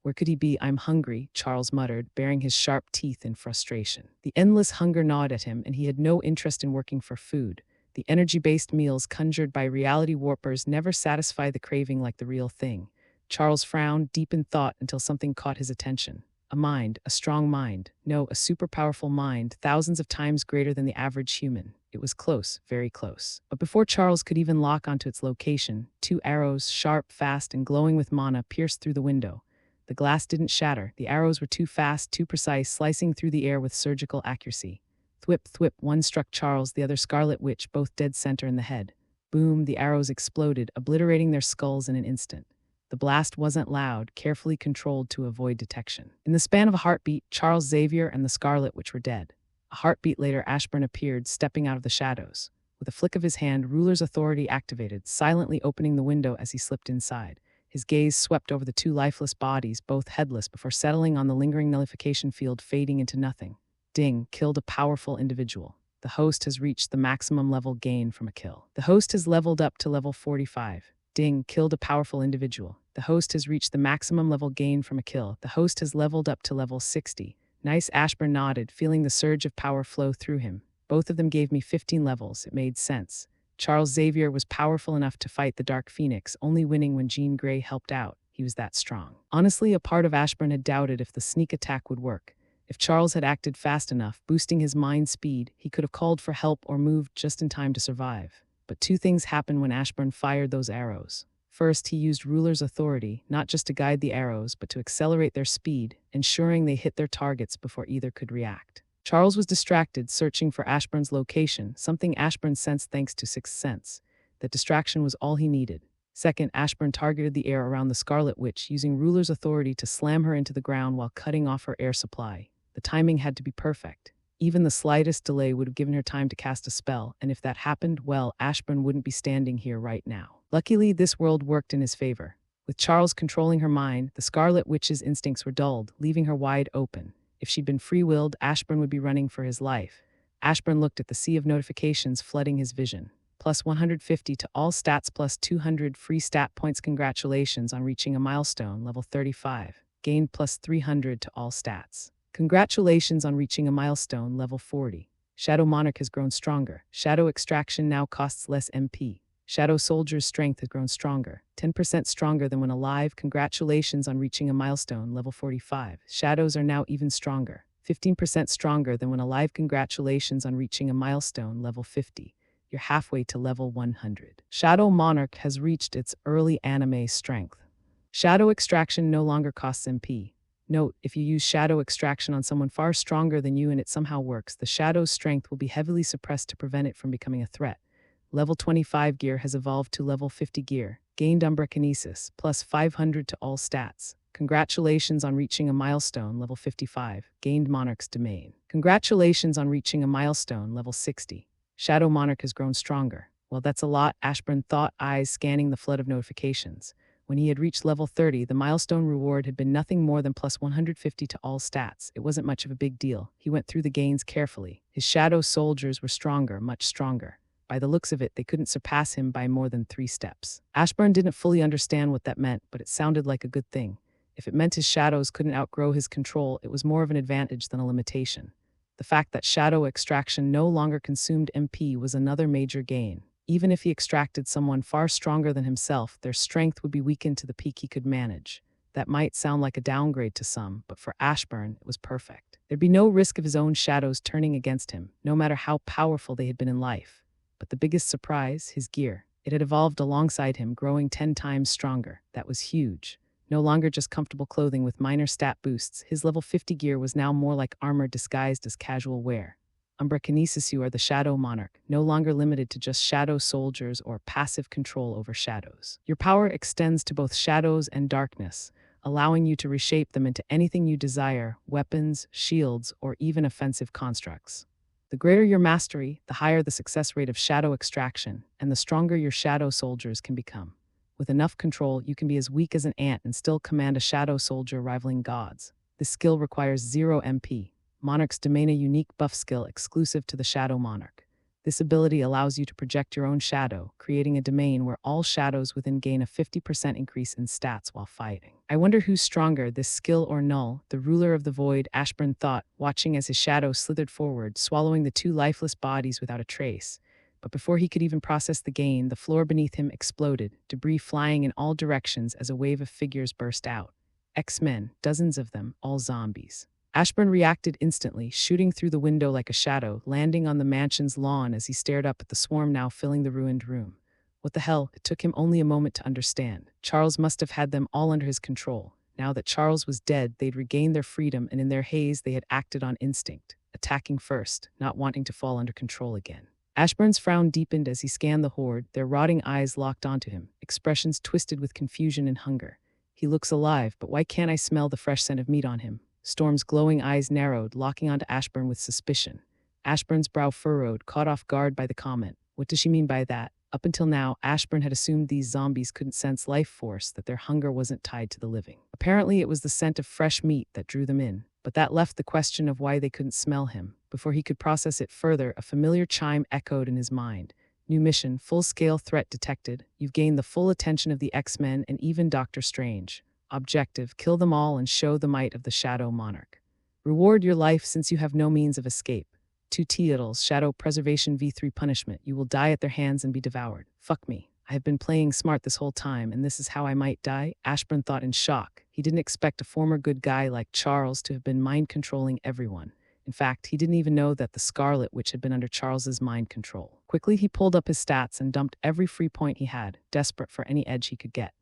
Where could he be? I'm hungry, Charles muttered, baring his sharp teeth in frustration. The endless hunger gnawed at him, and he had no interest in working for food. The energy-based meals conjured by reality warpers never satisfy the craving like the real thing. Charles frowned, deep in thought, until something caught his attention. A mind, a strong mind. No, a super powerful mind, thousands of times greater than the average human. It was close, very close. But before Charles could even lock onto its location, 2 arrows, sharp, fast, and glowing with mana, pierced through the window. The glass didn't shatter. The arrows were too fast, too precise, slicing through the air with surgical accuracy. Thwip, thwip, one struck Charles, the other Scarlet Witch, both dead center in the head. Boom, the arrows exploded, obliterating their skulls in an instant. The blast wasn't loud, carefully controlled to avoid detection. In the span of a heartbeat, Charles Xavier and the Scarlet Witch were dead. A heartbeat later, Ashburn appeared, stepping out of the shadows. With a flick of his hand, Ruler's authority activated, silently opening the window as he slipped inside. His gaze swept over the 2 lifeless bodies, both headless, before settling on the lingering nullification field, fading into nothing. Ding, killed a powerful individual. The host has reached the maximum level gain from a kill. The host has leveled up to level 45. Ding, killed a powerful individual. The host has reached the maximum level gain from a kill. The host has leveled up to level 60. Nice, Ashburn nodded, feeling the surge of power flow through him. Both of them gave me 15 levels. It made sense. Charles Xavier was powerful enough to fight the Dark Phoenix, only winning when Jean Grey helped out. He was that strong. Honestly, a part of Ashburn had doubted if the sneak attack would work. If Charles had acted fast enough, boosting his mind speed, he could have called for help or moved just in time to survive. But 2 things happened when Ashburn fired those arrows. First, he used ruler's authority, not just to guide the arrows, but to accelerate their speed, ensuring they hit their targets before either could react. Charles was distracted, searching for Ashburn's location, something Ashburn sensed thanks to Sixth Sense. That distraction was all he needed. Second, Ashburn targeted the air around the Scarlet Witch, using ruler's authority to slam her into the ground while cutting off her air supply. The timing had to be perfect. Even the slightest delay would have given her time to cast a spell, and if that happened, well, Ashburn wouldn't be standing here right now. Luckily, this world worked in his favor. With Charles controlling her mind, the Scarlet Witch's instincts were dulled, leaving her wide open. If she'd been free-willed, Ashburn would be running for his life. Ashburn looked at the sea of notifications flooding his vision. Plus 150 to all stats, plus 200 free stat points. Congratulations on reaching a milestone, level 35. Gained plus 300 to all stats. Congratulations on reaching a milestone, level 40. Shadow Monarch has grown stronger. Shadow Extraction now costs less MP. Shadow Soldier's strength has grown stronger. 10% stronger than when alive. Congratulations on reaching a milestone, level 45. Shadows are now even stronger. 15% stronger than when alive. Congratulations on reaching a milestone, level 50. You're halfway to level 100. Shadow Monarch has reached its early anime strength. Shadow Extraction no longer costs MP. Note, if you use Shadow Extraction on someone far stronger than you and it somehow works, the Shadow's strength will be heavily suppressed to prevent it from becoming a threat. Level 25 gear has evolved to level 50 gear. Gained Umbra Kinesis, plus 500 to all stats. Congratulations on reaching a milestone, level 55. Gained Monarch's Domain. Congratulations on reaching a milestone, level 60. Shadow Monarch has grown stronger. Well, that's a lot, Ashburn thought, eyes scanning the flood of notifications. When he had reached level 30, the milestone reward had been nothing more than plus 150 to all stats. It wasn't much of a big deal. He went through the gains carefully. His Shadow Soldiers were stronger, much stronger. By the looks of it, they couldn't surpass him by more than 3 steps. Ashburn didn't fully understand what that meant, but it sounded like a good thing. If it meant his shadows couldn't outgrow his control, it was more of an advantage than a limitation. The fact that Shadow Extraction no longer consumed MP was another major gain. Even if he extracted someone far stronger than himself, their strength would be weakened to the peak he could manage. That might sound like a downgrade to some, but for Ashburn, it was perfect. There'd be no risk of his own shadows turning against him, no matter how powerful they had been in life. But the biggest surprise, his gear. It had evolved alongside him, growing 10 times stronger. That was huge. No longer just comfortable clothing with minor stat boosts, his level 50 gear was now more like armor disguised as casual wear. Umbra Kinesis, you are the Shadow Monarch, no longer limited to just shadow soldiers or passive control over shadows. Your power extends to both shadows and darkness, allowing you to reshape them into anything you desire, weapons, shields, or even offensive constructs. The greater your mastery, the higher the success rate of shadow extraction, and the stronger your shadow soldiers can become. With enough control, you can be as weak as an ant and still command a shadow soldier rivaling gods. This skill requires 0 MP. Monarch's Domain, a unique buff skill exclusive to the Shadow Monarch. This ability allows you to project your own shadow, creating a domain where all shadows within gain a 50% increase in stats while fighting. I wonder who's stronger, this skill or Null, the ruler of the void, Ashburn thought, watching as his shadow slithered forward, swallowing the 2 lifeless bodies without a trace. But before he could even process the gain, the floor beneath him exploded, debris flying in all directions as a wave of figures burst out. X-Men, dozens of them, all zombies. Ashburn reacted instantly, shooting through the window like a shadow, landing on the mansion's lawn as he stared up at the swarm now filling the ruined room. What the hell? It took him only a moment to understand. Charles must have had them all under his control. Now that Charles was dead, they'd regained their freedom, and in their haze they had acted on instinct, attacking first, not wanting to fall under control again. Ashburn's frown deepened as he scanned the horde, their rotting eyes locked onto him, expressions twisted with confusion and hunger. He looks alive, but why can't I smell the fresh scent of meat on him? Storm's glowing eyes narrowed, locking onto Ashburn with suspicion. Ashburn's brow furrowed, caught off guard by the comment. What does she mean by that? Up until now, Ashburn had assumed these zombies couldn't sense life force, that their hunger wasn't tied to the living. Apparently, it was the scent of fresh meat that drew them in, but that left the question of why they couldn't smell him. Before he could process it further, a familiar chime echoed in his mind. New mission, full-scale threat detected. You've gained the full attention of the X-Men and even Doctor Strange. Objective, kill them all and show the might of the Shadow Monarch. Reward your life since you have no means of escape. 2 titles, Shadow Preservation v3 Punishment. You will die at their hands and be devoured. Fuck me. I have been playing smart this whole time, and this is how I might die? Ashburn thought in shock. He didn't expect a former good guy like Charles to have been mind-controlling everyone. In fact, he didn't even know that the Scarlet Witch had been under Charles's mind control. Quickly, he pulled up his stats and dumped every free point he had, desperate for any edge he could get.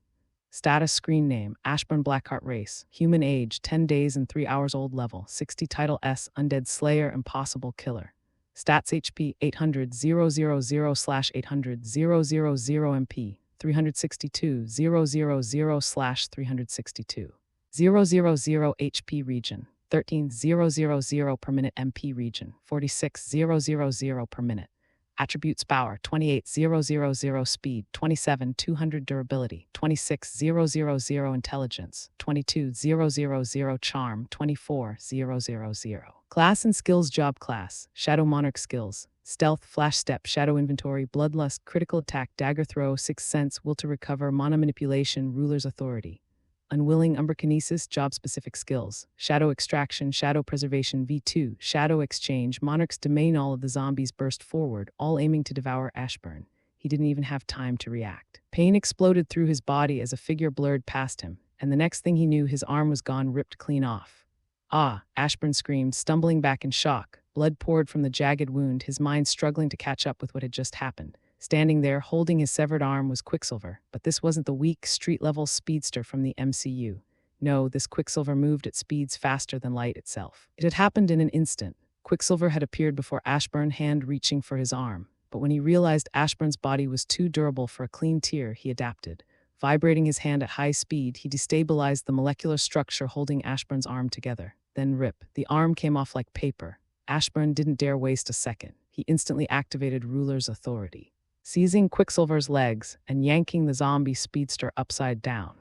Status screen name, Ashburn Blackheart race. Human age, 10 days and 3 hours old level. 60 title S, Undead Slayer, Impossible Killer. Stats HP, 800,000/800,000 MP. 362,000/362. 000 HP region. 13,000 per minute MP region. 46,000 per minute. Attributes power, 28,000 speed, 27,200 durability, 26,000 intelligence, 22,000 charm, 24,000. Class and skills. Job class, Shadow Monarch skills, stealth, flash step, shadow inventory, bloodlust, critical attack, dagger throw, sixth sense, will to recover, mana manipulation, ruler's authority. Unwilling umberkinesis. Job-specific skills, shadow extraction, shadow preservation V2, shadow exchange, monarch's domain. All of the zombies burst forward, all aiming to devour Ashburn. He didn't even have time to react. Pain exploded through his body as a figure blurred past him, and the next thing he knew, his arm was gone, ripped clean off. Ah, Ashburn screamed, stumbling back in shock. Blood poured from the jagged wound, his mind struggling to catch up with what had just happened. Standing there, holding his severed arm, was Quicksilver, but this wasn't the weak, street-level speedster from the MCU. No, this Quicksilver moved at speeds faster than light itself. It had happened in an instant. Quicksilver had appeared before Ashburn, hand reaching for his arm. But when he realized Ashburn's body was too durable for a clean tear, he adapted. Vibrating his hand at high speed, he destabilized the molecular structure holding Ashburn's arm together. Then rip. The arm came off like paper. Ashburn didn't dare waste a second. He instantly activated Ruler's authority, seizing Quicksilver's legs and yanking the zombie speedster upside down.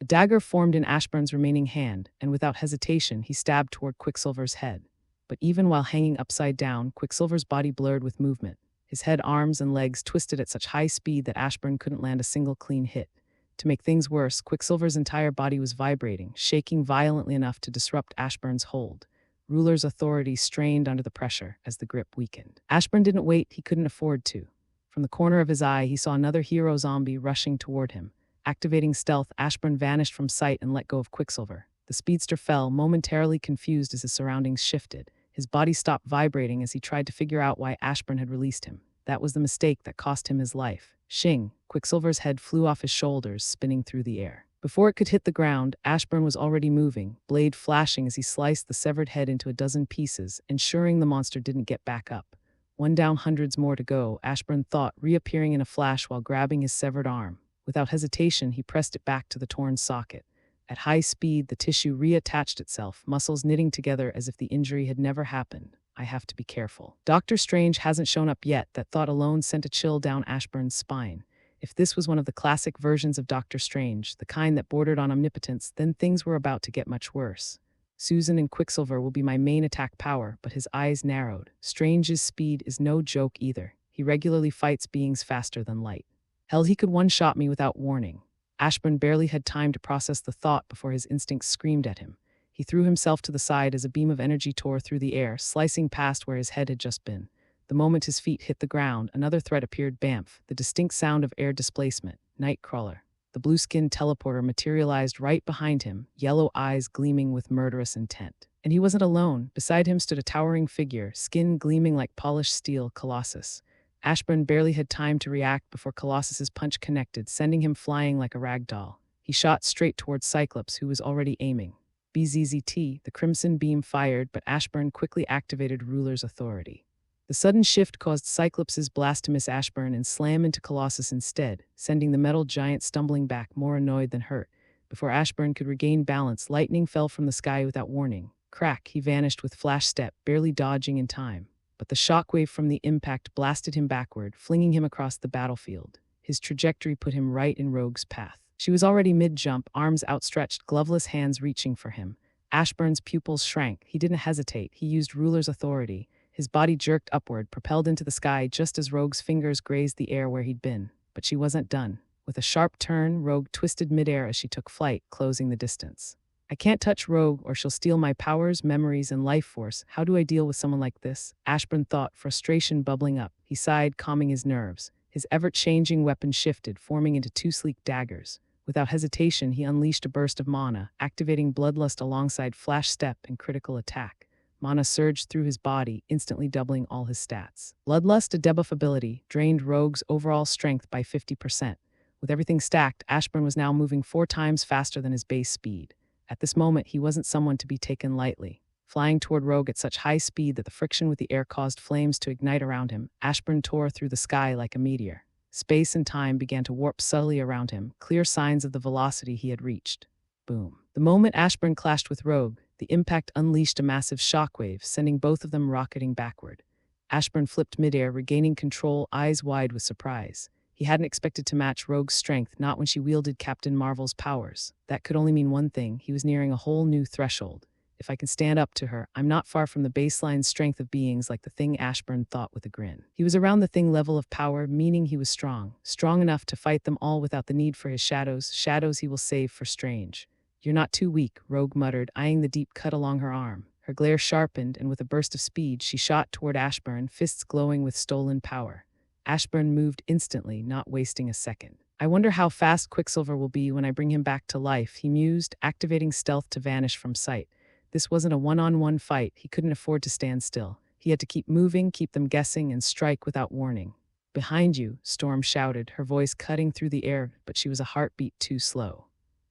A dagger formed in Ashburn's remaining hand, and without hesitation, he stabbed toward Quicksilver's head. But even while hanging upside down, Quicksilver's body blurred with movement. His head, arms, and legs twisted at such high speed that Ashburn couldn't land a single clean hit. To make things worse, Quicksilver's entire body was vibrating, shaking violently enough to disrupt Ashburn's hold. Ruler's authority strained under the pressure as the grip weakened. Ashburn didn't wait, he couldn't afford to. From the corner of his eye, he saw another hero zombie rushing toward him. Activating stealth, Ashburn vanished from sight and let go of Quicksilver. The speedster fell, momentarily confused as his surroundings shifted. His body stopped vibrating as he tried to figure out why Ashburn had released him. That was the mistake that cost him his life. Shing! Quicksilver's head flew off his shoulders, spinning through the air. Before it could hit the ground, Ashburn was already moving, blade flashing as he sliced the severed head into a dozen pieces, ensuring the monster didn't get back up. One down, hundreds more to go, Ashburn thought, reappearing in a flash while grabbing his severed arm. Without hesitation, he pressed it back to the torn socket. At high speed, the tissue reattached itself, muscles knitting together as if the injury had never happened. I have to be careful. Doctor Strange hasn't shown up yet. That thought alone sent a chill down Ashburn's spine. If this was one of the classic versions of Doctor Strange, the kind that bordered on omnipotence, then things were about to get much worse. Susan and Quicksilver will be my main attack power, but his eyes narrowed. Strange's speed is no joke either. He regularly fights beings faster than light. Hell, he could one-shot me without warning. Ashburn barely had time to process the thought before his instincts screamed at him. He threw himself to the side as a beam of energy tore through the air, slicing past where his head had just been. The moment his feet hit the ground, another threat appeared. Bamf, the distinct sound of air displacement. Nightcrawler. The blue-skinned teleporter materialized right behind him, yellow eyes gleaming with murderous intent. And he wasn't alone. Beside him stood a towering figure, skin gleaming like polished steel, Colossus. Ashburn barely had time to react before Colossus's punch connected, sending him flying like a rag doll. He shot straight towards Cyclops, who was already aiming. BZZT, the crimson beam fired, but Ashburn quickly activated Ruler's authority. The sudden shift caused Cyclops's blast to miss Ashburn and slam into Colossus instead, sending the metal giant stumbling back, more annoyed than hurt. Before Ashburn could regain balance, lightning fell from the sky without warning. Crack, he vanished with flash step, barely dodging in time. But the shockwave from the impact blasted him backward, flinging him across the battlefield. His trajectory put him right in Rogue's path. She was already mid-jump, arms outstretched, gloveless hands reaching for him. Ashburn's pupils shrank. He didn't hesitate. He used Ruler's authority. His body jerked upward, propelled into the sky just as Rogue's fingers grazed the air where he'd been. But she wasn't done. With a sharp turn, Rogue twisted midair as she took flight, closing the distance. I can't touch Rogue or she'll steal my powers, memories, and life force. How do I deal with someone like this? Ashburn thought, frustration bubbling up. He sighed, calming his nerves. His ever-changing weapon shifted, forming into two sleek daggers. Without hesitation, he unleashed a burst of mana, activating Bloodlust alongside Flash Step and Critical Attack. Mana surged through his body, instantly doubling all his stats. Bloodlust, a debuff ability, drained Rogue's overall strength by 50%. With everything stacked, Ashburn was now moving 4 times faster than his base speed. At this moment, he wasn't someone to be taken lightly. Flying toward Rogue at such high speed that the friction with the air caused flames to ignite around him, Ashburn tore through the sky like a meteor. Space and time began to warp subtly around him, clear signs of the velocity he had reached. Boom. The moment Ashburn clashed with Rogue, the impact unleashed a massive shockwave, sending both of them rocketing backward. Ashburn flipped midair, regaining control, eyes wide with surprise. He hadn't expected to match Rogue's strength, not when she wielded Captain Marvel's powers. That could only mean one thing: he was nearing a whole new threshold. If I can stand up to her, I'm not far from the baseline strength of beings like the Thing, Ashburn thought with a grin. He was around the Thing level of power, meaning he was strong enough to fight them all without the need for his shadows he will save for Strange. You're not too weak, Rogue muttered, eyeing the deep cut along her arm. Her glare sharpened, and with a burst of speed, she shot toward Ashburn, fists glowing with stolen power. Ashburn moved instantly, not wasting a second. I wonder how fast Quicksilver will be when I bring him back to life, he mused, activating stealth to vanish from sight. This wasn't a one-on-one fight. He couldn't afford to stand still. He had to keep moving, keep them guessing, and strike without warning. Behind you, Storm shouted, her voice cutting through the air, but she was a heartbeat too slow.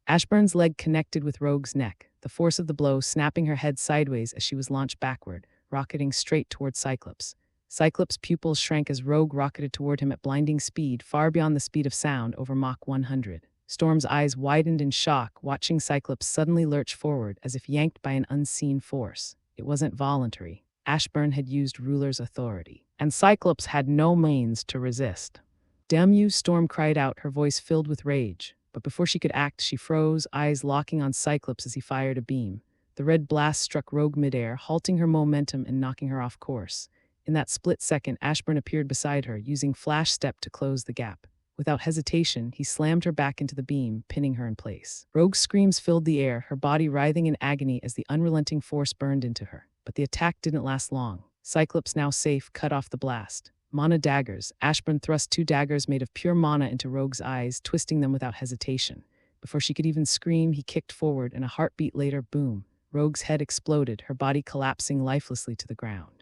Ashburn's leg connected with Rogue's neck, the force of the blow snapping her head sideways as she was launched backward, rocketing straight toward Cyclops. Cyclops' pupils shrank as Rogue rocketed toward him at blinding speed, far beyond the speed of sound, over Mach 100. Storm's eyes widened in shock, watching Cyclops suddenly lurch forward as if yanked by an unseen force. It wasn't voluntary. Ashburn had used Ruler's authority, and Cyclops had no means to resist. "Damn you," Storm cried out, her voice filled with rage. But before she could act, she froze, eyes locking on Cyclops as he fired a beam. The red blast struck Rogue midair, halting her momentum and knocking her off course. In that split second, Ashburn appeared beside her, using Flash Step to close the gap. Without hesitation, he slammed her back into the beam, pinning her in place. Rogue's screams filled the air, her body writhing in agony as the unrelenting force burned into her. But the attack didn't last long. Cyclops, now safe, cut off the blast. Mana daggers. Ashburn thrust 2 daggers made of pure mana into Rogue's eyes, twisting them without hesitation. Before she could even scream, he kicked forward, and a heartbeat later, boom. Rogue's head exploded, her body collapsing lifelessly to the ground.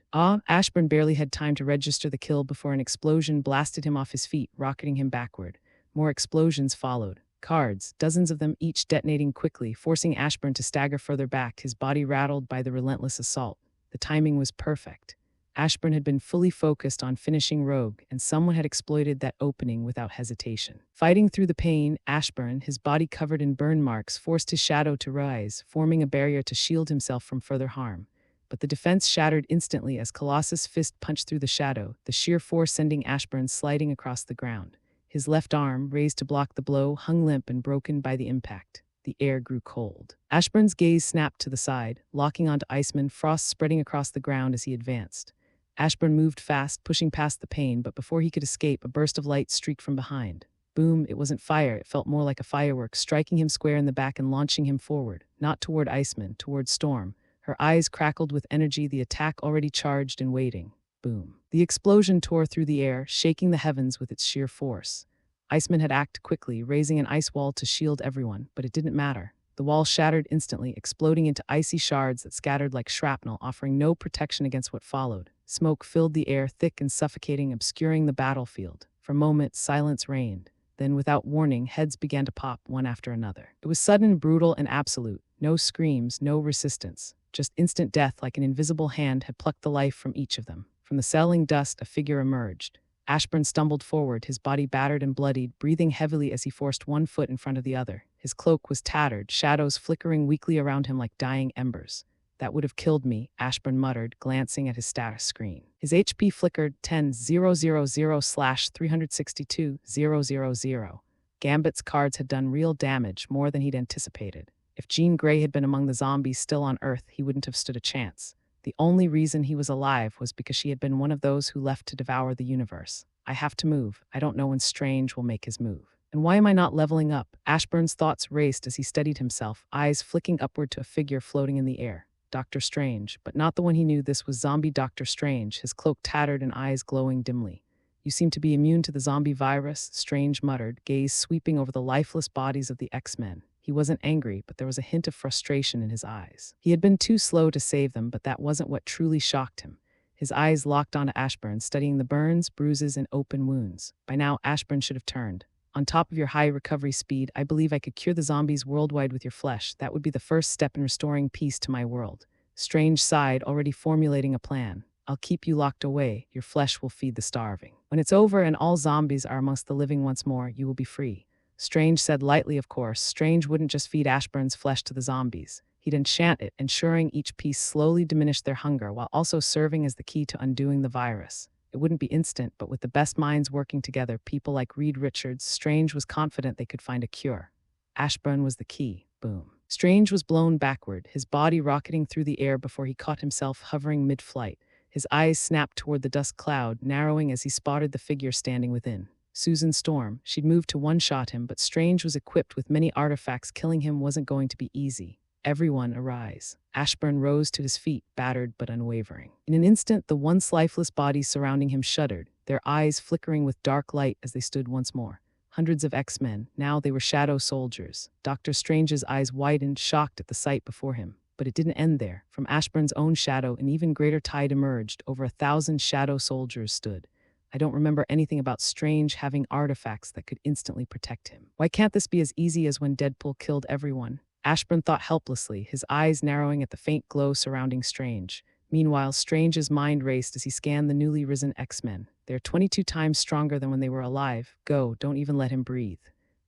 Ashburn barely had time to register the kill before an explosion blasted him off his feet, rocketing him backward. More explosions followed. Cards, dozens of them each detonating quickly, forcing Ashburn to stagger further back, his body rattled by the relentless assault. The timing was perfect. Ashburn had been fully focused on finishing Rogue, and someone had exploited that opening without hesitation. Fighting through the pain, Ashburn, his body covered in burn marks, forced his shadow to rise, forming a barrier to shield himself from further harm. But the defense shattered instantly as Colossus' fist punched through the shadow, the sheer force sending Ashburn sliding across the ground. His left arm, raised to block the blow, hung limp and broken by the impact. The air grew cold. Ashburn's gaze snapped to the side, locking onto Iceman, frost spreading across the ground as he advanced. Ashburn moved fast, pushing past the pain, but before he could escape, a burst of light streaked from behind. Boom, it wasn't fire, it felt more like a firework, striking him square in the back and launching him forward, not toward Iceman, toward Storm. Her eyes crackled with energy, the attack already charged and waiting. Boom. The explosion tore through the air, shaking the heavens with its sheer force. Iceman had acted quickly, raising an ice wall to shield everyone, but it didn't matter. The wall shattered instantly, exploding into icy shards that scattered like shrapnel, offering no protection against what followed. Smoke filled the air, thick and suffocating, obscuring the battlefield. For a moment, silence reigned. Then, without warning, heads began to pop, one after another. It was sudden, brutal, and absolute. No screams, no resistance. Just instant death, like an invisible hand had plucked the life from each of them. From the settling dust, a figure emerged. Ashburn stumbled forward, his body battered and bloodied, breathing heavily as he forced one foot in front of the other. His cloak was tattered, shadows flickering weakly around him like dying embers. "That would have killed me," Ashburn muttered, glancing at his status screen. His HP flickered 10,000/362,000. Gambit's cards had done real damage, more than he'd anticipated. If Jean Grey had been among the zombies still on Earth, he wouldn't have stood a chance. The only reason he was alive was because she had been one of those who left to devour the universe. "I have to move. I don't know when Strange will make his move. And why am I not leveling up?" Ashburn's thoughts raced as he steadied himself, eyes flicking upward to a figure floating in the air. Dr. Strange, but not the one he knew. This was zombie Dr. Strange, his cloak tattered and eyes glowing dimly. "You seem to be immune to the zombie virus," Strange muttered, gaze sweeping over the lifeless bodies of the X-Men. He wasn't angry, but there was a hint of frustration in his eyes. He had been too slow to save them, but that wasn't what truly shocked him. His eyes locked onto Ashburn, studying the burns, bruises, and open wounds. By now, Ashburn should have turned. On top of your high recovery speed, I believe I could cure the zombies worldwide with your flesh. That would be the first step in restoring peace to my world. Strange sighed, already formulating a plan. I'll keep you locked away. Your flesh will feed the starving. When it's over and all zombies are amongst the living once more, you will be free. Strange said lightly, of course. Strange wouldn't just feed Ashburn's flesh to the zombies. He'd enchant it, ensuring each piece slowly diminished their hunger while also serving as the key to undoing the virus. It wouldn't be instant, but with the best minds working together, people like Reed Richards, Strange was confident they could find a cure. Ashburn was the key. Boom. Strange was blown backward, his body rocketing through the air before he caught himself hovering mid-flight. His eyes snapped toward the dust cloud, narrowing as he spotted the figure standing within. Susan Storm. She'd moved to one-shot him, but Strange was equipped with many artifacts. Killing him wasn't going to be easy. Everyone arise. Ashburn rose to his feet, battered but unwavering. In an instant, the once lifeless bodies surrounding him shuddered, their eyes flickering with dark light as they stood once more. Hundreds of X-Men. Now they were shadow soldiers. Dr. Strange's eyes widened, shocked at the sight before him. But it didn't end there. From Ashburn's own shadow, an even greater tide emerged. Over 1,000 shadow soldiers stood. I don't remember anything about Strange having artifacts that could instantly protect him. Why can't this be as easy as when Deadpool killed everyone? Ashburn thought helplessly, his eyes narrowing at the faint glow surrounding Strange. Meanwhile, Strange's mind raced as he scanned the newly risen X-Men. They're 22 times stronger than when they were alive. Go, don't even let him breathe.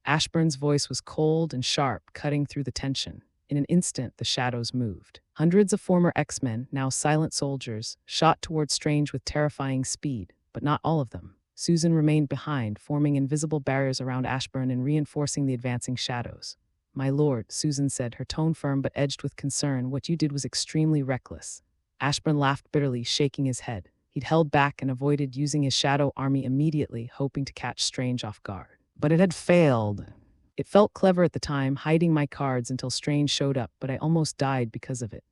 Ashburn's voice was cold and sharp, cutting through the tension. In an instant, the shadows moved. Hundreds of former X-Men, now silent soldiers, shot toward Strange with terrifying speed, but not all of them. Susan remained behind, forming invisible barriers around Ashburn and reinforcing the advancing shadows. My lord, Susan said, her tone firm but edged with concern, what you did was extremely reckless. Ashburn laughed bitterly, shaking his head. He'd held back and avoided using his shadow army immediately, hoping to catch Strange off guard. But it had failed. It felt clever at the time, hiding my cards until Strange showed up, but I almost died because of it.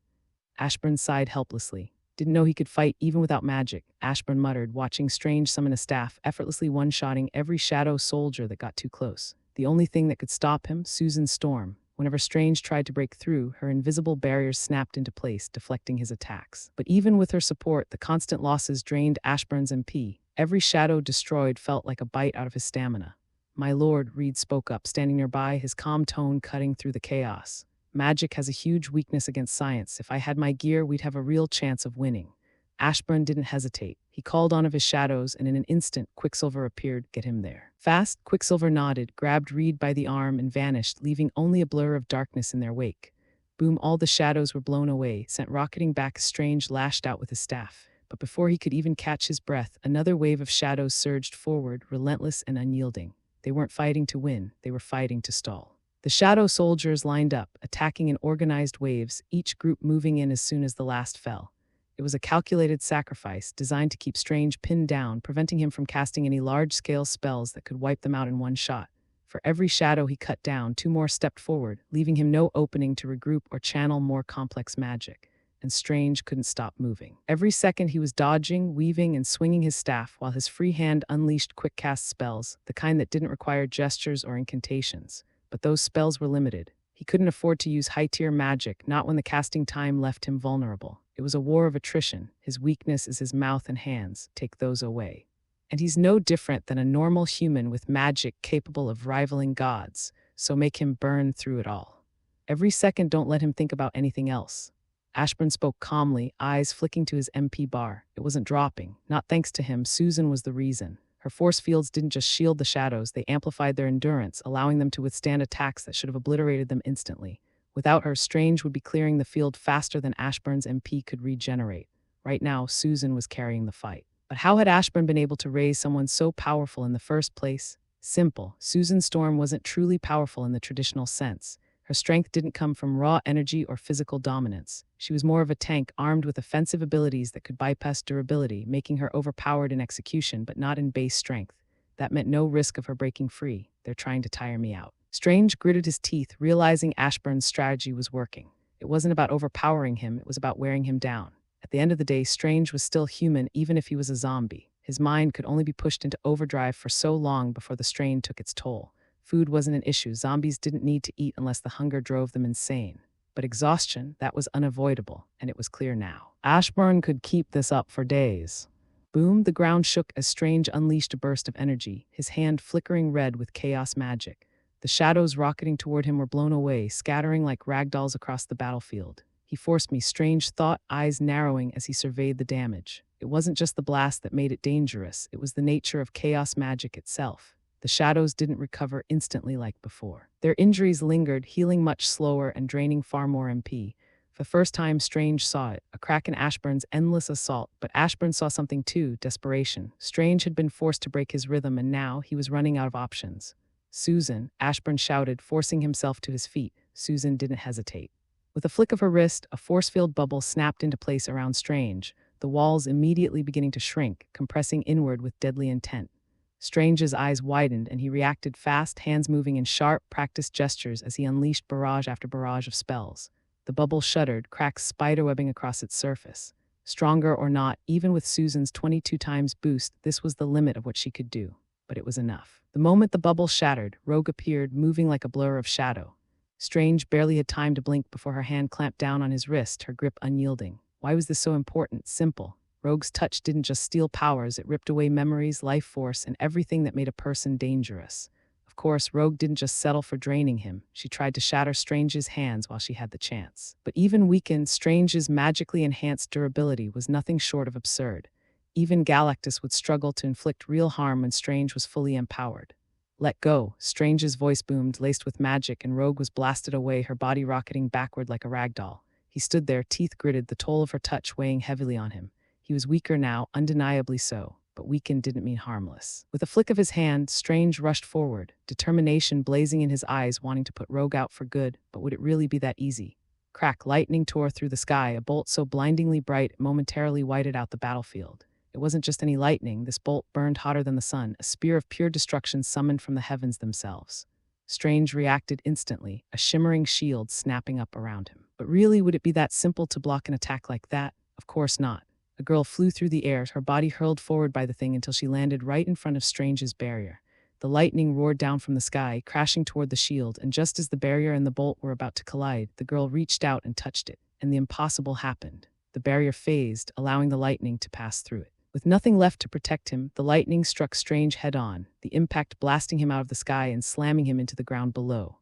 Ashburn sighed helplessly. Didn't know he could fight even without magic, Ashburn muttered, watching Strange summon a staff, effortlessly one-shotting every shadow soldier that got too close. The only thing that could stop him, Susan Storm. Whenever Strange tried to break through, her invisible barriers snapped into place, deflecting his attacks. But even with her support, the constant losses drained Ashburn's MP. Every shadow destroyed felt like a bite out of his stamina. My lord, Reed spoke up, standing nearby, his calm tone cutting through the chaos. Magic has a huge weakness against science. If I had my gear, we'd have a real chance of winning. Ashburn didn't hesitate. He called on of his shadows, and in an instant, Quicksilver appeared. Get him there. Fast, Quicksilver nodded, grabbed Reed by the arm, and vanished, leaving only a blur of darkness in their wake. Boom, all the shadows were blown away, sent rocketing back as Strange lashed out with his staff. But before he could even catch his breath, another wave of shadows surged forward, relentless and unyielding. They weren't fighting to win, they were fighting to stall. The shadow soldiers lined up, attacking in organized waves, each group moving in as soon as the last fell. It was a calculated sacrifice, designed to keep Strange pinned down, preventing him from casting any large-scale spells that could wipe them out in one shot. For every shadow he cut down, 2 more stepped forward, leaving him no opening to regroup or channel more complex magic. And Strange couldn't stop moving. Every second he was dodging, weaving, and swinging his staff, while his free hand unleashed quick-cast spells, the kind that didn't require gestures or incantations. But those spells were limited. He couldn't afford to use high-tier magic, not when the casting time left him vulnerable. It was a war of attrition. His weakness is his mouth and hands. Take those away. And he's no different than a normal human with magic capable of rivaling gods, so make him burn through it all. Every second, don't let him think about anything else. Ashburn spoke calmly, eyes flicking to his MP bar. It wasn't dropping. Not thanks to him, Susan was the reason. Her force fields didn't just shield the shadows, they amplified their endurance, allowing them to withstand attacks that should have obliterated them instantly. Without her, Strange would be clearing the field faster than Ashburn's MP could regenerate. Right now, Susan was carrying the fight. But how had Ashburn been able to raise someone so powerful in the first place? Simple. Susan Storm wasn't truly powerful in the traditional sense. Her strength didn't come from raw energy or physical dominance. She was more of a tank armed with offensive abilities that could bypass durability, making her overpowered in execution but not in base strength. That meant no risk of her breaking free. They're trying to tire me out. Strange gritted his teeth, realizing Ashburn's strategy was working. It wasn't about overpowering him, it was about wearing him down. At the end of the day, Strange was still human even if he was a zombie. His mind could only be pushed into overdrive for so long before the strain took its toll. Food wasn't an issue. Zombies didn't need to eat unless the hunger drove them insane. But exhaustion, that was unavoidable, and it was clear now. Ashburn could keep this up for days. Boom, the ground shook as Strange unleashed a burst of energy, his hand flickering red with chaos magic. The shadows rocketing toward him were blown away, scattering like ragdolls across the battlefield. He forced me, Strange thought, eyes narrowing as he surveyed the damage. It wasn't just the blast that made it dangerous, it was the nature of chaos magic itself. The shadows didn't recover instantly like before. Their injuries lingered, healing much slower and draining far more MP. For the first time, Strange saw it, a crack in Ashburn's endless assault, but Ashburn saw something too, desperation. Strange had been forced to break his rhythm, and now he was running out of options. Susan, Ashburn shouted, forcing himself to his feet. Susan didn't hesitate. With a flick of her wrist, a force-field bubble snapped into place around Strange, the walls immediately beginning to shrink, compressing inward with deadly intent. Strange's eyes widened, and he reacted fast, hands moving in sharp, practiced gestures as he unleashed barrage after barrage of spells. The bubble shuddered, cracks spiderwebbing across its surface. Stronger or not, even with Susan's 22 times boost, this was the limit of what she could do. But it was enough. The moment the bubble shattered, Rogue appeared, moving like a blur of shadow. Strange barely had time to blink before her hand clamped down on his wrist, her grip unyielding. Why was this so important? Simple. Rogue's touch didn't just steal powers, it ripped away memories, life force, and everything that made a person dangerous. Of course, Rogue didn't just settle for draining him. She tried to shatter Strange's hands while she had the chance. But even weakened, Strange's magically enhanced durability was nothing short of absurd. Even Galactus would struggle to inflict real harm when Strange was fully empowered. Let go, Strange's voice boomed, laced with magic, and Rogue was blasted away, her body rocketing backward like a ragdoll. He stood there, teeth gritted, the toll of her touch weighing heavily on him. He was weaker now, undeniably so, but weakened didn't mean harmless. With a flick of his hand, Strange rushed forward, determination blazing in his eyes, wanting to put Rogue out for good, but would it really be that easy? Crack, lightning tore through the sky, a bolt so blindingly bright it momentarily whited out the battlefield. It wasn't just any lightning, this bolt burned hotter than the sun, a spear of pure destruction summoned from the heavens themselves. Strange reacted instantly, a shimmering shield snapping up around him. But really, would it be that simple to block an attack like that? Of course not. A girl flew through the air, her body hurled forward by the thing until she landed right in front of Strange's barrier. The lightning roared down from the sky, crashing toward the shield, and just as the barrier and the bolt were about to collide, the girl reached out and touched it, and the impossible happened. The barrier phased, allowing the lightning to pass through it. With nothing left to protect him, the lightning struck Strange head-on, the impact blasting him out of the sky and slamming him into the ground below.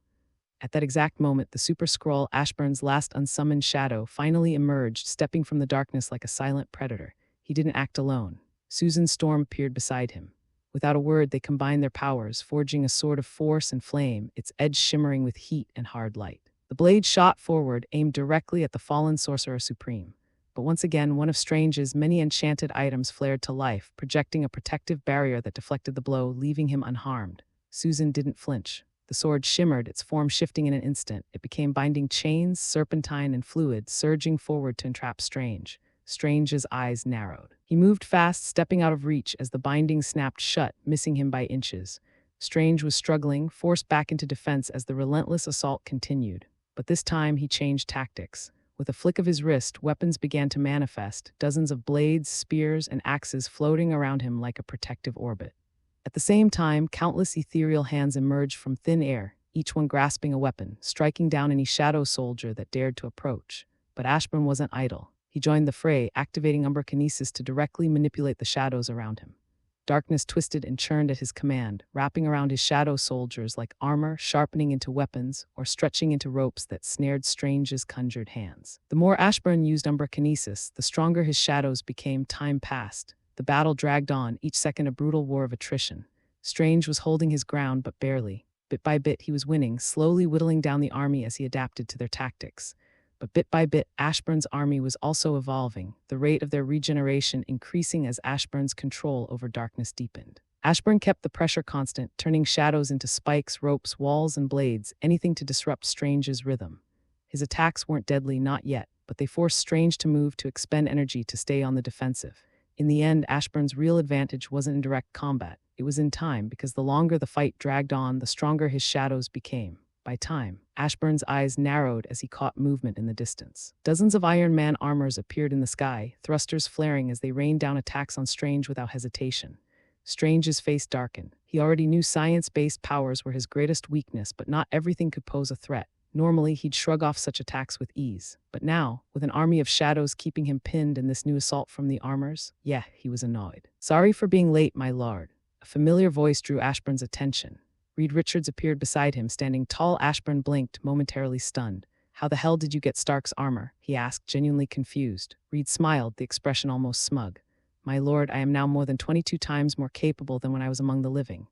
At that exact moment, the Super Skrull, Ashburn's last unsummoned shadow, finally emerged, stepping from the darkness like a silent predator. He didn't act alone. Susan Storm appeared beside him. Without a word, they combined their powers, forging a sword of force and flame, its edge shimmering with heat and hard light. The blade shot forward, aimed directly at the fallen Sorcerer Supreme. But once again, one of Strange's many enchanted items flared to life, projecting a protective barrier that deflected the blow, leaving him unharmed. Susan didn't flinch. The sword shimmered, its form shifting in an instant. It became binding chains, serpentine and fluid, surging forward to entrap Strange. Strange's eyes narrowed. He moved fast, stepping out of reach as the binding snapped shut, missing him by inches. Strange was struggling, forced back into defense as the relentless assault continued. But this time he changed tactics. With a flick of his wrist, weapons began to manifest, dozens of blades, spears, and axes floating around him like a protective orbit. At the same time, countless ethereal hands emerged from thin air, each one grasping a weapon, striking down any shadow soldier that dared to approach. But Ashburn wasn't idle. He joined the fray, activating umbrokinesis to directly manipulate the shadows around him. Darkness twisted and churned at his command, wrapping around his shadow soldiers like armor, sharpening into weapons, or stretching into ropes that snared Strange's conjured hands. The more Ashburn used umbrokinesis, the stronger his shadows became. Time passed. The battle dragged on, each second a brutal war of attrition. Strange was holding his ground, but barely. Bit by bit, he was winning, slowly whittling down the army as he adapted to their tactics. But bit by bit, Ashburn's army was also evolving, the rate of their regeneration increasing as Ashburn's control over darkness deepened. Ashburn kept the pressure constant, turning shadows into spikes, ropes, walls, and blades, anything to disrupt Strange's rhythm. His attacks weren't deadly, not yet, but they forced Strange to move, to expend energy to stay on the defensive. In the end, Ashburn's real advantage wasn't in direct combat. It was in time, because the longer the fight dragged on, the stronger his shadows became. By time, Ashburn's eyes narrowed as he caught movement in the distance. Dozens of Iron Man armors appeared in the sky, thrusters flaring as they rained down attacks on Strange without hesitation. Strange's face darkened. He already knew science-based powers were his greatest weakness, but not everything could pose a threat. Normally, he'd shrug off such attacks with ease. But now, with an army of shadows keeping him pinned in this new assault from the armors, he was annoyed. "Sorry for being late, my lord." A familiar voice drew Ashburn's attention. Reed Richards appeared beside him, standing tall. Ashburn blinked, momentarily stunned. "How the hell did you get Stark's armor?" he asked, genuinely confused. Reed smiled, the expression almost smug. "My lord, I am now more than 22 times more capable than when I was among the living.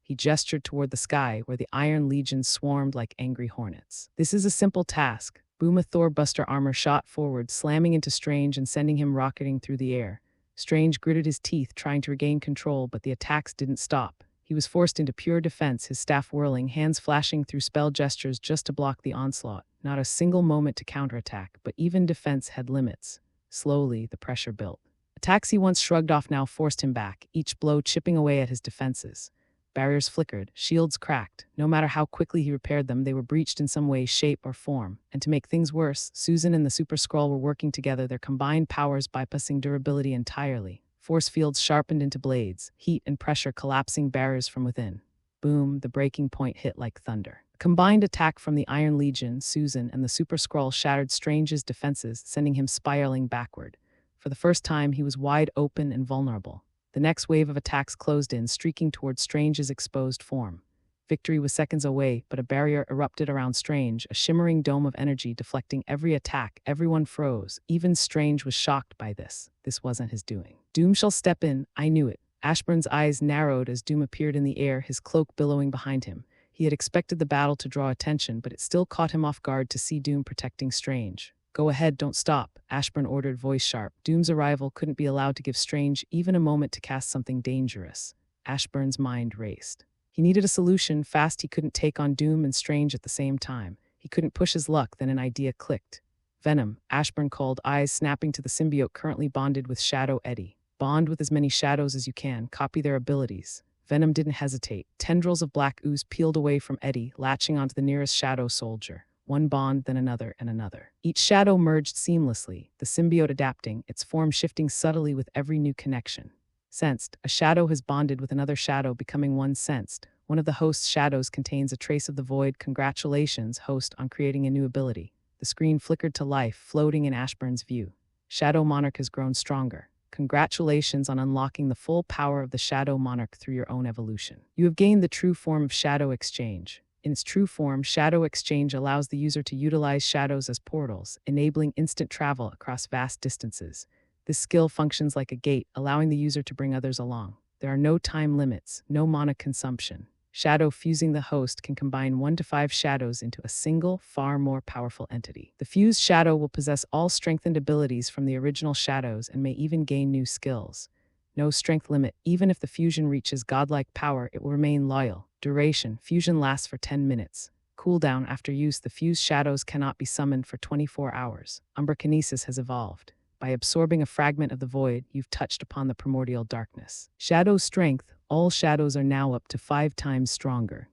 He gestured toward the sky, where the Iron Legions swarmed like angry hornets. "This is a simple task." Boom! A Thor-buster armor shot forward, slamming into Strange and sending him rocketing through the air. Strange gritted his teeth, trying to regain control, but the attacks didn't stop. He was forced into pure defense, his staff whirling, hands flashing through spell gestures just to block the onslaught. Not a single moment to counterattack, but even defense had limits. Slowly, the pressure built. Attacks he once shrugged off now forced him back, each blow chipping away at his defenses. Barriers flickered, shields cracked. No matter how quickly he repaired them, they were breached in some way, shape, or form. And to make things worse, Susan and the Super Skrull were working together, their combined powers bypassing durability entirely. Force fields sharpened into blades, heat and pressure collapsing barriers from within. Boom, the breaking point hit like thunder. A combined attack from the Iron Legion, Susan, and the Super Skrull shattered Strange's defenses, sending him spiraling backward. For the first time, he was wide open and vulnerable. The next wave of attacks closed in, streaking towards Strange's exposed form. Victory was seconds away, but a barrier erupted around Strange, a shimmering dome of energy deflecting every attack. Everyone froze. Even Strange was shocked by this. This wasn't his doing. "Doom shall step in, I knew it." Ashburn's eyes narrowed as Doom appeared in the air, his cloak billowing behind him. He had expected the battle to draw attention, but it still caught him off guard to see Doom protecting Strange. "Go ahead, don't stop," Ashburn ordered, voice sharp. Doom's arrival couldn't be allowed to give Strange even a moment to cast something dangerous. Ashburn's mind raced. He needed a solution fast. He couldn't take on Doom and Strange at the same time. He couldn't push his luck, then an idea clicked. "Venom," Ashburn called, eyes snapping to the symbiote currently bonded with Shadow Eddie. "Bond with as many shadows as you can, copy their abilities." Venom didn't hesitate. Tendrils of black ooze peeled away from Eddie, latching onto the nearest shadow soldier. One bond, then another and another. Each shadow merged seamlessly, the symbiote adapting, its form shifting subtly with every new connection. Sensed, a shadow has bonded with another shadow, becoming one sensed. One of the host's shadows contains a trace of the void. Congratulations, host, on creating a new ability. The screen flickered to life, floating in Ashburn's view. Shadow Monarch has grown stronger. Congratulations on unlocking the full power of the Shadow Monarch through your own evolution. You have gained the true form of Shadow Exchange. In its true form, Shadow Exchange allows the user to utilize shadows as portals, enabling instant travel across vast distances. This skill functions like a gate, allowing the user to bring others along. There are no time limits, no mana consumption. Shadow fusing the host can combine 1 to 5 shadows into a single, far more powerful entity. The fused shadow will possess all strengthened abilities from the original shadows and may even gain new skills. No strength limit. Even if the fusion reaches godlike power, it will remain loyal. Duration. Fusion lasts for 10 minutes. Cooldown. After use, the fused shadows cannot be summoned for 24 hours. Umbrokinesis has evolved. By absorbing a fragment of the void, you've touched upon the primordial darkness. Shadow strength. All shadows are now up to 5 times stronger.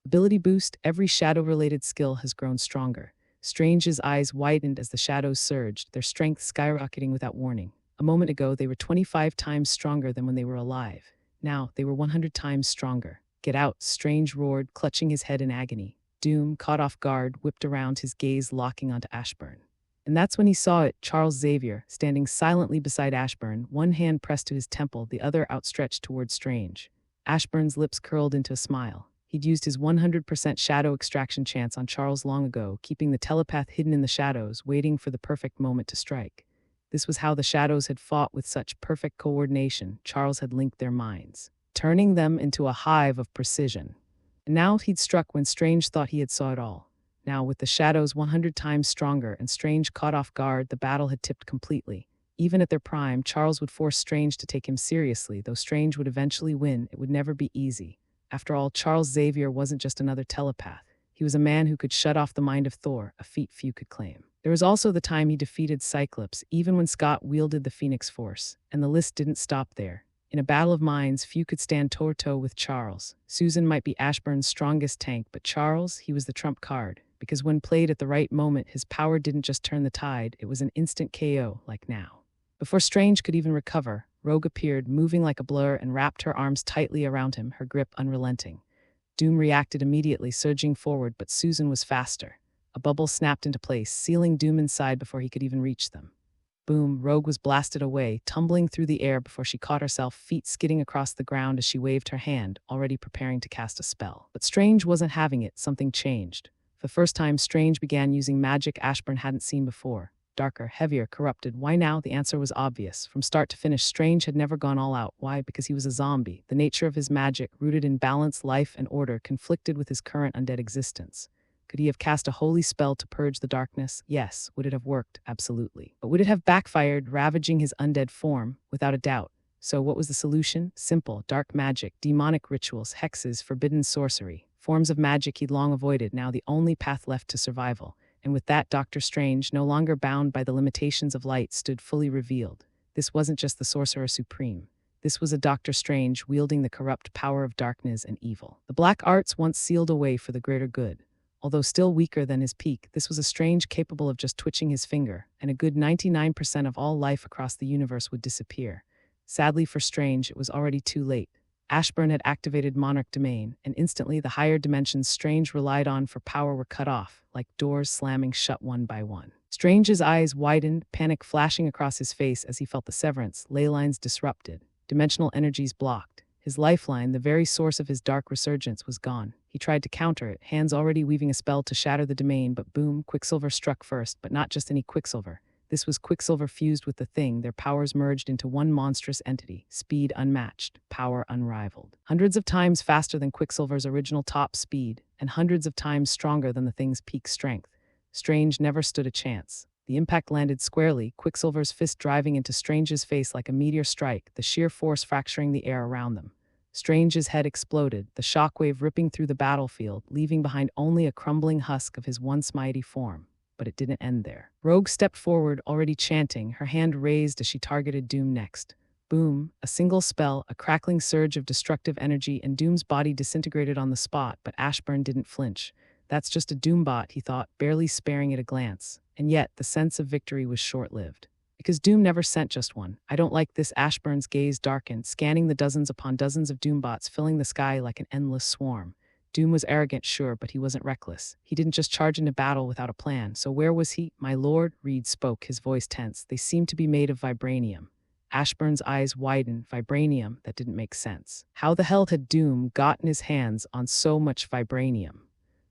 Ability boost. Every shadow-related skill has grown stronger. Strange's eyes widened as the shadows surged, their strength skyrocketing without warning. A moment ago, they were 25 times stronger than when they were alive. Now, they were 100 times stronger. "Get out," Strange roared, clutching his head in agony. Doom, caught off guard, whipped around, his gaze locking onto Ashburn. And that's when he saw it, Charles Xavier, standing silently beside Ashburn, one hand pressed to his temple, the other outstretched toward Strange. Ashburn's lips curled into a smile. He'd used his 100% shadow extraction chance on Charles long ago, keeping the telepath hidden in the shadows, waiting for the perfect moment to strike. This was how the shadows had fought with such perfect coordination. Charles had linked their minds, turning them into a hive of precision. And now he'd struck when Strange thought he had saw it all. Now, with the shadows 100 times stronger and Strange caught off guard, the battle had tipped completely. Even at their prime, Charles would force Strange to take him seriously. Though Strange would eventually win, it would never be easy. After all, Charles Xavier wasn't just another telepath. He was a man who could shut off the mind of Thor, a feat few could claim. There was also the time he defeated Cyclops, even when Scott wielded the Phoenix Force. And the list didn't stop there. In a battle of minds, few could stand toe-to-toe with Charles. Susan might be Ashburn's strongest tank, but Charles, he was the trump card. Because when played at the right moment, his power didn't just turn the tide, it was an instant KO, like now. Before Strange could even recover, Rogue appeared, moving like a blur, and wrapped her arms tightly around him, her grip unrelenting. Doom reacted immediately, surging forward, but Susan was faster. A bubble snapped into place, sealing Doom inside before he could even reach them. Boom, Rogue was blasted away, tumbling through the air before she caught herself, feet skidding across the ground as she waved her hand, already preparing to cast a spell. But Strange wasn't having it. Something changed. For the first time, Strange began using magic Ashburn hadn't seen before. Darker, heavier, corrupted. Why now? The answer was obvious. From start to finish, Strange had never gone all out. Why? Because he was a zombie. The nature of his magic, rooted in balance, life, and order, conflicted with his current undead existence. Could he have cast a holy spell to purge the darkness? Yes. Would it have worked? Absolutely. But would it have backfired, ravaging his undead form? Without a doubt. So what was the solution? Simple. Dark magic, demonic rituals, hexes, forbidden sorcery. Forms of magic he'd long avoided, now the only path left to survival. And with that, Dr. Strange, no longer bound by the limitations of light, stood fully revealed. This wasn't just the Sorcerer Supreme. This was a Dr. Strange wielding the corrupt power of darkness and evil. The black arts once sealed away for the greater good. Although still weaker than his peak, this was a Strange capable of just twitching his finger, and a good 99% of all life across the universe would disappear. Sadly for Strange, it was already too late. Ashburn had activated Monarch Domain, and instantly the higher dimensions Strange relied on for power were cut off, like doors slamming shut one by one. Strange's eyes widened, panic flashing across his face as he felt the severance, ley lines disrupted, dimensional energies blocked. His lifeline, the very source of his dark resurgence, was gone. He tried to counter it, hands already weaving a spell to shatter the domain, but boom, Quicksilver struck first, but not just any Quicksilver. This was Quicksilver fused with the Thing, their powers merged into one monstrous entity, speed unmatched, power unrivaled. Hundreds of times faster than Quicksilver's original top speed, and hundreds of times stronger than the Thing's peak strength. Strange never stood a chance. The impact landed squarely, Quicksilver's fist driving into Strange's face like a meteor strike, the sheer force fracturing the air around them. Strange's head exploded, the shockwave ripping through the battlefield, leaving behind only a crumbling husk of his once mighty form. But it didn't end there. Rogue stepped forward, already chanting, her hand raised as she targeted Doom next. Boom, a single spell, a crackling surge of destructive energy, and Doom's body disintegrated on the spot, but Ashburn didn't flinch. That's just a Doombot, he thought, barely sparing it a glance. And yet, the sense of victory was short-lived. Because Doom never sent just one. I don't like this. Ashburn's gaze darkened, scanning the dozens upon dozens of Doombots filling the sky like an endless swarm. Doom was arrogant, sure, but he wasn't reckless. He didn't just charge into battle without a plan. So where was he? My lord, Reed spoke, his voice tense. They seemed to be made of vibranium. Ashburn's eyes widened. Vibranium? That didn't make sense. How the hell had Doom gotten his hands on so much vibranium?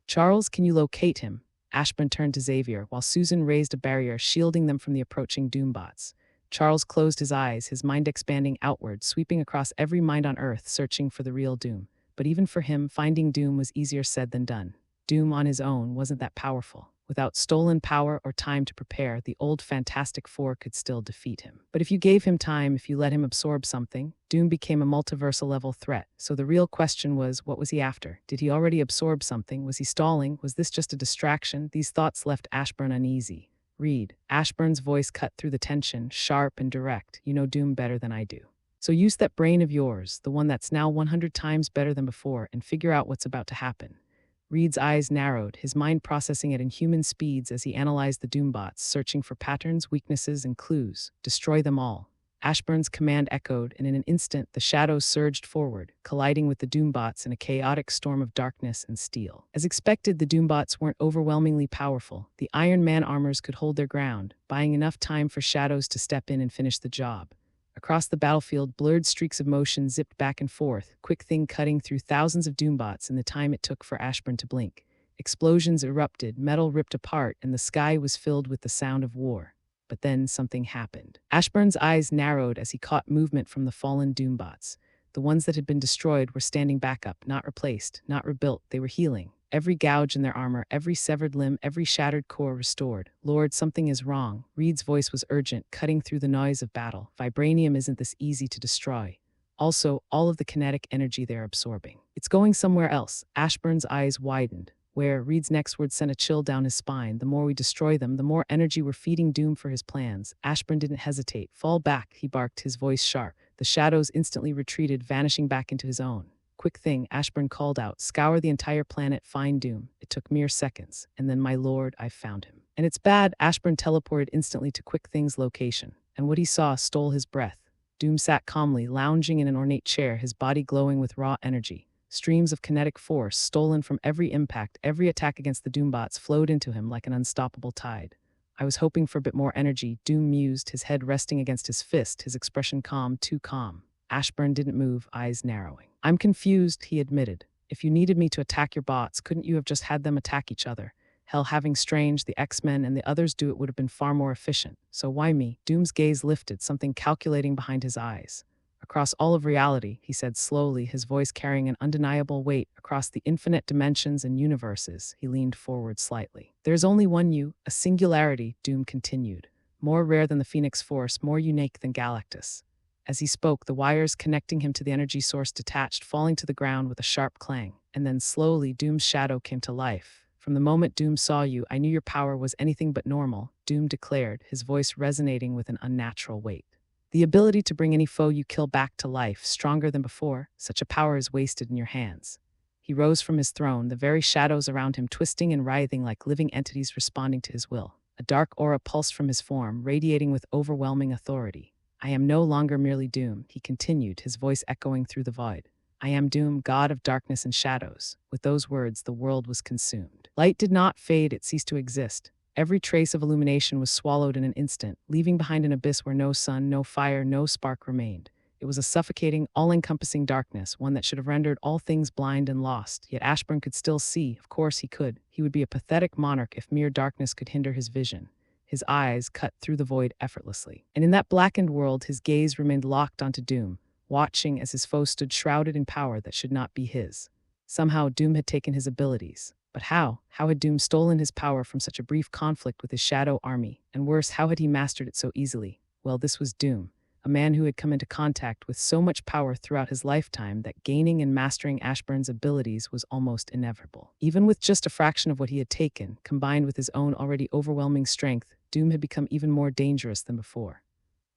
Charles, can you locate him? Ashburn turned to Xavier, while Susan raised a barrier, shielding them from the approaching Doombots. Charles closed his eyes, his mind expanding outward, sweeping across every mind on Earth, searching for the real Doom. But even for him, finding Doom was easier said than done. Doom on his own wasn't that powerful. Without stolen power or time to prepare, the old Fantastic Four could still defeat him. But if you gave him time, if you let him absorb something, Doom became a multiversal-level threat. So the real question was, what was he after? Did he already absorb something? Was he stalling? Was this just a distraction? These thoughts left Ashburn uneasy. Reed. Ashburn's voice cut through the tension, sharp and direct. You know Doom better than I do. So use that brain of yours, the one that's now 100 times better than before, and figure out what's about to happen. Reed's eyes narrowed, his mind processing at inhuman speeds as he analyzed the Doombots, searching for patterns, weaknesses, and clues. Destroy them all. Ashburn's command echoed, and in an instant, the shadows surged forward, colliding with the Doombots in a chaotic storm of darkness and steel. As expected, the Doombots weren't overwhelmingly powerful. The Iron Man armors could hold their ground, buying enough time for shadows to step in and finish the job. Across the battlefield, blurred streaks of motion zipped back and forth, Quick Thing cutting through thousands of Doombots in the time it took for Ashburn to blink. Explosions erupted, metal ripped apart, and the sky was filled with the sound of war. But then something happened. Ashburn's eyes narrowed as he caught movement from the fallen Doombots. The ones that had been destroyed were standing back up, not replaced, not rebuilt. They were healing. Every gouge in their armor, every severed limb, every shattered core restored. Lord, something is wrong. Reed's voice was urgent, cutting through the noise of battle. Vibranium isn't this easy to destroy. Also, all of the kinetic energy they're absorbing. It's going somewhere else. Ashburn's eyes widened. Where? Reed's next word sent a chill down his spine. The more we destroy them, the more energy we're feeding Doom for his plans. Ashburn didn't hesitate. Fall back, he barked, his voice sharp. The shadows instantly retreated, vanishing back into his own. Quick thing, Ashburn called out. Scour the entire planet, find Doom. It took mere seconds. And then, my lord, I found him. And it's bad. Ashburn teleported instantly to Quick Thing's location. And what he saw stole his breath. Doom sat calmly, lounging in an ornate chair, his body glowing with raw energy. Streams of kinetic force, stolen from every impact, every attack against the Doombots, flowed into him like an unstoppable tide. I was hoping for a bit more energy, Doom mused, his head resting against his fist, his expression calm, too calm. Ashburn didn't move, eyes narrowing. I'm confused, he admitted. If you needed me to attack your bots, couldn't you have just had them attack each other? Hell, having Strange, the X-Men, and the others do it would have been far more efficient. So why me? Doom's gaze lifted, something calculating behind his eyes. Across all of reality, he said slowly, his voice carrying an undeniable weight, across the infinite dimensions and universes, he leaned forward slightly. There's only one you, a singularity, Doom continued. More rare than the Phoenix Force, more unique than Galactus. As he spoke, the wires connecting him to the energy source detached, falling to the ground with a sharp clang. And then slowly, Doom's shadow came to life. From the moment Doom saw you, I knew your power was anything but normal, Doom declared, his voice resonating with an unnatural weight. The ability to bring any foe you kill back to life, stronger than before, such a power is wasted in your hands. He rose from his throne, the very shadows around him twisting and writhing like living entities responding to his will. A dark aura pulsed from his form, radiating with overwhelming authority. I am no longer merely Doom, he continued, his voice echoing through the void. I am Doom, god of darkness and shadows. With those words, the world was consumed. Light did not fade, it ceased to exist. Every trace of illumination was swallowed in an instant, leaving behind an abyss where no sun, no fire, no spark remained. It was a suffocating, all-encompassing darkness, one that should have rendered all things blind and lost. Yet Ashburn could still see, of course he could. He would be a pathetic monarch if mere darkness could hinder his vision. His eyes cut through the void effortlessly. And in that blackened world, his gaze remained locked onto Doom, watching as his foe stood shrouded in power that should not be his. Somehow, Doom had taken his abilities. But how? How had Doom stolen his power from such a brief conflict with his shadow army? And worse, how had he mastered it so easily? Well, this was Doom, a man who had come into contact with so much power throughout his lifetime that gaining and mastering Ashburn's abilities was almost inevitable. Even with just a fraction of what he had taken, combined with his own already overwhelming strength, Doom had become even more dangerous than before.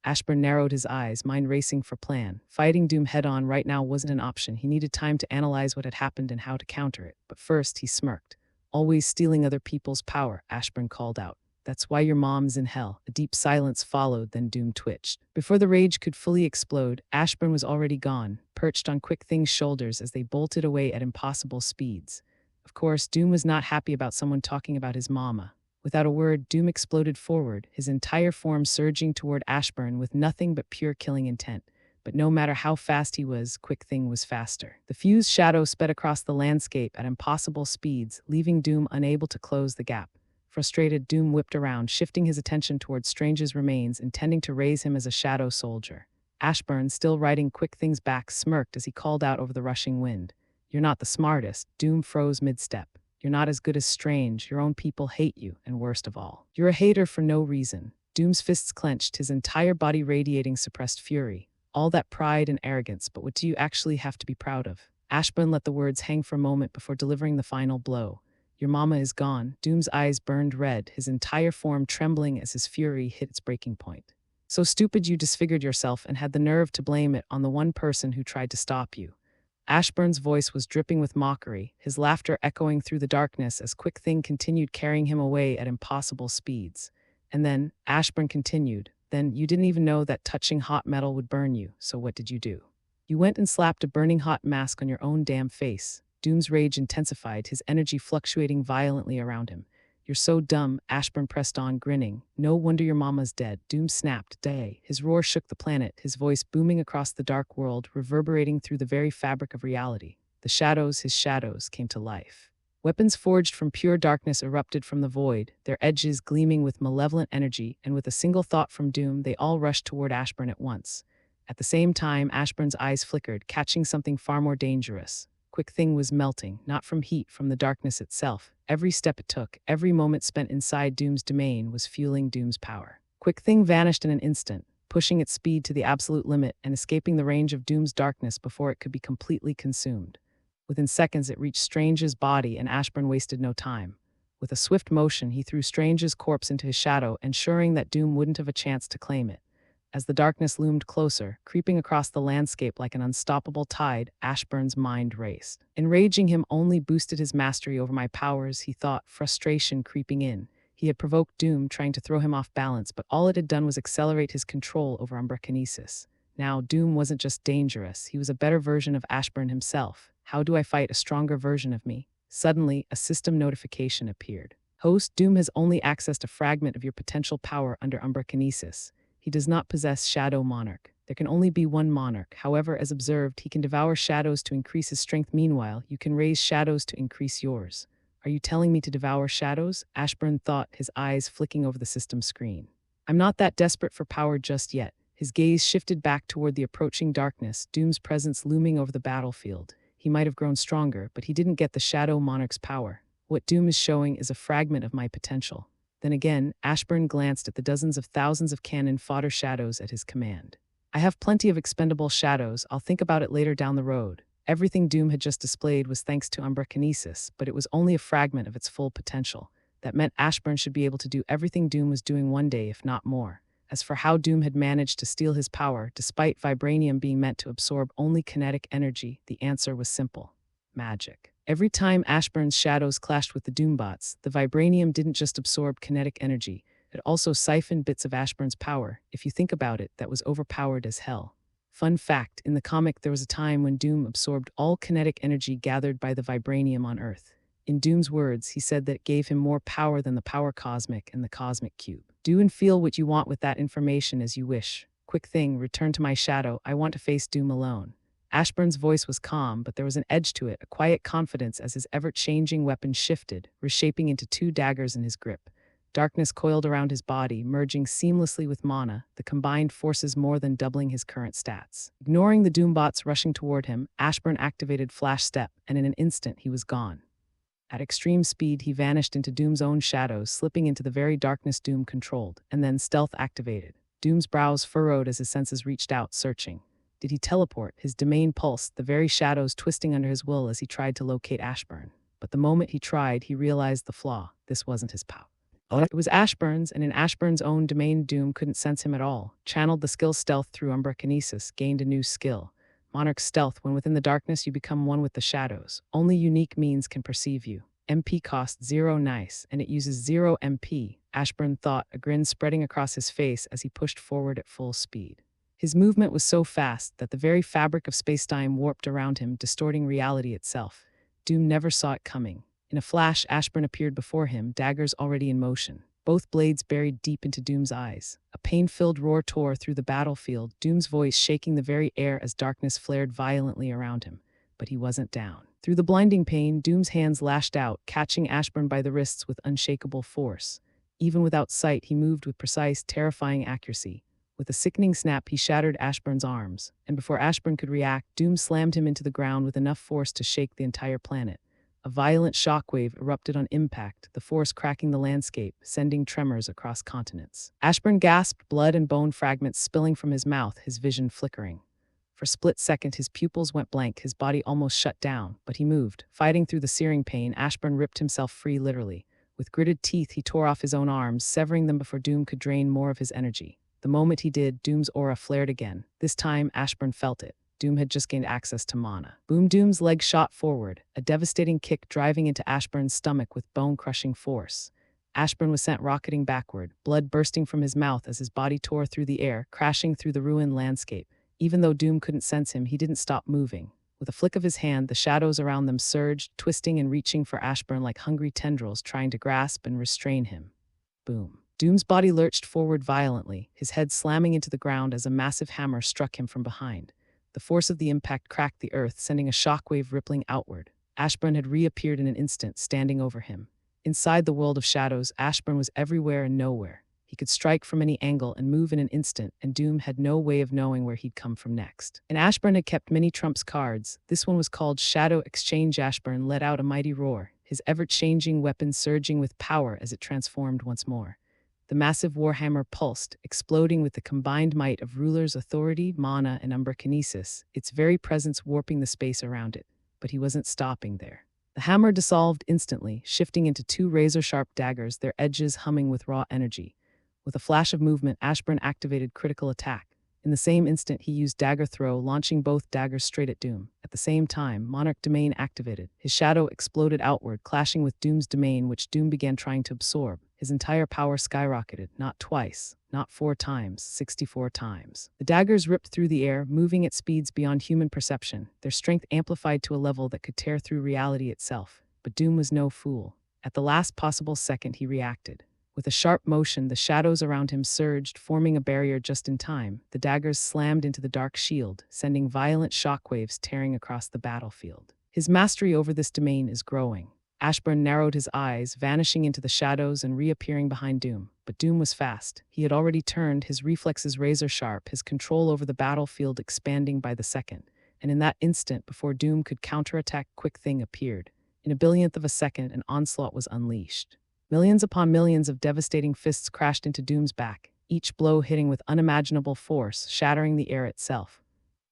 Ashburn narrowed his eyes, mind racing for plan. Fighting Doom head-on right now wasn't an option. He needed time to analyze what had happened and how to counter it. But first, he smirked. Always stealing other people's power, Ashburn called out. That's why your mom's in hell. A deep silence followed, then Doom twitched. Before the rage could fully explode, Ashburn was already gone, perched on Quick Thing's shoulders as they bolted away at impossible speeds. Of course, Doom was not happy about someone talking about his mama. Without a word, Doom exploded forward, his entire form surging toward Ashburn with nothing but pure killing intent. But no matter how fast he was, Quick Thing was faster. The fused shadow sped across the landscape at impossible speeds, leaving Doom unable to close the gap. Frustrated, Doom whipped around, shifting his attention towards Strange's remains, intending to raise him as a shadow soldier. Ashburn, still riding Quick Thing's back, smirked as he called out over the rushing wind. You're not the smartest. Doom froze mid-step. You're not as good as Strange, your own people hate you, and worst of all, you're a hater for no reason. Doom's fists clenched, his entire body radiating suppressed fury. All that pride and arrogance, but what do you actually have to be proud of? Ashburn let the words hang for a moment before delivering the final blow. Your mama is gone. Doom's eyes burned red, his entire form trembling as his fury hit its breaking point. So stupid you disfigured yourself and had the nerve to blame it on the one person who tried to stop you. Ashburn's voice was dripping with mockery, his laughter echoing through the darkness as Quick Thing continued carrying him away at impossible speeds. And then, Ashburn continued, then you didn't even know that touching hot metal would burn you, so what did you do? You went and slapped a burning hot mask on your own damn face. Doom's rage intensified, his energy fluctuating violently around him. You're so dumb, Ashburn pressed on, grinning. No wonder your mama's dead. Doom snapped, day. His roar shook the planet, his voice booming across the dark world, reverberating through the very fabric of reality. The shadows, his shadows, came to life. Weapons forged from pure darkness erupted from the void, their edges gleaming with malevolent energy, and with a single thought from Doom, they all rushed toward Ashburn at once. At the same time, Ashburn's eyes flickered, catching something far more dangerous. Quick Thing was melting, not from heat, from the darkness itself. Every step it took, every moment spent inside Doom's domain was fueling Doom's power. Quick Thing vanished in an instant, pushing its speed to the absolute limit and escaping the range of Doom's darkness before it could be completely consumed. Within seconds, it reached Strange's body, and Ashburn wasted no time. With a swift motion, he threw Strange's corpse into his shadow, ensuring that Doom wouldn't have a chance to claim it. As the darkness loomed closer, creeping across the landscape like an unstoppable tide, Ashburn's mind raced. Enraging him only boosted his mastery over my powers, he thought, frustration creeping in. He had provoked Doom, trying to throw him off balance, but all it had done was accelerate his control over umbrakinesis. Now, Doom wasn't just dangerous, he was a better version of Ashburn himself. How do I fight a stronger version of me? Suddenly, a system notification appeared. Host, Doom has only accessed a fragment of your potential power under umbrakinesis. He does not possess Shadow Monarch. There can only be one monarch. However, as observed, he can devour shadows to increase his strength. Meanwhile, you can raise shadows to increase yours. Are you telling me to devour shadows? Ashburn thought, his eyes flicking over the system screen. I'm not that desperate for power just yet. His gaze shifted back toward the approaching darkness, Doom's presence looming over the battlefield. He might have grown stronger, but he didn't get the Shadow Monarch's power. What Doom is showing is a fragment of my potential. Then again, Ashburn glanced at the dozens of thousands of cannon fodder shadows at his command. I have plenty of expendable shadows, I'll think about it later down the road. Everything Doom had just displayed was thanks to umbrakinesis, but it was only a fragment of its full potential. That meant Ashburn should be able to do everything Doom was doing one day, if not more. As for how Doom had managed to steal his power, despite vibranium being meant to absorb only kinetic energy, the answer was simple: magic. Every time Ashburn's shadows clashed with the Doombots, the vibranium didn't just absorb kinetic energy, it also siphoned bits of Ashburn's power. If you think about it, that was overpowered as hell. Fun fact, in the comic there was a time when Doom absorbed all kinetic energy gathered by the vibranium on Earth. In Doom's words, he said that it gave him more power than the power cosmic and the cosmic cube. Do and feel what you want with that information as you wish. Quick thing, return to my shadow, I want to face Doom alone. Ashburn's voice was calm, but there was an edge to it, a quiet confidence as his ever-changing weapon shifted, reshaping into two daggers in his grip. Darkness coiled around his body, merging seamlessly with mana, the combined forces more than doubling his current stats. Ignoring the Doombots rushing toward him, Ashburn activated Flash Step, and in an instant he was gone. At extreme speed, he vanished into Doom's own shadows, slipping into the very darkness Doom controlled, and then stealth activated. Doom's brows furrowed as his senses reached out, searching. Did he teleport? His domain pulsed, the very shadows twisting under his will as he tried to locate Ashburn. But the moment he tried, he realized the flaw. This wasn't his power. It was Ashburn's, and in Ashburn's own domain, Doom couldn't sense him at all. Channeled the skill Stealth through umbrakinesis, gained a new skill. Monarch Stealth. When within the darkness, you become one with the shadows. Only unique means can perceive you. MP costs 0 nice, and it uses 0 MP, Ashburn thought, a grin spreading across his face as he pushed forward at full speed. His movement was so fast that the very fabric of spacetime warped around him, distorting reality itself. Doom never saw it coming. In a flash, Ashburn appeared before him, daggers already in motion. Both blades buried deep into Doom's eyes. A pain-filled roar tore through the battlefield, Doom's voice shaking the very air as darkness flared violently around him. But he wasn't down. Through the blinding pain, Doom's hands lashed out, catching Ashburn by the wrists with unshakable force. Even without sight, he moved with precise, terrifying accuracy. With a sickening snap, he shattered Ashburn's arms, and before Ashburn could react, Doom slammed him into the ground with enough force to shake the entire planet. A violent shockwave erupted on impact, the force cracking the landscape, sending tremors across continents. Ashburn gasped, blood and bone fragments spilling from his mouth, his vision flickering. For a split second, his pupils went blank, his body almost shut down, but he moved. Fighting through the searing pain, Ashburn ripped himself free literally. With gritted teeth, he tore off his own arms, severing them before Doom could drain more of his energy. The moment he did, Doom's aura flared again. This time, Ashburn felt it. Doom had just gained access to mana. Boom! Doom's leg shot forward, a devastating kick driving into Ashburn's stomach with bone-crushing force. Ashburn was sent rocketing backward, blood bursting from his mouth as his body tore through the air, crashing through the ruined landscape. Even though Doom couldn't sense him, he didn't stop moving. With a flick of his hand, the shadows around them surged, twisting and reaching for Ashburn like hungry tendrils trying to grasp and restrain him. Boom. Doom's body lurched forward violently, his head slamming into the ground as a massive hammer struck him from behind. The force of the impact cracked the earth, sending a shockwave rippling outward. Ashburn had reappeared in an instant, standing over him. Inside the world of shadows, Ashburn was everywhere and nowhere. He could strike from any angle and move in an instant, and Doom had no way of knowing where he'd come from next. And Ashburn had kept many trumps cards. This one was called Shadow Exchange. Ashburn let out a mighty roar, his ever-changing weapon surging with power as it transformed once more. The massive warhammer pulsed, exploding with the combined might of ruler's authority, mana, and umbrakinesis, its very presence warping the space around it. But he wasn't stopping there. The hammer dissolved instantly, shifting into two razor-sharp daggers, their edges humming with raw energy. With a flash of movement, Ashburn activated critical attack. In the same instant, he used dagger throw, launching both daggers straight at Doom. At the same time, Monarch Domain activated. His shadow exploded outward, clashing with Doom's domain, which Doom began trying to absorb. His entire power skyrocketed, not twice, not 4 times, 64 times. The daggers ripped through the air, moving at speeds beyond human perception, their strength amplified to a level that could tear through reality itself. But Doom was no fool. At the last possible second, he reacted. With a sharp motion, the shadows around him surged, forming a barrier just in time. The daggers slammed into the dark shield, sending violent shockwaves tearing across the battlefield. His mastery over this domain is growing. Ashburn narrowed his eyes, vanishing into the shadows and reappearing behind Doom. But Doom was fast. He had already turned, his reflexes razor-sharp, his control over the battlefield expanding by the second. And in that instant, before Doom could counterattack, Quick Thing appeared. In a billionth of a second, an onslaught was unleashed. Millions upon millions of devastating fists crashed into Doom's back, each blow hitting with unimaginable force, shattering the air itself.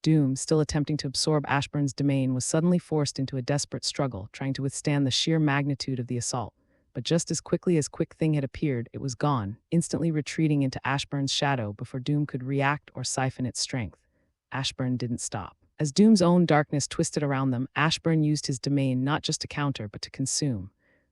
Doom, still attempting to absorb Ashburn's domain, was suddenly forced into a desperate struggle, trying to withstand the sheer magnitude of the assault. But just as quickly as Quick Thing had appeared, it was gone, instantly retreating into Ashburn's shadow before Doom could react or siphon its strength. Ashburn didn't stop. As Doom's own darkness twisted around them, Ashburn used his domain not just to counter, but to consume.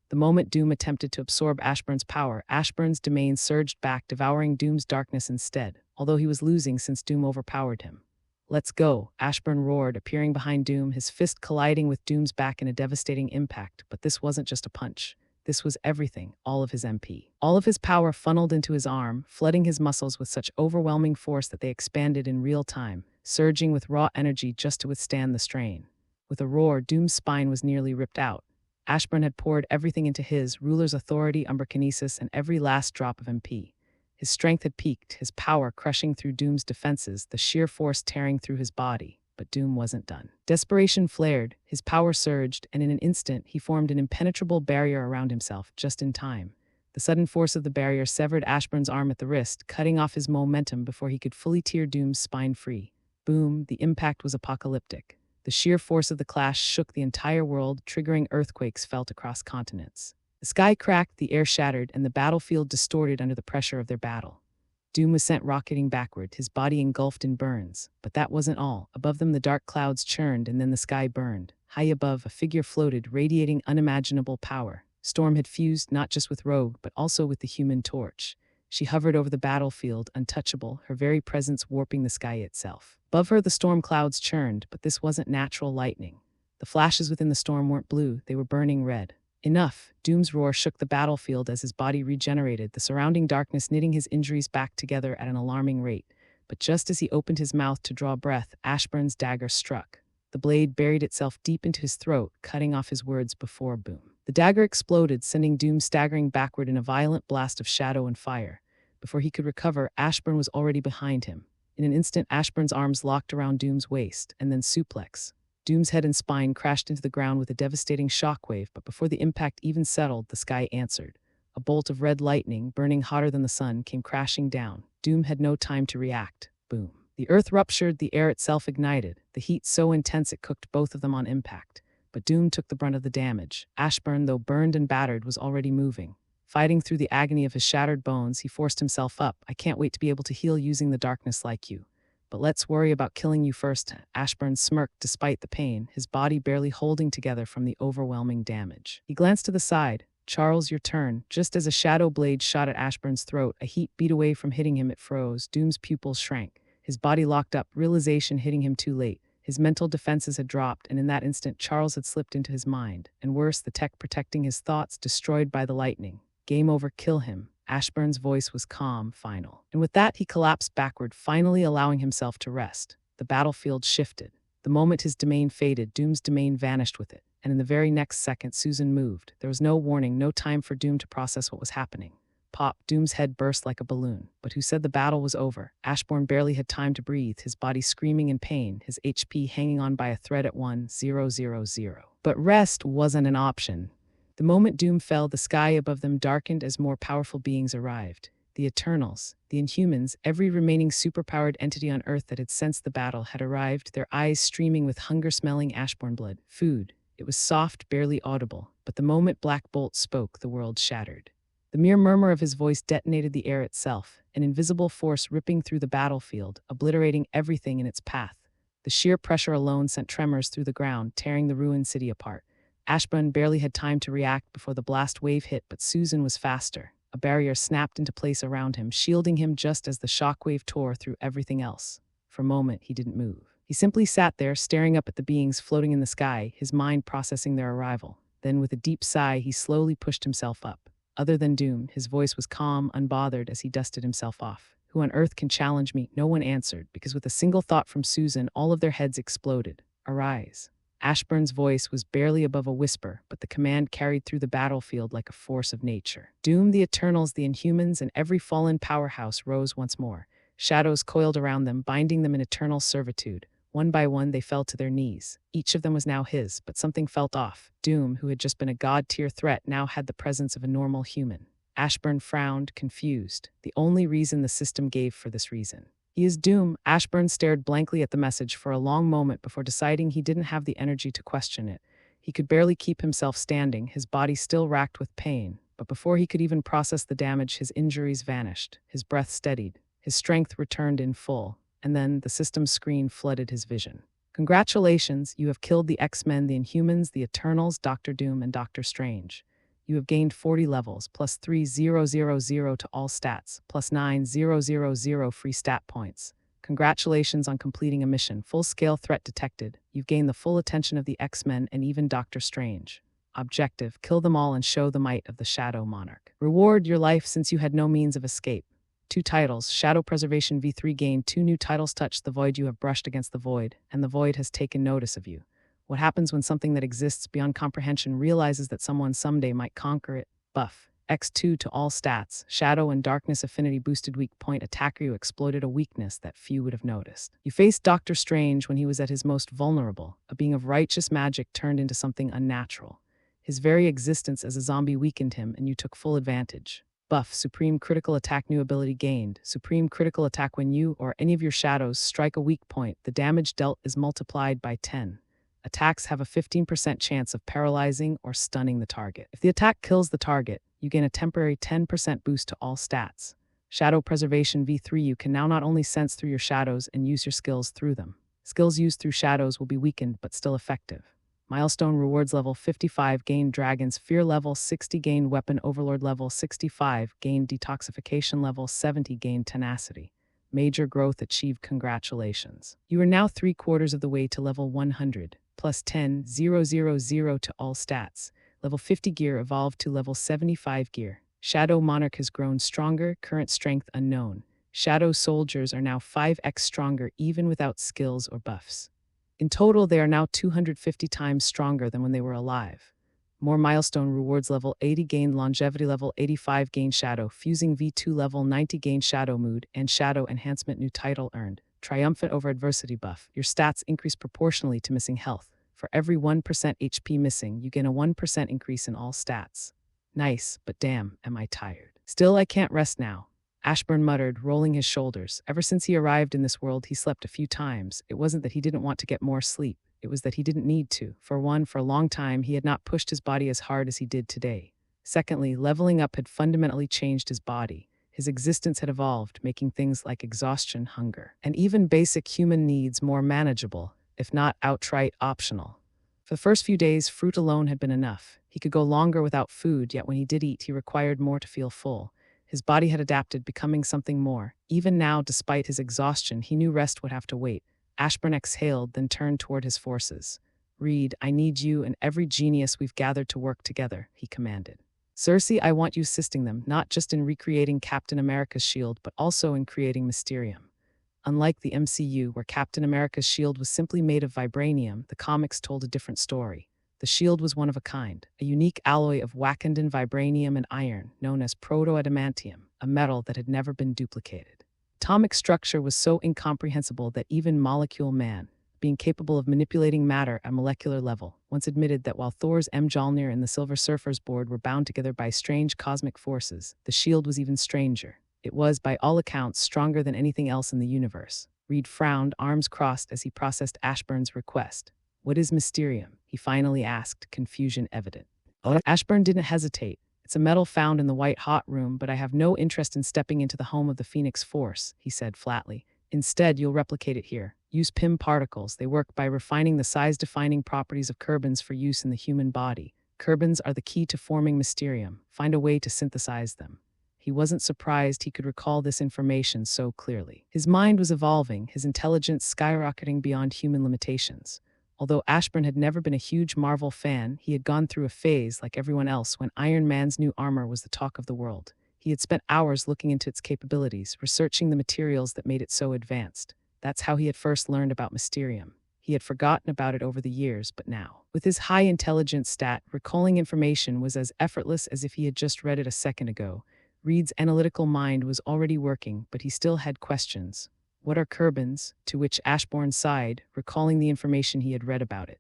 The moment Doom attempted to absorb Ashburn's power, Ashburn's domain surged back, devouring Doom's darkness instead, although he was losing since Doom overpowered him. "Let's go," Ashburn roared, appearing behind Doom, his fist colliding with Doom's back in a devastating impact. But this wasn't just a punch. This was everything, all of his MP. All of his power funneled into his arm, flooding his muscles with such overwhelming force that they expanded in real time, surging with raw energy just to withstand the strain. With a roar, Doom's spine was nearly ripped out. Ashburn had poured everything into his, ruler's authority, umberkinesis, and every last drop of MP. His strength had peaked, his power crushing through Doom's defenses, the sheer force tearing through his body. But Doom wasn't done. Desperation flared, his power surged, and in an instant he formed an impenetrable barrier around himself, just in time. The sudden force of the barrier severed Ashburn's arm at the wrist, cutting off his momentum before he could fully tear Doom's spine free. Boom, the impact was apocalyptic. The sheer force of the clash shook the entire world, triggering earthquakes felt across continents. The sky cracked, the air shattered, and the battlefield distorted under the pressure of their battle. Doom was sent rocketing backward, his body engulfed in burns. But that wasn't all. Above them the dark clouds churned, and then the sky burned. High above, a figure floated, radiating unimaginable power. Storm had fused not just with Rogue, but also with the Human Torch. She hovered over the battlefield, untouchable, her very presence warping the sky itself. Above her, the storm clouds churned, but this wasn't natural lightning. The flashes within the storm weren't blue, they were burning red. Enough! Doom's roar shook the battlefield as his body regenerated, the surrounding darkness knitting his injuries back together at an alarming rate. But just as he opened his mouth to draw breath, Ashburn's dagger struck. The blade buried itself deep into his throat, cutting off his words before boom. The dagger exploded, sending Doom staggering backward in a violent blast of shadow and fire. Before he could recover, Ashburn was already behind him. In an instant, Ashburn's arms locked around Doom's waist, and then suplex. Doom's head and spine crashed into the ground with a devastating shockwave, but before the impact even settled, the sky answered. A bolt of red lightning, burning hotter than the sun, came crashing down. Doom had no time to react. Boom. The earth ruptured, the air itself ignited, the heat so intense it cooked both of them on impact. But Doom took the brunt of the damage. Ashburn, though burned and battered, was already moving. Fighting through the agony of his shattered bones, he forced himself up. "I can't wait to be able to heal using the darkness like you. But let's worry about killing you first." Ashburn smirked despite the pain, his body barely holding together from the overwhelming damage. He glanced to the side. "Charles, your turn." Just as a shadow blade shot at Ashburn's throat, a heat beat away from hitting him, it froze. Doom's pupils shrank. His body locked up, realization hitting him too late. His mental defenses had dropped, and in that instant, Charles had slipped into his mind. And worse, the tech protecting his thoughts destroyed by the lightning. "Game over, kill him." Ashburn's voice was calm, final. And with that, he collapsed backward, finally allowing himself to rest. The battlefield shifted. The moment his domain faded, Doom's domain vanished with it. And in the very next second, Susan moved. There was no warning, no time for Doom to process what was happening. Pop, Doom's head burst like a balloon. But who said the battle was over? Ashburn barely had time to breathe, his body screaming in pain, his HP hanging on by a thread at 1,000. But rest wasn't an option. The moment Doom fell, the sky above them darkened as more powerful beings arrived. The Eternals, the Inhumans, every remaining superpowered entity on Earth that had sensed the battle had arrived, their eyes streaming with hunger-smelling Ashburn blood. Food. It was soft, barely audible. But the moment Black Bolt spoke, the world shattered. The The mere murmur of his voice detonated the air itself, an invisible force ripping through the battlefield, obliterating everything in its path. The sheer pressure alone sent tremors through the ground, tearing the ruined city apart. Ashburn barely had time to react before the blast wave hit, but Susan was faster. A barrier snapped into place around him, shielding him just as the shockwave tore through everything else. For a moment, he didn't move. He simply sat there, staring up at the beings floating in the sky, his mind processing their arrival. Then, with a deep sigh, he slowly pushed himself up. Other than Doom, his voice was calm, unbothered as he dusted himself off. Who on earth can challenge me? No one answered, because with a single thought from Susan, all of their heads exploded. Arise. Ashburn's voice was barely above a whisper, but the command carried through the battlefield like a force of nature. Doom, the Eternals, the Inhumans, and every fallen powerhouse rose once more. Shadows coiled around them, binding them in eternal servitude. One by one, they fell to their knees. Each of them was now his, but something felt off. Doom, who had just been a god-tier threat, now had the presence of a normal human. Ashburn frowned, confused. The only reason the system gave for this reason. He is Doom. Ashburn stared blankly at the message for a long moment before deciding he didn't have the energy to question it. He could barely keep himself standing, his body still racked with pain. But before he could even process the damage, his injuries vanished. His breath steadied. His strength returned in full. And then the system's screen flooded his vision. Congratulations, you have killed the X-Men, the Inhumans, the Eternals, Doctor Doom, and Doctor Strange. You have gained 40 levels, plus 3,000 to all stats, plus 9,000 free stat points. Congratulations on completing a mission. Full-scale threat detected. You've gained the full attention of the X-Men and even Doctor Strange. Objective: kill them all and show the might of the Shadow Monarch. Reward: your life since you had no means of escape. 2 titles. Shadow Preservation V3 gained 2 new titles. Touch the void. You have brushed against the void, and the void has taken notice of you. What happens when something that exists beyond comprehension realizes that someone someday might conquer it? Buff. X2 to all stats. Shadow and Darkness Affinity boosted. Weak point. Attacker, you exploited a weakness that few would have noticed. You faced Doctor Strange when he was at his most vulnerable. A being of righteous magic turned into something unnatural. His very existence as a zombie weakened him, and you took full advantage. Buff. Supreme Critical Attack. New ability gained. Supreme Critical Attack. When you or any of your shadows strike a weak point, the damage dealt is multiplied by 10. Attacks have a 15% chance of paralyzing or stunning the target. If the attack kills the target, you gain a temporary 10% boost to all stats. Shadow Preservation V3. You can now not only sense through your shadows and use your skills through them. Skills used through shadows will be weakened but still effective. Milestone rewards: level 55, gain Dragon's Fear, level 60, gain Weapon Overlord, level 65, gain Detoxification, level 70, gain Tenacity. Major growth achieved. Congratulations. You are now 3/4 of the way to level 100, plus 10,000 to all stats. Level 50 gear evolved to level 75 gear. Shadow Monarch has grown stronger, current strength unknown. Shadow soldiers are now 5x stronger even without skills or buffs. In total, they are now 250 times stronger than when they were alive. More milestone rewards: level 80 gain Longevity, level 85 gain Shadow Fusing V2, level 90 gain Shadow Mood and Shadow Enhancement. New title earned. Triumphant over Adversity buff. Your stats increase proportionally to missing health. For every 1% HP missing, you gain a 1% increase in all stats. Nice, but damn, am I tired. Still, I can't rest now. Ashburn muttered, rolling his shoulders. Ever since he arrived in this world, he slept a few times. It wasn't that he didn't want to get more sleep. It was that he didn't need to. For one, for a long time, he had not pushed his body as hard as he did today. Secondly, leveling up had fundamentally changed his body. His existence had evolved, making things like exhaustion, hunger, and even basic human needs more manageable, if not outright optional. For the first few days, fruit alone had been enough. He could go longer without food, yet when he did eat, he required more to feel full. His body had adapted, becoming something more. Even now, despite his exhaustion, he knew rest would have to wait. Ashburn exhaled, then turned toward his forces. Reed, I need you and every genius we've gathered to work together, he commanded. Cersei, I want you assisting them, not just in recreating Captain America's shield, but also in creating Mysterium. Unlike the MCU, where Captain America's shield was simply made of vibranium, the comics told a different story. The shield was one of a kind, a unique alloy of Wakandan vibranium and iron, known as proto-adamantium, a metal that had never been duplicated. Atomic structure was so incomprehensible that even Molecule Man, being capable of manipulating matter at molecular level, once admitted that while Thor's Mjolnir and the Silver Surfer's board were bound together by strange cosmic forces, the shield was even stranger. It was, by all accounts, stronger than anything else in the universe. Reed frowned, arms crossed as he processed Ashburn's request. What is Mysterium? He finally asked, confusion evident. Ashburn didn't hesitate. It's a metal found in the White Hot Room, but I have no interest in stepping into the home of the Phoenix Force, he said flatly. Instead, you'll replicate it here. Use PIM particles. They work by refining the size-defining properties of carbons for use in the human body. Carbons are the key to forming mysterium. Find a way to synthesize them. He wasn't surprised he could recall this information so clearly. His mind was evolving, his intelligence skyrocketing beyond human limitations. Although Ashburn had never been a huge Marvel fan, he had gone through a phase like everyone else when Iron Man's new armor was the talk of the world. He had spent hours looking into its capabilities, researching the materials that made it so advanced. That's how he had first learned about Mysterium. He had forgotten about it over the years, but now, with his high intelligence stat, recalling information was as effortless as if he had just read it a second ago. Reed's analytical mind was already working, but he still had questions. What are carbons? To which Ashburn sighed, recalling the information he had read about it.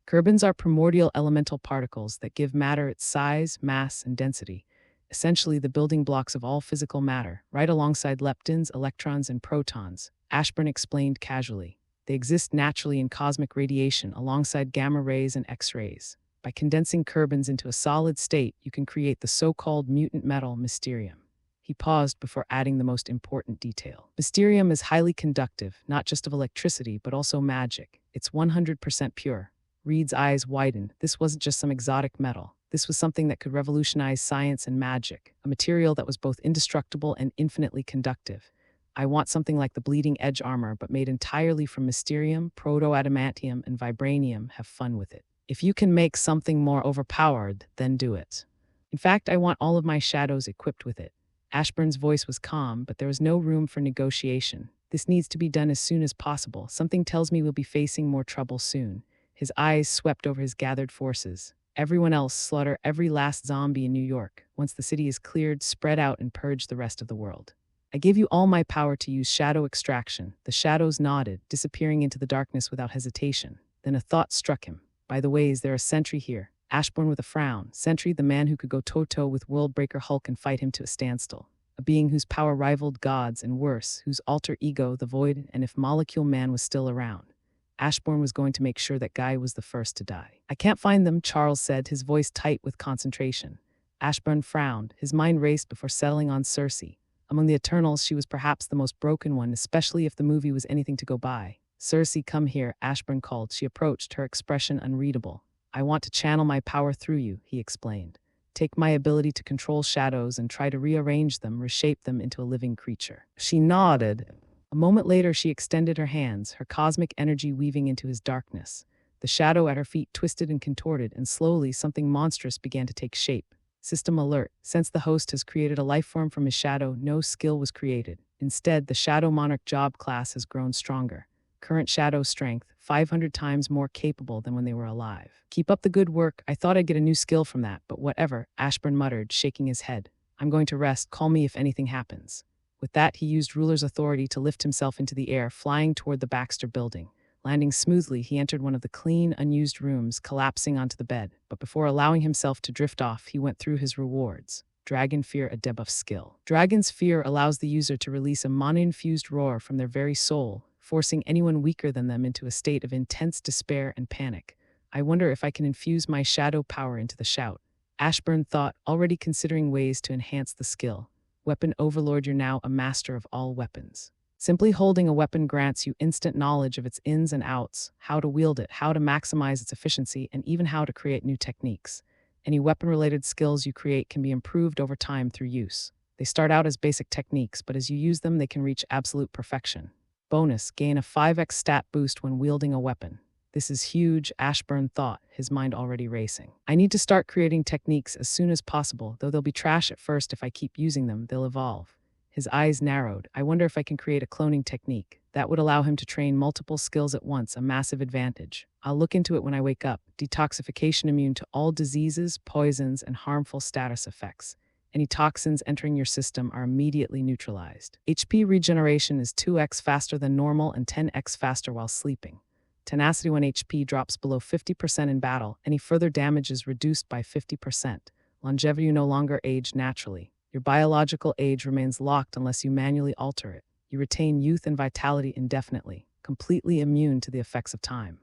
Carbons are primordial elemental particles that give matter its size, mass, and density, essentially the building blocks of all physical matter, right alongside leptons, electrons, and protons, Ashburn explained casually. They exist naturally in cosmic radiation alongside gamma rays and X-rays. By condensing carbons into a solid state, you can create the so-called mutant metal Mysterium. He paused before adding the most important detail. Mysterium is highly conductive, not just of electricity, but also magic. It's 100% pure. Reed's eyes widened. This wasn't just some exotic metal. This was something that could revolutionize science and magic, a material that was both indestructible and infinitely conductive. I want something like the Bleeding Edge armor, but made entirely from Mysterium, proto-adamantium, and vibranium. Have fun with it. If you can make something more overpowered, then do it. In fact, I want all of my shadows equipped with it. Ashburn's voice was calm, but there was no room for negotiation. This needs to be done as soon as possible. Something tells me we'll be facing more trouble soon. His eyes swept over his gathered forces. Everyone else, slaughter every last zombie in New York. Once the city is cleared, spread out and purge the rest of the world. I give you all my power to use shadow extraction. The shadows nodded, disappearing into the darkness without hesitation. Then a thought struck him. By the way, is there a sentry here? Ashburn with a frown. Sentry, the man who could go toe-to-toe with Worldbreaker Hulk and fight him to a standstill. A being whose power rivaled God's and worse, whose alter ego, the Void, and if Molecule Man was still around. Ashburn was going to make sure that Guy was the first to die. I can't find them, Charles said, his voice tight with concentration. Ashburn frowned. His mind raced before settling on Cersei. Among the Eternals, she was perhaps the most broken one, especially if the movie was anything to go by. Cersei, come here, Ashburn called. She approached, her expression unreadable. I want to channel my power through you, he explained. Take my ability to control shadows and try to rearrange them, reshape them into a living creature. She nodded. A moment later, she extended her hands, her cosmic energy weaving into his darkness. The shadow at her feet twisted and contorted, and slowly something monstrous began to take shape. System alert. Since the host has created a lifeform from his shadow, no skill was created. Instead, the Shadow Monarch job class has grown stronger. Current shadow strength, 500 times more capable than when they were alive. Keep up the good work. I thought I'd get a new skill from that, but whatever, Ashburn muttered, shaking his head. I'm going to rest. Call me if anything happens. With that, he used ruler's authority to lift himself into the air, flying toward the Baxter building. Landing smoothly, he entered one of the clean, unused rooms, collapsing onto the bed. But before allowing himself to drift off, he went through his rewards. Dragon Fear, a debuff skill. Dragon's Fear allows the user to release a mana-infused roar from their very soul, forcing anyone weaker than them into a state of intense despair and panic. I wonder if I can infuse my shadow power into the shout. Ashburn thought, already considering ways to enhance the skill. Weapon Overlord, you're now a master of all weapons. Simply holding a weapon grants you instant knowledge of its ins and outs, how to wield it, how to maximize its efficiency, and even how to create new techniques. Any weapon-related skills you create can be improved over time through use. They start out as basic techniques, but as you use them, they can reach absolute perfection. Bonus, gain a 5x stat boost when wielding a weapon. This is huge, Ashburn thought, his mind already racing. I need to start creating techniques as soon as possible, though they'll be trash at first. If I keep using them, they'll evolve. His eyes narrowed. I wonder if I can create a cloning technique. That would allow him to train multiple skills at once, a massive advantage. I'll look into it when I wake up. Detoxification, immune to all diseases, poisons, and harmful status effects. Any toxins entering your system are immediately neutralized. HP regeneration is 2x faster than normal and 10x faster while sleeping. Tenacity, when HP drops below 50% in battle, any further damage is reduced by 50%. Longevity, you no longer age naturally. Your biological age remains locked unless you manually alter it. You retain youth and vitality indefinitely, completely immune to the effects of time.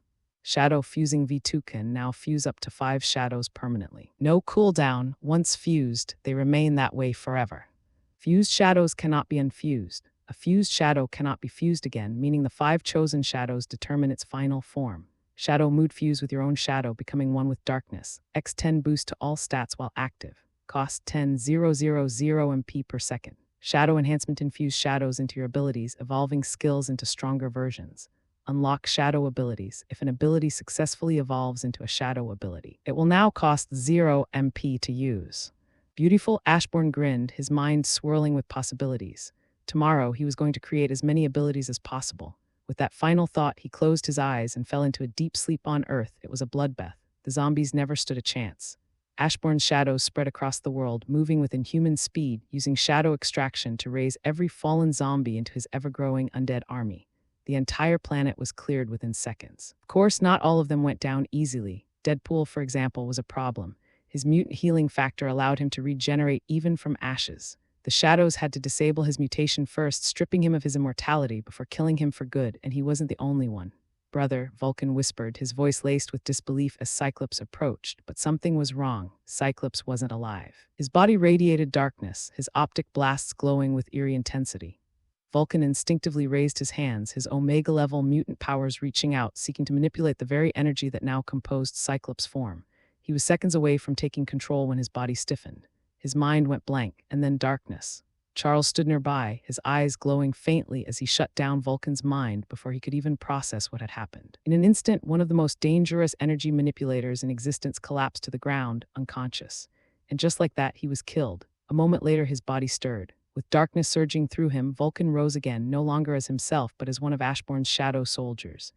Shadow fusing V2 can now fuse up to 5 shadows permanently. No cooldown. Once fused, they remain that way forever. Fused shadows cannot be unfused. A fused shadow cannot be fused again, meaning the 5 chosen shadows determine its final form. Shadow mood fuse with your own shadow, becoming one with darkness. X10 boost to all stats while active. Cost 10,000 MP per second. Shadow enhancement infuse shadows into your abilities, evolving skills into stronger versions. Unlock shadow abilities. If an ability successfully evolves into a shadow ability, it will now cost 0 MP to use. Beautiful Ashburn grinned, his mind swirling with possibilities. Tomorrow, he was going to create as many abilities as possible. With that final thought, he closed his eyes and fell into a deep sleep on Earth. It was a bloodbath. The zombies never stood a chance. Ashbourne's shadows spread across the world, moving with inhuman speed, using shadow extraction to raise every fallen zombie into his ever-growing undead army. The entire planet was cleared within seconds. Of course, not all of them went down easily. Deadpool, for example, was a problem. His mutant healing factor allowed him to regenerate even from ashes. The shadows had to disable his mutation first, stripping him of his immortality before killing him for good, and he wasn't the only one. Brother, Vulcan whispered, his voice laced with disbelief as Cyclops approached, but something was wrong. Cyclops wasn't alive. His body radiated darkness, his optic blasts glowing with eerie intensity. Vulcan instinctively raised his hands, his Omega-level mutant powers reaching out, seeking to manipulate the very energy that now composed Cyclops' form. He was seconds away from taking control when his body stiffened. His mind went blank, and then darkness. Charles stood nearby, his eyes glowing faintly as he shut down Vulcan's mind before he could even process what had happened. In an instant, one of the most dangerous energy manipulators in existence collapsed to the ground, unconscious. And just like that, he was killed. A moment later, his body stirred. With darkness surging through him, Vulcan rose again, no longer as himself, but as one of Ashbourne's shadow soldiers.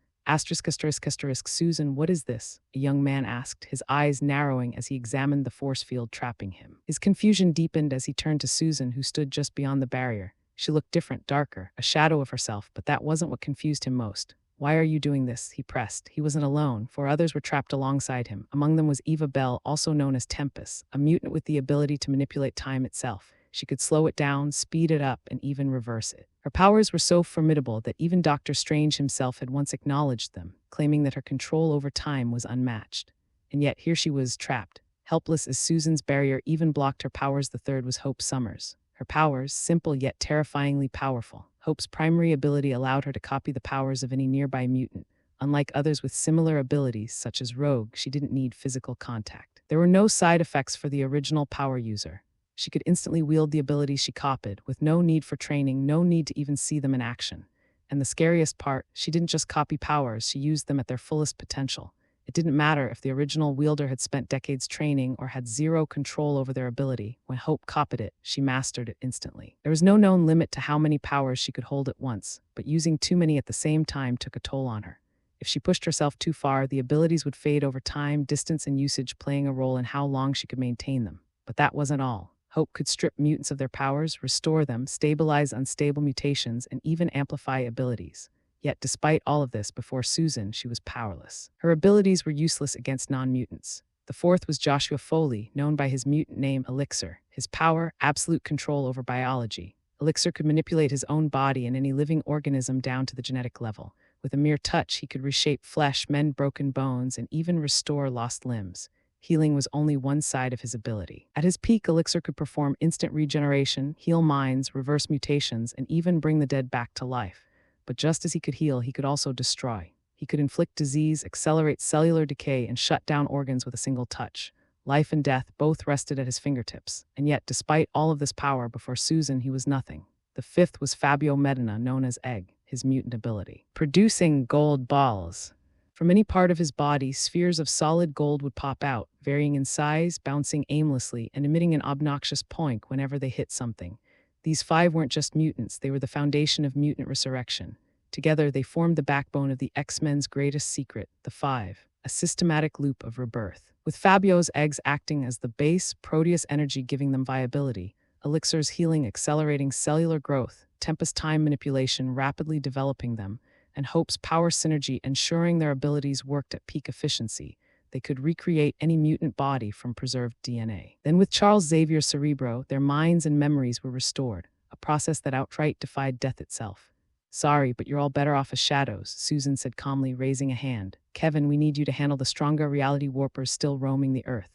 Susan, what is this? A young man asked, his eyes narrowing as he examined the force field trapping him. His confusion deepened as he turned to Susan, who stood just beyond the barrier. She looked different, darker, a shadow of herself, but that wasn't what confused him most. Why are you doing this? He pressed. He wasn't alone, for others were trapped alongside him. Among them was Eva Bell, also known as Tempest, a mutant with the ability to manipulate time itself. She could slow it down, speed it up, and even reverse it. Her powers were so formidable that even Dr. Strange himself had once acknowledged them, claiming that her control over time was unmatched. And yet here she was, trapped. Helpless as Susan's barrier even blocked her powers. The third was Hope Summers. Her powers, simple yet terrifyingly powerful. Hope's primary ability allowed her to copy the powers of any nearby mutant. Unlike others with similar abilities, such as Rogue, she didn't need physical contact. There were no side effects for the original power user. She could instantly wield the abilities she copied, with no need for training, no need to even see them in action. And the scariest part, she didn't just copy powers, she used them at their fullest potential. It didn't matter if the original wielder had spent decades training or had zero control over their ability. When Hope copied it, she mastered it instantly. There was no known limit to how many powers she could hold at once, but using too many at the same time took a toll on her. If she pushed herself too far, the abilities would fade over time, distance and usage playing a role in how long she could maintain them. But that wasn't all. Hope could strip mutants of their powers, restore them, stabilize unstable mutations, and even amplify abilities. Yet despite all of this, before Susan, she was powerless. Her abilities were useless against non-mutants. The fourth was Joshua Foley, known by his mutant name Elixir. His power, absolute control over biology. Elixir could manipulate his own body and any living organism down to the genetic level. With a mere touch, he could reshape flesh, mend broken bones, and even restore lost limbs. Healing was only one side of his ability. At his peak, Elixir could perform instant regeneration, heal minds, reverse mutations, and even bring the dead back to life. But just as he could heal, he could also destroy. He could inflict disease, accelerate cellular decay, and shut down organs with a single touch. Life and death both rested at his fingertips. And yet, despite all of this power, before Susan, he was nothing. The fifth was Fabio Medina, known as Egg, his mutant ability. Producing gold balls. From any part of his body, spheres of solid gold would pop out, varying in size, bouncing aimlessly, and emitting an obnoxious poink whenever they hit something. These 5 weren't just mutants, they were the foundation of mutant resurrection. Together, they formed the backbone of the X-Men's greatest secret, the 5, a systematic loop of rebirth. With Fabio's eggs acting as the base, Proteus energy giving them viability, Elixir's healing accelerating cellular growth, Tempest time manipulation rapidly developing them, and Hope's power synergy ensuring their abilities worked at peak efficiency, they could recreate any mutant body from preserved DNA. Then with Charles Xavier's cerebro, their minds and memories were restored, a process that outright defied death itself. Sorry, but you're all better off as shadows, Susan said calmly, raising a hand. Kevin, we need you to handle the stronger reality warpers still roaming the earth.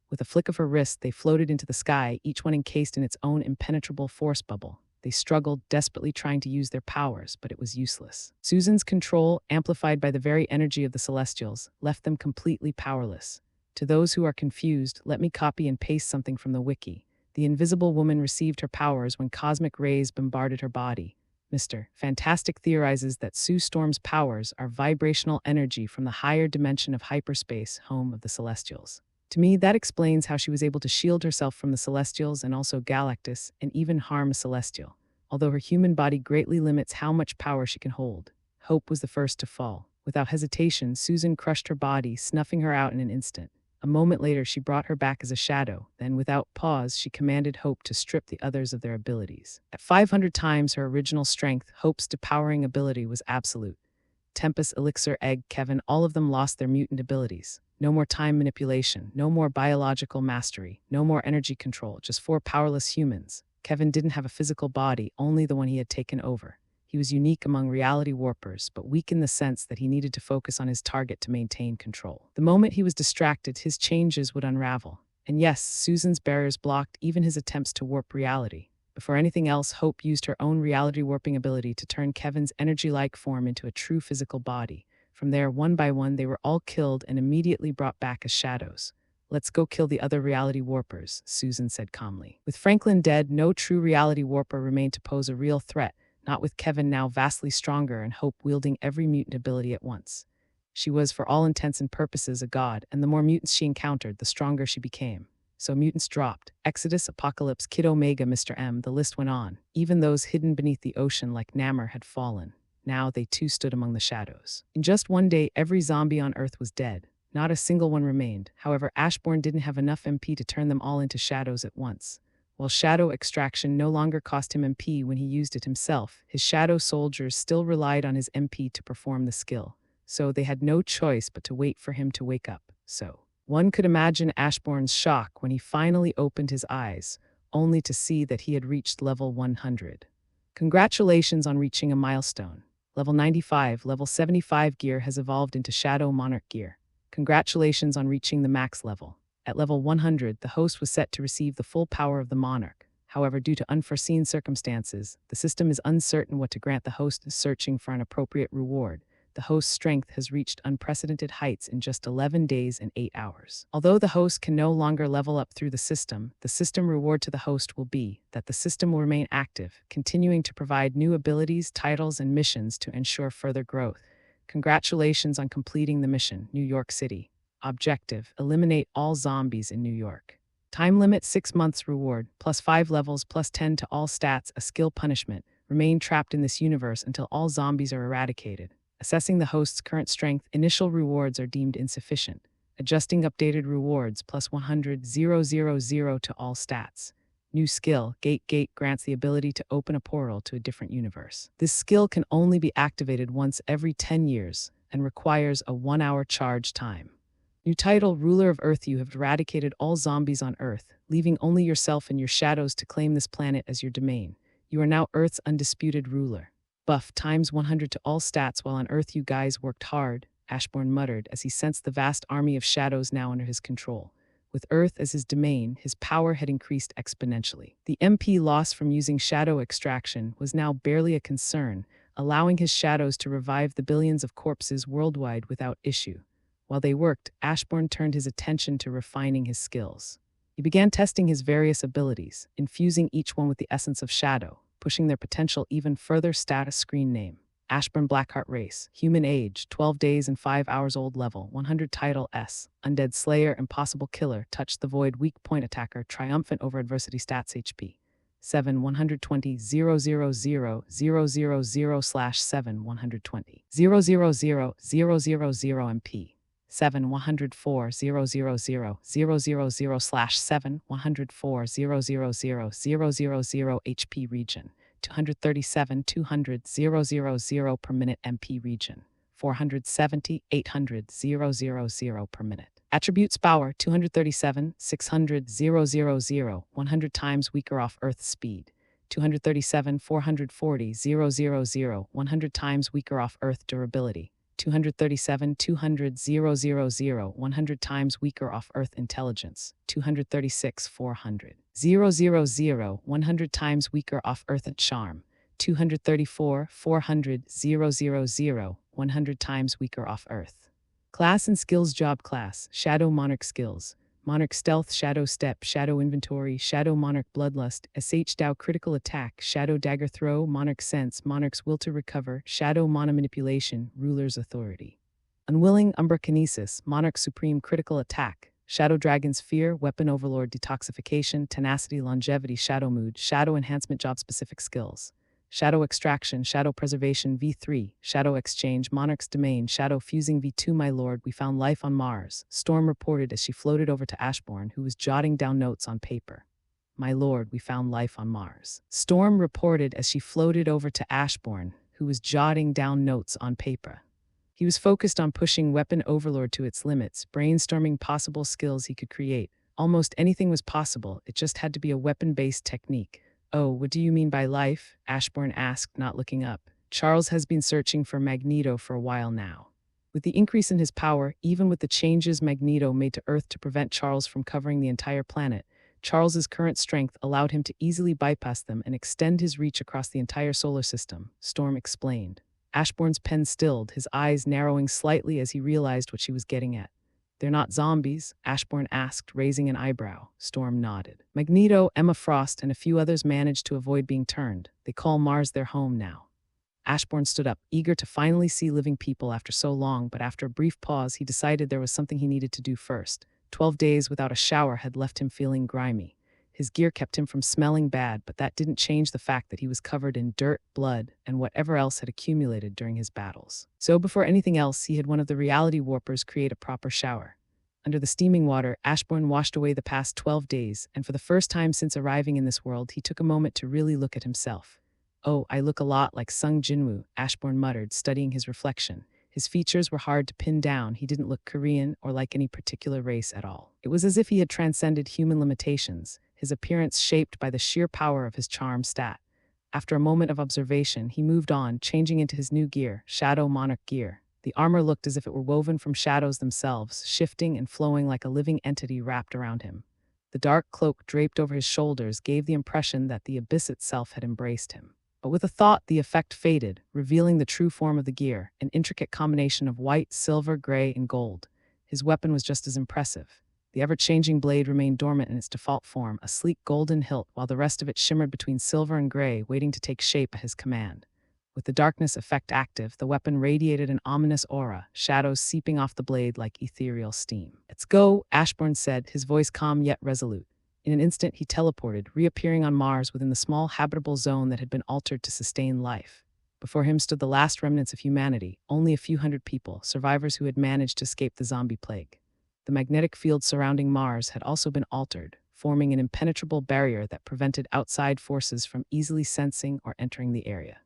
With a flick of her wrist, they floated into the sky, each one encased in its own impenetrable force bubble. They struggled, desperately trying to use their powers, but it was useless. Susan's control, amplified by the very energy of the Celestials, left them completely powerless. To those who are confused, let me copy and paste something from the wiki. The Invisible Woman received her powers when cosmic rays bombarded her body. Mr. Fantastic theorizes that Sue Storm's powers are vibrational energy from the higher dimension of hyperspace, home of the Celestials. To me, that explains how she was able to shield herself from the Celestials and also Galactus, and even harm a Celestial, although her human body greatly limits how much power she can hold. Hope was the first to fall. Without hesitation, Susan crushed her body, snuffing her out in an instant. A moment later, she brought her back as a shadow. Then, without pause, she commanded Hope to strip the others of their abilities. At 500 times her original strength, Hope's depowering ability was absolute. Tempest, Elixir, Egg, Kevin, all of them lost their mutant abilities. No more time manipulation, no more biological mastery, no more energy control, just 4 powerless humans. Kevin didn't have a physical body, only the one he had taken over. He was unique among reality warpers, but weak in the sense that he needed to focus on his target to maintain control. The moment he was distracted, his changes would unravel. And yes, Susan's barriers blocked even his attempts to warp reality. Before anything else, Hope used her own reality warping ability to turn Kevin's energy-like form into a true physical body. From there, one by one, they were all killed and immediately brought back as shadows. Let's go kill the other reality warpers, Susan said calmly. With Franklin dead, no true reality warper remained to pose a real threat, not with Kevin now vastly stronger and Hope wielding every mutant ability at once. She was, for all intents and purposes, a god, and the more mutants she encountered, the stronger she became. So mutants dropped. Exodus, Apocalypse, Kid Omega, Mr. M, the list went on. Even those hidden beneath the ocean like Namor had fallen. Now they too stood among the shadows. In just one day, every zombie on Earth was dead. Not a single one remained. However, Ashburn didn't have enough MP to turn them all into shadows at once. While shadow extraction no longer cost him MP when he used it himself, his shadow soldiers still relied on his MP to perform the skill. So they had no choice but to wait for him to wake up. So one could imagine Ashburn's shock when he finally opened his eyes, only to see that he had reached level 100. Congratulations on reaching a milestone. Level 95, level 75 gear has evolved into Shadow Monarch gear. Congratulations on reaching the max level. At level 100, the host was set to receive the full power of the Monarch. However, due to unforeseen circumstances, the system is uncertain what to grant the host searching for an appropriate reward. The host's strength has reached unprecedented heights in just 11 days and 8 hours. Although the host can no longer level up through the system reward to the host will be that the system will remain active, continuing to provide new abilities, titles, and missions to ensure further growth. Congratulations on completing the mission, New York City. Objective: eliminate all zombies in New York. Time limit: 6 months. Reward: plus 5 levels, plus 10 to all stats. A skill punishment: remain trapped in this universe until all zombies are eradicated. Assessing the host's current strength, initial rewards are deemed insufficient. Adjusting updated rewards: plus 100,000 to all stats. New skill: Gate grants the ability to open a portal to a different universe. This skill can only be activated once every 10 years and requires a 1-hour charge time. New title: Ruler of Earth. You have eradicated all zombies on Earth, leaving only yourself and your shadows to claim this planet as your domain. You are now Earth's undisputed ruler. Buff: times 100 to all stats. While on Earth you guys worked hard, Ashburn muttered as he sensed the vast army of shadows now under his control. With Earth as his domain, his power had increased exponentially. The MP loss from using shadow extraction was now barely a concern, allowing his shadows to revive the billions of corpses worldwide without issue. While they worked, Ashburn turned his attention to refining his skills. He began testing his various abilities, infusing each one with the essence of shadow, pushing their potential even further. Status screen name: Ashburn Blackheart. Race: human. Age: 12 days and 5 hours old. Level 100. Title: S. Undead Slayer, Impossible Killer, Touch the Void, Weak Point Attacker, Triumphant Over Adversity. Stats: HP 7 120 000 000 /7 120 000 000 MP 7 104 000 000 /7 104 000 000 HP region 237 200 000 per minute MP region 470 800 000 per minute. Attributes: Power 237 600 000 100 times weaker off Earth speed 237, 440, 000, 100 times weaker off Earth durability. 237, 200, 000, 100 times weaker off Earth intelligence. 236, 400, 000, 100 times weaker off Earth and charm. 234, 400, 000, 100 times weaker off Earth. Class and skills. Job class, Shadow Monarch skills. Monarch Stealth, Shadow Step, Shadow Inventory, Shadow Monarch Bloodlust, SH Dow Critical Attack, Shadow Dagger Throw, Monarch Sense, Monarch's Will to Recover, Shadow Mana Manipulation, Ruler's Authority. Unwilling Umbra Kinesis, Monarch Supreme Critical Attack, Shadow Dragon's Fear, Weapon Overlord Detoxification, Tenacity, Longevity, Shadow Mood, Shadow Enhancement. Job Specific Skills. Shadow Extraction, Shadow Preservation V3, Shadow Exchange, Monarch's Domain, Shadow Fusing V2. My lord, we found life on Mars, Storm reported as she floated over to Ashburn, who was jotting down notes on paper. My lord, we found life on Mars. Storm reported as she floated over to Ashburn, who was jotting down notes on paper. He was focused on pushing Weapon Overlord to its limits, brainstorming possible skills he could create. Almost anything was possible, it just had to be a weapon-based technique. Oh, what do you mean by life? Ashburn asked, not looking up. Charles has been searching for Magneto for a while now. With the increase in his power, even with the changes Magneto made to Earth to prevent Charles from covering the entire planet, Charles's current strength allowed him to easily bypass them and extend his reach across the entire solar system, Storm explained. Ashburn's pen stilled, his eyes narrowing slightly as he realized what she was getting at. They're not zombies? Ashburn asked, raising an eyebrow. Storm nodded. Magneto, Emma Frost, and a few others managed to avoid being turned. They call Mars their home now. Ashburn stood up, eager to finally see living people after so long, but after a brief pause, he decided there was something he needed to do first. 12 days without a shower had left him feeling grimy. His gear kept him from smelling bad, but that didn't change the fact that he was covered in dirt, blood, and whatever else had accumulated during his battles. So before anything else, he had one of the reality warpers create a proper shower. Under the steaming water, Ashburn washed away the past 12 days, and for the first time since arriving in this world, he took a moment to really look at himself. Oh, I look a lot like Sung Jinwoo, Ashburn muttered, studying his reflection. His features were hard to pin down. He didn't look Korean or like any particular race at all. It was as if he had transcended human limitations, his appearance shaped by the sheer power of his charm stat. After a moment of observation, he moved on, changing into his new gear, Shadow Monarch gear. The armor looked as if it were woven from shadows themselves, shifting and flowing like a living entity wrapped around him. The dark cloak draped over his shoulders gave the impression that the abyss itself had embraced him. But with a thought, the effect faded, revealing the true form of the gear, an intricate combination of white, silver, gray, and gold. His weapon was just as impressive. The ever-changing blade remained dormant in its default form, a sleek golden hilt, while the rest of it shimmered between silver and gray, waiting to take shape at his command. With the darkness effect active, the weapon radiated an ominous aura, shadows seeping off the blade like ethereal steam. "Let's go," Ashburn said, his voice calm yet resolute. In an instant, he teleported, reappearing on Mars within the small habitable zone that had been altered to sustain life. Before him stood the last remnants of humanity, only a few hundred people, survivors who had managed to escape the zombie plague. The magnetic field surrounding Mars had also been altered, forming an impenetrable barrier that prevented outside forces from easily sensing or entering the area.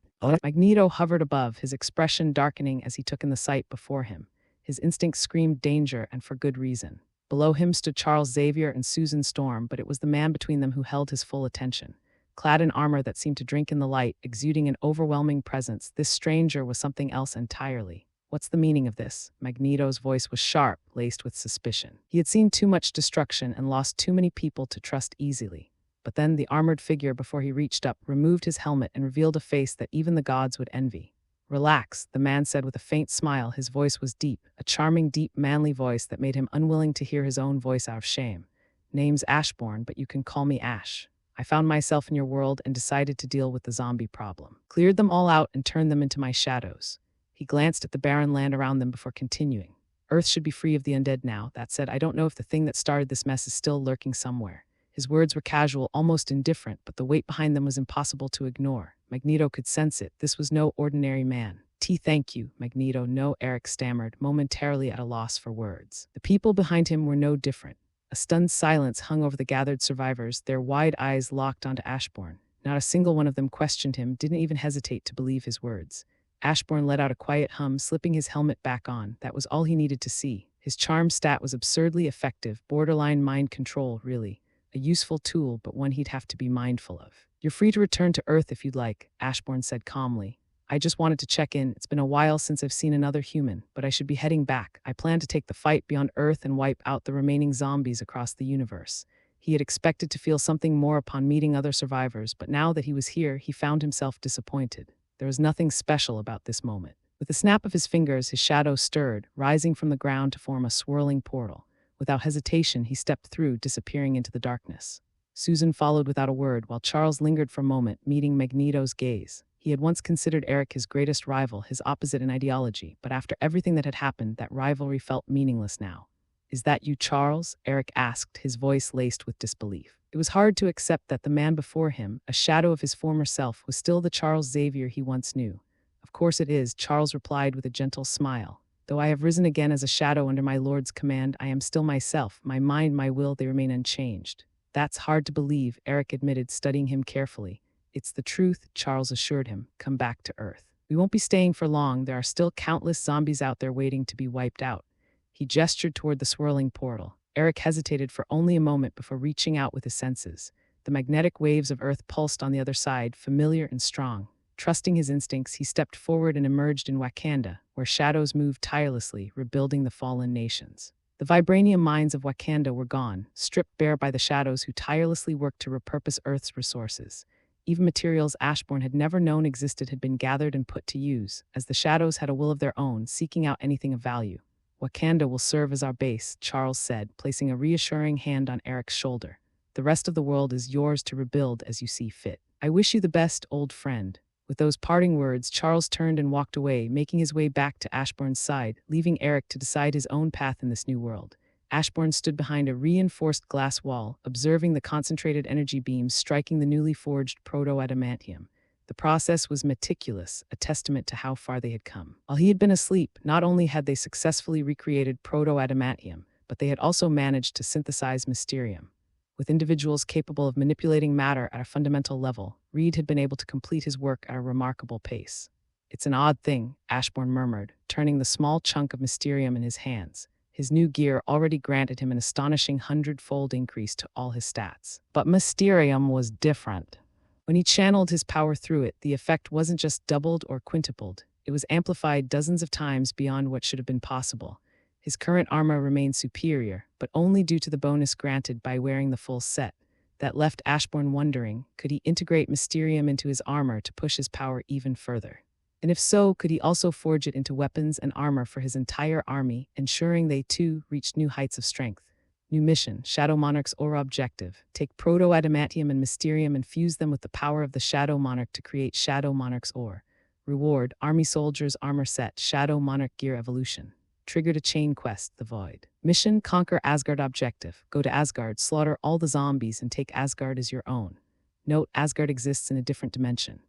Magneto hovered above, his expression darkening as he took in the sight before him. His instincts screamed danger, and for good reason. Below him stood Charles Xavier and Susan Storm, but it was the man between them who held his full attention. Clad in armor that seemed to drink in the light, exuding an overwhelming presence, this stranger was something else entirely. What's the meaning of this? Magneto's voice was sharp, laced with suspicion. He had seen too much destruction and lost too many people to trust easily. But then the armored figure, before he reached up, removed his helmet and revealed a face that even the gods would envy. "Relax," the man said with a faint smile. His voice was deep, a charming, deep, manly voice that made him unwilling to hear his own voice out of shame. "Name's Ashburn, but you can call me Ash. I found myself in your world and decided to deal with the zombie problem. Cleared them all out and turned them into my shadows." He glanced at the barren land around them before continuing. "Earth should be free of the undead now. That said, I don't know if the thing that started this mess is still lurking somewhere." His words were casual, almost indifferent, but the weight behind them was impossible to ignore. Magneto could sense it. This was no ordinary man. Thank you, Magneto." "No," Eric stammered, momentarily at a loss for words. The people behind him were no different. A stunned silence hung over the gathered survivors, their wide eyes locked onto Ashburn. Not a single one of them questioned him, didn't even hesitate to believe his words. Ashburn let out a quiet hum, slipping his helmet back on. That was all he needed to see. His charm stat was absurdly effective, borderline mind control, really. a useful tool, but one he'd have to be mindful of. "You're free to return to Earth if you'd like," Ashburn said calmly. "I just wanted to check in. It's been a while since I've seen another human, but I should be heading back. I plan to take the fight beyond Earth and wipe out the remaining zombies across the universe." He had expected to feel something more upon meeting other survivors, but now that he was here, he found himself disappointed. There was nothing special about this moment. With a snap of his fingers, his shadow stirred, rising from the ground to form a swirling portal. Without hesitation, he stepped through, disappearing into the darkness. Susan followed without a word, while Charles lingered for a moment, meeting Magneto's gaze. He had once considered Eric his greatest rival, his opposite in ideology, but after everything that had happened, that rivalry felt meaningless now. "Is that you, Charles?" Eric asked, his voice laced with disbelief. It was hard to accept that the man before him, a shadow of his former self, was still the Charles Xavier he once knew. "Of course it is," Charles replied with a gentle smile. "Though I have risen again as a shadow under my Lord's command, I am still myself. My mind, my will, they remain unchanged." "That's hard to believe," Eric admitted, studying him carefully. "It's the truth," Charles assured him. "Come back to Earth. We won't be staying for long. There are still countless zombies out there waiting to be wiped out." He gestured toward the swirling portal. Eric hesitated for only a moment before reaching out with his senses. The magnetic waves of Earth pulsed on the other side, familiar and strong. Trusting his instincts, he stepped forward and emerged in Wakanda, where shadows moved tirelessly, rebuilding the fallen nations. The vibranium mines of Wakanda were gone, stripped bare by the shadows who tirelessly worked to repurpose Earth's resources. Even materials Ashburn had never known existed had been gathered and put to use, as the shadows had a will of their own, seeking out anything of value. "Wakanda will serve as our base," Charles said, placing a reassuring hand on Eric's shoulder. "The rest of the world is yours to rebuild as you see fit. I wish you the best, old friend." With those parting words, Charles turned and walked away, making his way back to Ashburn's side, leaving Eric to decide his own path in this new world. Ashburn stood behind a reinforced glass wall, observing the concentrated energy beams striking the newly forged proto-adamantium. The process was meticulous, a testament to how far they had come. While he had been asleep, not only had they successfully recreated proto-adamantium, but they had also managed to synthesize mysterium. With individuals capable of manipulating matter at a fundamental level, Reed had been able to complete his work at a remarkable pace. "It's an odd thing," Ashburn murmured, turning the small chunk of mysterium in his hands. His new gear already granted him an astonishing 100-fold increase to all his stats. But mysterium was different. When he channeled his power through it, the effect wasn't just doubled or quintupled. It was amplified dozens of times beyond what should have been possible. His current armor remained superior, but only due to the bonus granted by wearing the full set. That left Ashburn wondering, could he integrate mysterium into his armor to push his power even further? And if so, could he also forge it into weapons and armor for his entire army, ensuring they too reached new heights of strength? New mission, Shadow Monarch's aura objective. Take proto-adamantium and mysterium and fuse them with the power of the Shadow Monarch to create Shadow Monarch's ore. Reward, Army Soldiers Armor Set, Shadow Monarch Gear Evolution. Triggered a chain quest, The Void. Mission, Conquer Asgard objective. Go to Asgard, slaughter all the zombies, and take Asgard as your own. Note, Asgard exists in a different dimension.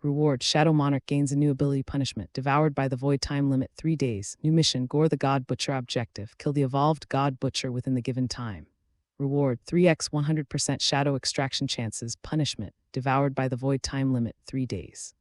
Reward, Shadow Monarch gains a new ability punishment. Devoured by the Void time limit 3 days. New mission, Gore the God Butcher objective. Kill the evolved God Butcher within the given time. Reward, 3x 100% shadow extraction chances. Punishment, devoured by the Void time limit 3 days.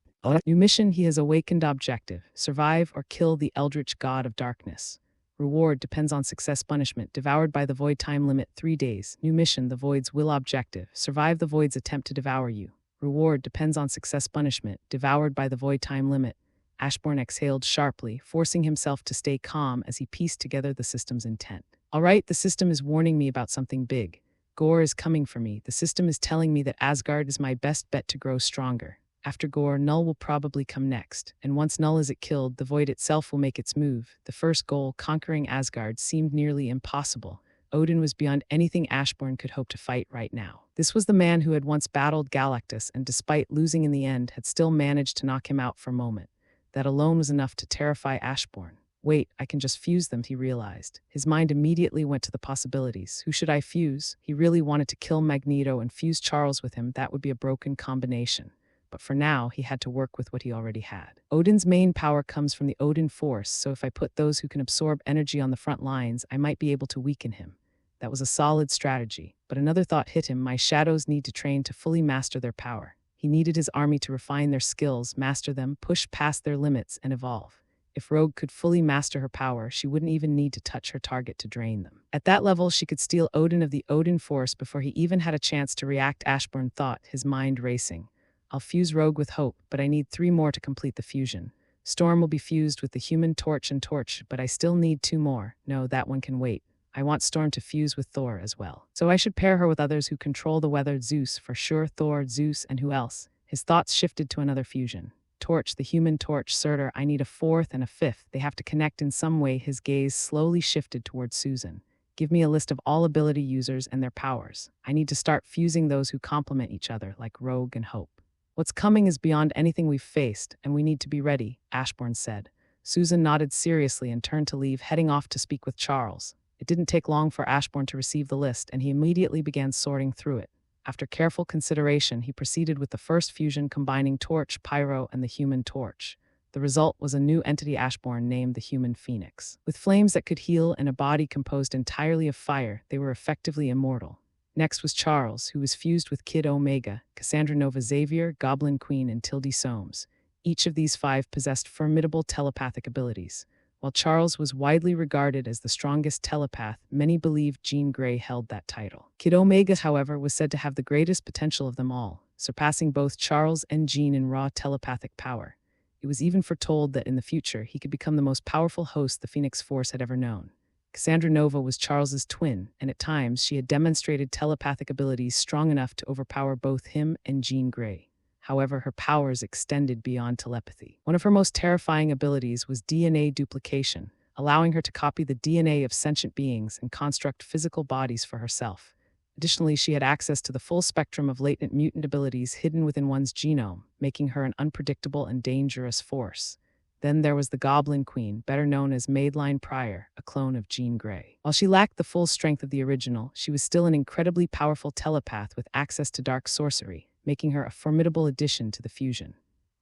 New mission, He has awakened objective. Survive or kill the Eldritch God of Darkness. Reward depends on success punishment. Devoured by the Void time limit 3 days. New mission, The Void's will objective. Survive the Void's attempt to devour you. Reward depends on success punishment. Devoured by the Void time limit. Ashburn exhaled sharply, forcing himself to stay calm as he pieced together the system's intent. All right, the system is warning me about something big. Gore is coming for me. The system is telling me that Asgard is my best bet to grow stronger. After Gore, Null will probably come next, and once Null is killed, the Void itself will make its move. The first goal, conquering Asgard, seemed nearly impossible. Odin was beyond anything Ashburn could hope to fight right now. This was the man who had once battled Galactus and, despite losing in the end, had still managed to knock him out for a moment. That alone was enough to terrify Ashburn. Wait, I can just fuse them, he realized. His mind immediately went to the possibilities. Who should I fuse? He really wanted to kill Magneto and fuse Charles with him. That would be a broken combination. But for now, he had to work with what he already had. Odin's main power comes from the Odin Force, so if I put those who can absorb energy on the front lines, I might be able to weaken him. That was a solid strategy, but another thought hit him. My shadows need to train to fully master their power. He needed his army to refine their skills, master them, push past their limits, and evolve. If Rogue could fully master her power, she wouldn't even need to touch her target to drain them. At that level, she could steal Odin of the Odin Force before he even had a chance to react. Ashburn thought, his mind racing. I'll fuse Rogue with Hope, but I need 3 more to complete the fusion. Storm will be fused with the Human Torch and Torch, but I still need 2 more. No, that one can wait. I want Storm to fuse with Thor as well. So I should pair her with others who control the weather. Zeus, for sure, Thor, Zeus, and who else? His thoughts shifted to another fusion. Torch, the Human Torch, Surtur, I need a 4th and a 5th. They have to connect in some way. His gaze slowly shifted towards Susan. Give me a list of all ability users and their powers. I need to start fusing those who complement each other, like Rogue and Hope. What's coming is beyond anything we've faced, and we need to be ready, Ashburn said. Susan nodded seriously and turned to leave, heading off to speak with Charles. It didn't take long for Ashburn to receive the list, and he immediately began sorting through it. After careful consideration, he proceeded with the first fusion combining Torch, Pyro, and the Human Torch. The result was a new entity Ashburn named the Human Phoenix. With flames that could heal and a body composed entirely of fire, they were effectively immortal. Next was Charles, who was fused with Kid Omega, Cassandra Nova Xavier, Goblin Queen, and Tildy Soames. Each of these 5 possessed formidable telepathic abilities. While Charles was widely regarded as the strongest telepath, many believed Jean Grey held that title. Kid Omega, however, was said to have the greatest potential of them all, surpassing both Charles and Jean in raw telepathic power. It was even foretold that in the future he could become the most powerful host the Phoenix Force had ever known. Cassandra Nova was Charles's twin, and at times she had demonstrated telepathic abilities strong enough to overpower both him and Jean Grey. However, her powers extended beyond telepathy. One of her most terrifying abilities was DNA duplication, allowing her to copy the DNA of sentient beings and construct physical bodies for herself. Additionally, she had access to the full spectrum of latent mutant abilities hidden within one's genome, making her an unpredictable and dangerous force. Then there was the Goblin Queen, better known as Madeline Pryor, a clone of Jean Grey. While she lacked the full strength of the original, she was still an incredibly powerful telepath with access to dark sorcery, making her a formidable addition to the fusion.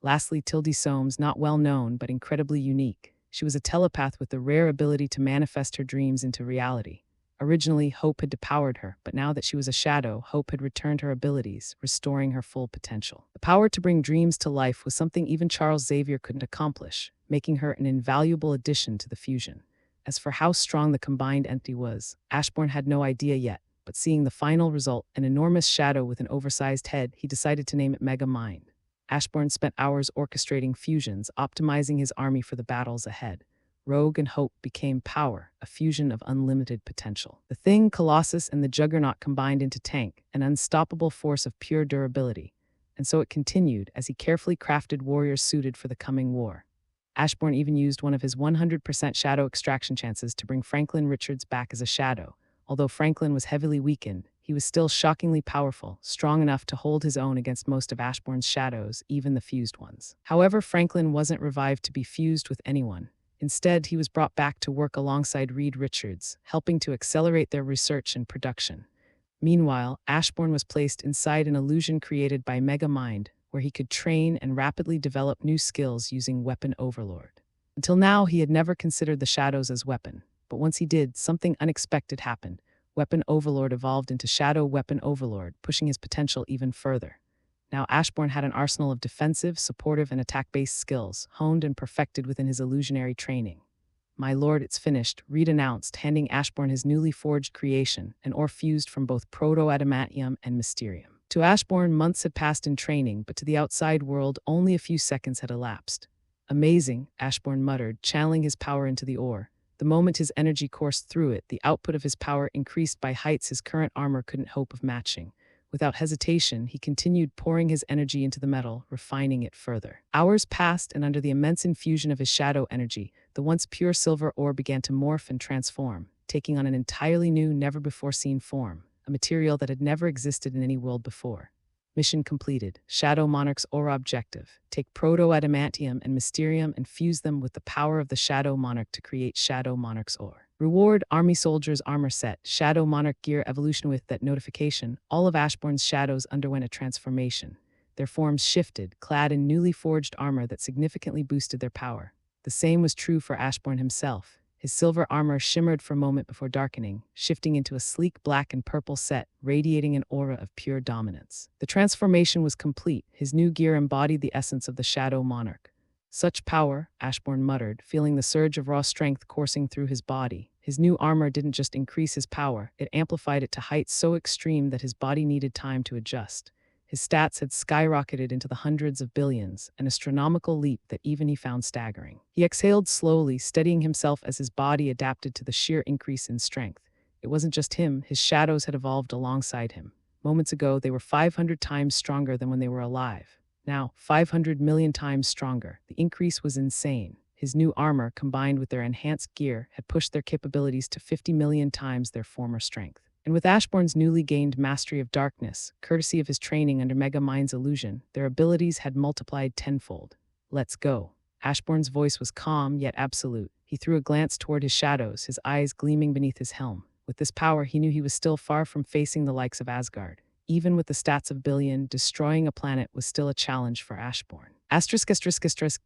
Lastly, Tildy Soames, not well known but incredibly unique. She was a telepath with the rare ability to manifest her dreams into reality. Originally, Hope had depowered her, but now that she was a shadow, Hope had returned her abilities, restoring her full potential. The power to bring dreams to life was something even Charles Xavier couldn't accomplish, making her an invaluable addition to the fusion. As for how strong the combined entity was, Ashburn had no idea yet, but seeing the final result, an enormous shadow with an oversized head, he decided to name it Mega Mind. Ashburn spent hours orchestrating fusions, optimizing his army for the battles ahead. Rogue and Hope became Power, a fusion of unlimited potential. The Thing, Colossus, and the Juggernaut combined into Tank, an unstoppable force of pure durability. And so it continued as he carefully crafted warriors suited for the coming war. Ashburn even used one of his 100% shadow extraction chances to bring Franklin Richards back as a shadow. Although Franklin was heavily weakened, he was still shockingly powerful, strong enough to hold his own against most of Ashburn's shadows, even the fused ones. However, Franklin wasn't revived to be fused with anyone. Instead, he was brought back to work alongside Reed Richards, helping to accelerate their research and production. Meanwhile, Ashburn was placed inside an illusion created by Mega Mind, where he could train and rapidly develop new skills using Weapon Overlord. Until now, he had never considered the shadows as weapon, but once he did, something unexpected happened. Weapon Overlord evolved into Shadow Weapon Overlord, pushing his potential even further. Now Ashburn had an arsenal of defensive, supportive, and attack-based skills, honed and perfected within his illusionary training. "My lord, it's finished," Reed announced, handing Ashburn his newly forged creation, an ore fused from both proto-adamantium and mysterium. To Ashburn, months had passed in training, but to the outside world, only a few seconds had elapsed. "Amazing," Ashburn muttered, channeling his power into the ore. The moment his energy coursed through it, the output of his power increased by heights his current armor couldn't hope of matching. Without hesitation, he continued pouring his energy into the metal, refining it further. Hours passed, and under the immense infusion of his shadow energy, the once pure silver ore began to morph and transform, taking on an entirely new, never-before-seen form, a material that had never existed in any world before. Mission completed. Shadow Monarch's ore objective: take proto-adamantium and mysterium and fuse them with the power of the Shadow Monarch to create Shadow Monarch's ore. Reward: Army Soldier's armor set, Shadow Monarch gear evolution. With that notification, all of Ashburn's shadows underwent a transformation. Their forms shifted, clad in newly forged armor that significantly boosted their power. The same was true for Ashburn himself. His silver armor shimmered for a moment before darkening, shifting into a sleek black and purple set, radiating an aura of pure dominance. The transformation was complete. His new gear embodied the essence of the Shadow Monarch. Such power, Ashburn muttered, feeling the surge of raw strength coursing through his body. His new armor didn't just increase his power, it amplified it to heights so extreme that his body needed time to adjust. His stats had skyrocketed into the hundreds of billions, an astronomical leap that even he found staggering. He exhaled slowly, steadying himself as his body adapted to the sheer increase in strength. It wasn't just him, his shadows had evolved alongside him. Moments ago, they were 500 times stronger than when they were alive. Now, 500 million times stronger. The increase was insane. His new armor, combined with their enhanced gear, had pushed their capabilities to 50 million times their former strength. And with Ashbourne's newly gained mastery of darkness, courtesy of his training under Mega Mind's illusion, their abilities had multiplied tenfold. Let's go. Ashbourne's voice was calm yet absolute. He threw a glance toward his shadows, his eyes gleaming beneath his helm. With this power, he knew he was still far from facing the likes of Asgard. Even with the stats of billion, destroying a planet was still a challenge for Ashbourne.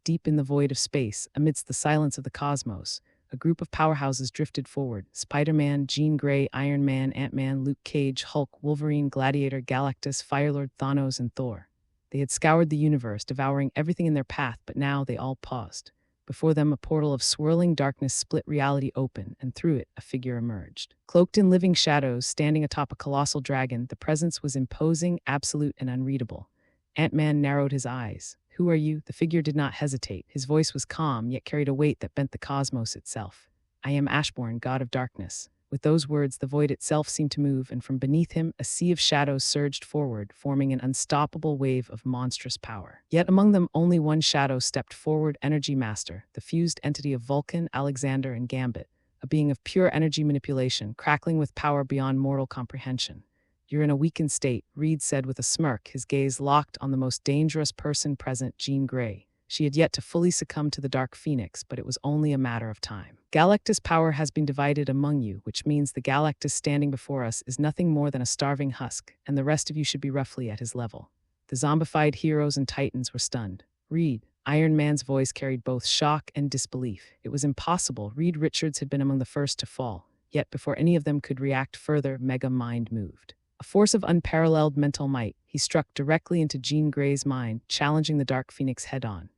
Deep in the void of space, amidst the silence of the cosmos, a group of powerhouses drifted forward. Spider-Man, Jean Grey, Iron Man, Ant-Man, Luke Cage, Hulk, Wolverine, Gladiator, Galactus, Firelord, Thanos, and Thor. They had scoured the universe, devouring everything in their path, but now they all paused. Before them, a portal of swirling darkness split reality open, and through it, a figure emerged. Cloaked in living shadows, standing atop a colossal dragon, the presence was imposing, absolute, and unreadable. Ant-Man narrowed his eyes. "Who are you?" The figure did not hesitate. His voice was calm, yet carried a weight that bent the cosmos itself. "I am Ashbourne, god of darkness." With those words, the void itself seemed to move, and from beneath him, a sea of shadows surged forward, forming an unstoppable wave of monstrous power. Yet among them, only one shadow stepped forward: Energy Master, the fused entity of Vulcan, Alexander, and Gambit, a being of pure energy manipulation, crackling with power beyond mortal comprehension. "You're in a weakened state," Reed said with a smirk, his gaze locked on the most dangerous person present, Jean Grey. She had yet to fully succumb to the Dark Phoenix, but it was only a matter of time. "Galactus' power has been divided among you, which means the Galactus standing before us is nothing more than a starving husk, and the rest of you should be roughly at his level." The zombified heroes and titans were stunned. "Reed," Iron Man's voice carried both shock and disbelief. It was impossible. Reed Richards had been among the first to fall, yet before any of them could react further, Mega Mind moved. A force of unparalleled mental might, he struck directly into Jean Grey's mind, challenging the Dark Phoenix head-on.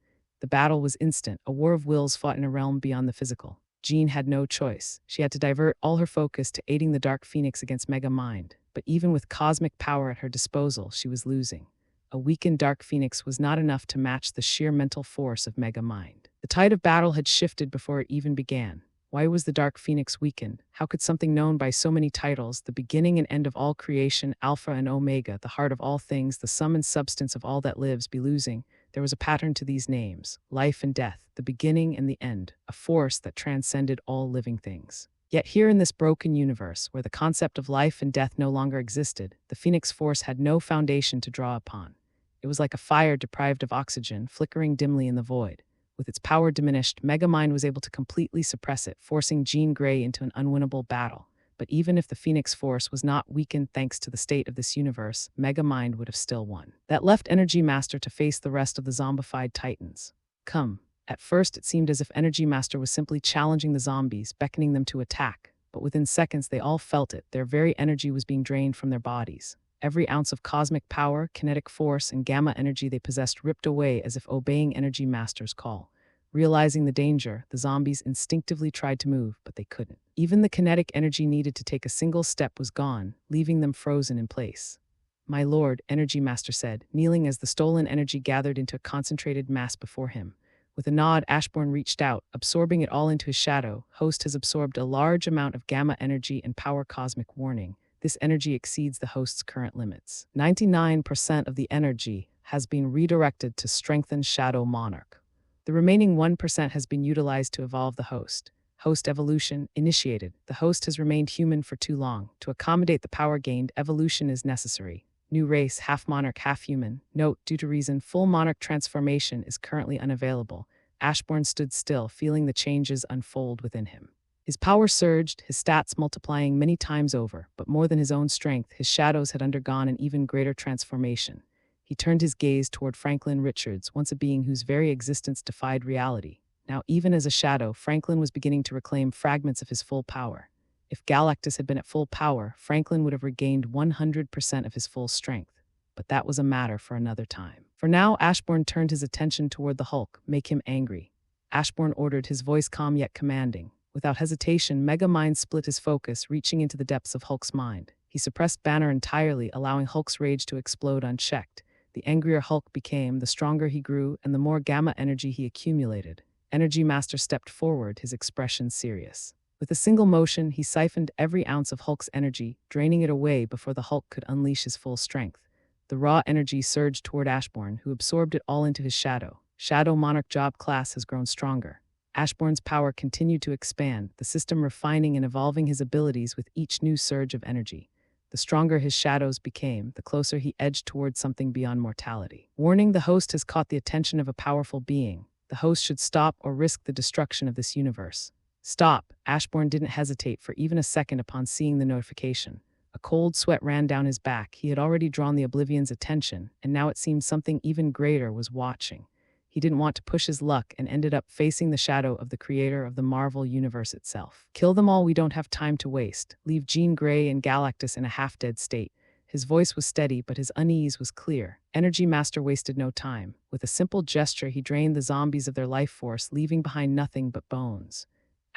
The battle was instant, a war of wills fought in a realm beyond the physical. Jean had no choice. She had to divert all her focus to aiding the Dark Phoenix against Mega Mind. But even with cosmic power at her disposal, she was losing. A weakened Dark Phoenix was not enough to match the sheer mental force of Mega Mind. The tide of battle had shifted before it even began. Why was the Dark Phoenix weakened? How could something known by so many titles, the beginning and end of all creation, Alpha and Omega, the heart of all things, the sum and substance of all that lives, be losing? There was a pattern to these names: life and death, the beginning and the end, a force that transcended all living things. Yet here in this broken universe, where the concept of life and death no longer existed, the Phoenix Force had no foundation to draw upon. It was like a fire deprived of oxygen, flickering dimly in the void. With its power diminished, Megamind was able to completely suppress it, forcing Jean Grey into an unwinnable battle. But even if the Phoenix Force was not weakened thanks to the state of this universe, Megamind would have still won. That left Energy Master to face the rest of the zombified titans. "Come." At first, it seemed as if Energy Master was simply challenging the zombies, beckoning them to attack. But within seconds, they all felt it. Their very energy was being drained from their bodies. Every ounce of cosmic power, kinetic force, and gamma energy they possessed ripped away as if obeying Energy Master's call. Realizing the danger, the zombies instinctively tried to move, but they couldn't. Even the kinetic energy needed to take a single step was gone, leaving them frozen in place. "My lord," Energy Master said, kneeling as the stolen energy gathered into a concentrated mass before him. With a nod, Ashbourne reached out, absorbing it all into his shadow. "Host has absorbed a large amount of gamma energy and power. Cosmic warning. This energy exceeds the host's current limits. 99% of the energy has been redirected to strengthen Shadow Monarch. The remaining 1% has been utilized to evolve the host. Host evolution initiated. The host has remained human for too long. To accommodate the power gained, evolution is necessary. New race, half monarch, half human. Note, due to reason, full monarch transformation is currently unavailable." Ashbourne stood still, feeling the changes unfold within him. His power surged, his stats multiplying many times over, but more than his own strength, his shadows had undergone an even greater transformation. He turned his gaze toward Franklin Richards, once a being whose very existence defied reality. Now, even as a shadow, Franklin was beginning to reclaim fragments of his full power. If Galactus had been at full power, Franklin would have regained 100% of his full strength. But that was a matter for another time. For now, Ashburn turned his attention toward the Hulk. Make him angry. Ashburn ordered, his voice calm yet commanding. Without hesitation, Megamind split his focus, reaching into the depths of Hulk's mind. He suppressed Banner entirely, allowing Hulk's rage to explode unchecked. The angrier Hulk became, the stronger he grew, and the more gamma energy he accumulated. Energy Master stepped forward, his expression serious. With a single motion, he siphoned every ounce of Hulk's energy, draining it away before the Hulk could unleash his full strength. The raw energy surged toward Ashburn, who absorbed it all into his shadow. Shadow Monarch job class has grown stronger. Ashburn's power continued to expand, the system refining and evolving his abilities with each new surge of energy. The stronger his shadows became, the closer he edged towards something beyond mortality. Warning: the host has caught the attention of a powerful being. The host should stop or risk the destruction of this universe. Stop! Ashburn didn't hesitate for even a second upon seeing the notification. A cold sweat ran down his back. He had already drawn the Oblivion's attention, and now it seemed something even greater was watching. He didn't want to push his luck and ended up facing the shadow of the creator of the Marvel Universe itself. Kill them all, we don't have time to waste. Leave Jean Grey and Galactus in a half-dead state. His voice was steady, but his unease was clear. Energy Master wasted no time. With a simple gesture, he drained the zombies of their life force, leaving behind nothing but bones.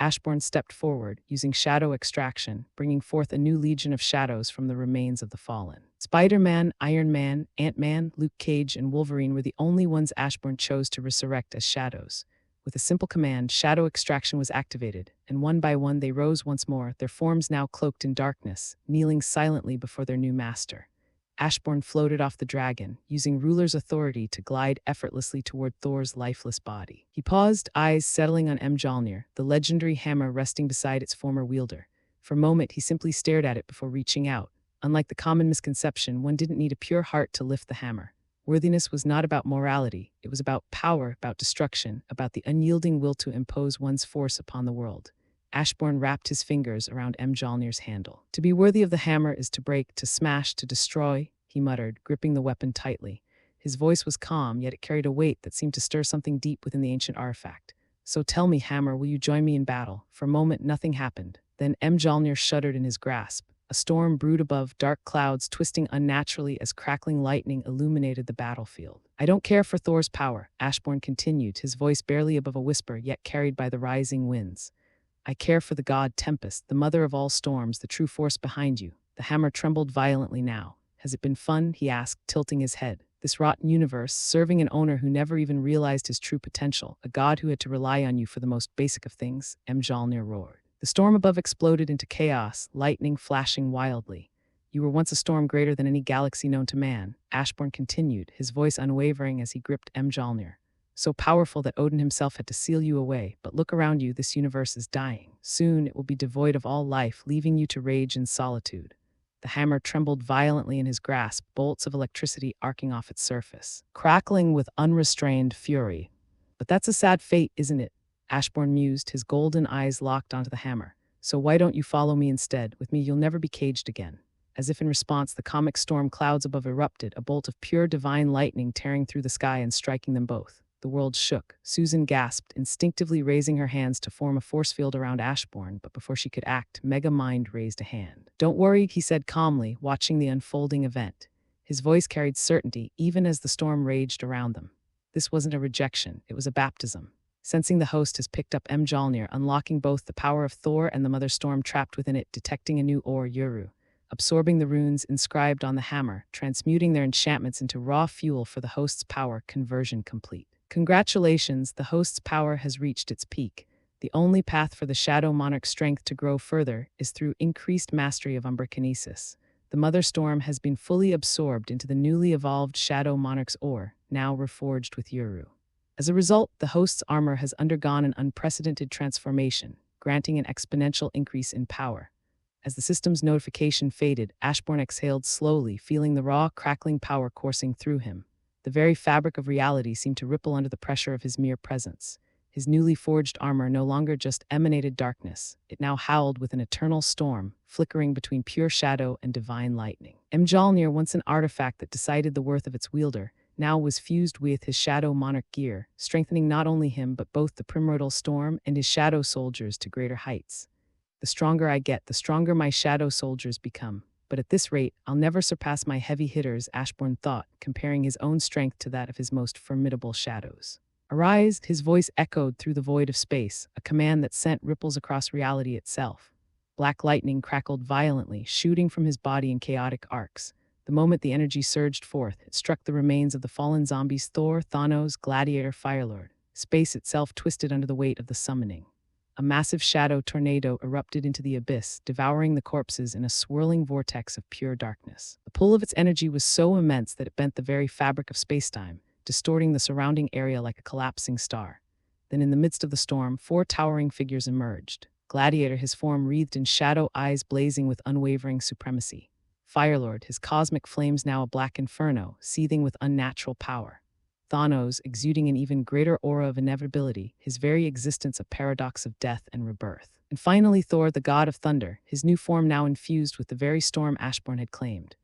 Ashburn stepped forward, using shadow extraction, bringing forth a new legion of shadows from the remains of the fallen. Spider-Man, Iron Man, Ant-Man, Luke Cage, and Wolverine were the only ones Ashburn chose to resurrect as shadows. With a simple command, shadow extraction was activated, and one by one they rose once more, their forms now cloaked in darkness, kneeling silently before their new master. Ashburn floated off the dragon, using ruler's authority to glide effortlessly toward Thor's lifeless body. He paused, eyes settling on Mjolnir, the legendary hammer resting beside its former wielder. For a moment, he simply stared at it before reaching out. Unlike the common misconception, one didn't need a pure heart to lift the hammer. Worthiness was not about morality. It was about power, about destruction, about the unyielding will to impose one's force upon the world. Ashburn wrapped his fingers around Mjolnir's handle. To be worthy of the hammer is to break, to smash, to destroy, he muttered, gripping the weapon tightly. His voice was calm, yet it carried a weight that seemed to stir something deep within the ancient artifact. So tell me, hammer, will you join me in battle? For a moment, nothing happened. Then Mjolnir shuddered in his grasp. A storm brewed above, dark clouds twisting unnaturally as crackling lightning illuminated the battlefield. I don't care for Thor's power, Ashburn continued, his voice barely above a whisper, yet carried by the rising winds. I care for the god Tempest, the mother of all storms, the true force behind you. The hammer trembled violently now. Has it been fun? He asked, tilting his head. This rotten universe, serving an owner who never even realized his true potential, a god who had to rely on you for the most basic of things, Mjolnir roared. The storm above exploded into chaos, lightning flashing wildly. You were once a storm greater than any galaxy known to man, Ashburn continued, his voice unwavering as he gripped Mjolnir. So powerful that Odin himself had to seal you away, but look around you, this universe is dying. Soon it will be devoid of all life, leaving you to rage in solitude. The hammer trembled violently in his grasp, bolts of electricity arcing off its surface, crackling with unrestrained fury. But that's a sad fate, isn't it? Ashburn mused, his golden eyes locked onto the hammer. So why don't you follow me instead? With me you'll never be caged again. As if in response, the comic storm clouds above erupted, a bolt of pure divine lightning tearing through the sky and striking them both. The world shook. Susan gasped, instinctively raising her hands to form a force field around Ashburn, but before she could act, Megamind raised a hand. Don't worry, he said calmly, watching the unfolding event. His voice carried certainty, even as the storm raged around them. This wasn't a rejection, it was a baptism. Sensing the host has picked up Mjolnir, unlocking both the power of Thor and the Mother Storm trapped within it, detecting a new Uru. Absorbing the runes inscribed on the hammer, transmuting their enchantments into raw fuel for the host's power, conversion complete. Congratulations, the host's power has reached its peak. The only path for the Shadow Monarch's strength to grow further is through increased mastery of umbrakinesis. The Mother Storm has been fully absorbed into the newly evolved Shadow Monarch's ore, now reforged with Uru. As a result, the host's armor has undergone an unprecedented transformation, granting an exponential increase in power. As the system's notification faded, Ashburn exhaled slowly, feeling the raw, crackling power coursing through him. The very fabric of reality seemed to ripple under the pressure of his mere presence. His newly forged armor no longer just emanated darkness. It now howled with an eternal storm, flickering between pure shadow and divine lightning. Mjolnir, once an artifact that decided the worth of its wielder, now was fused with his Shadow Monarch gear, strengthening not only him but both the Primordial Storm and his shadow soldiers to greater heights. The stronger I get, the stronger my shadow soldiers become. But at this rate, I'll never surpass my heavy hitters, Ashburn thought, comparing his own strength to that of his most formidable shadows. Arise, his voice echoed through the void of space, a command that sent ripples across reality itself. Black lightning crackled violently, shooting from his body in chaotic arcs. The moment the energy surged forth, it struck the remains of the fallen zombies Thor, Thanos, Gladiator, Firelord. Space itself twisted under the weight of the summoning. A massive shadow tornado erupted into the abyss, devouring the corpses in a swirling vortex of pure darkness. The pull of its energy was so immense that it bent the very fabric of spacetime, distorting the surrounding area like a collapsing star. Then in the midst of the storm, 4 towering figures emerged. Gladiator, his form wreathed in shadow, eyes blazing with unwavering supremacy. Firelord, his cosmic flames now a black inferno, seething with unnatural power. Thanos, exuding an even greater aura of inevitability, his very existence a paradox of death and rebirth. And finally Thor, the god of thunder, his new form now infused with the very storm Ashburn had claimed.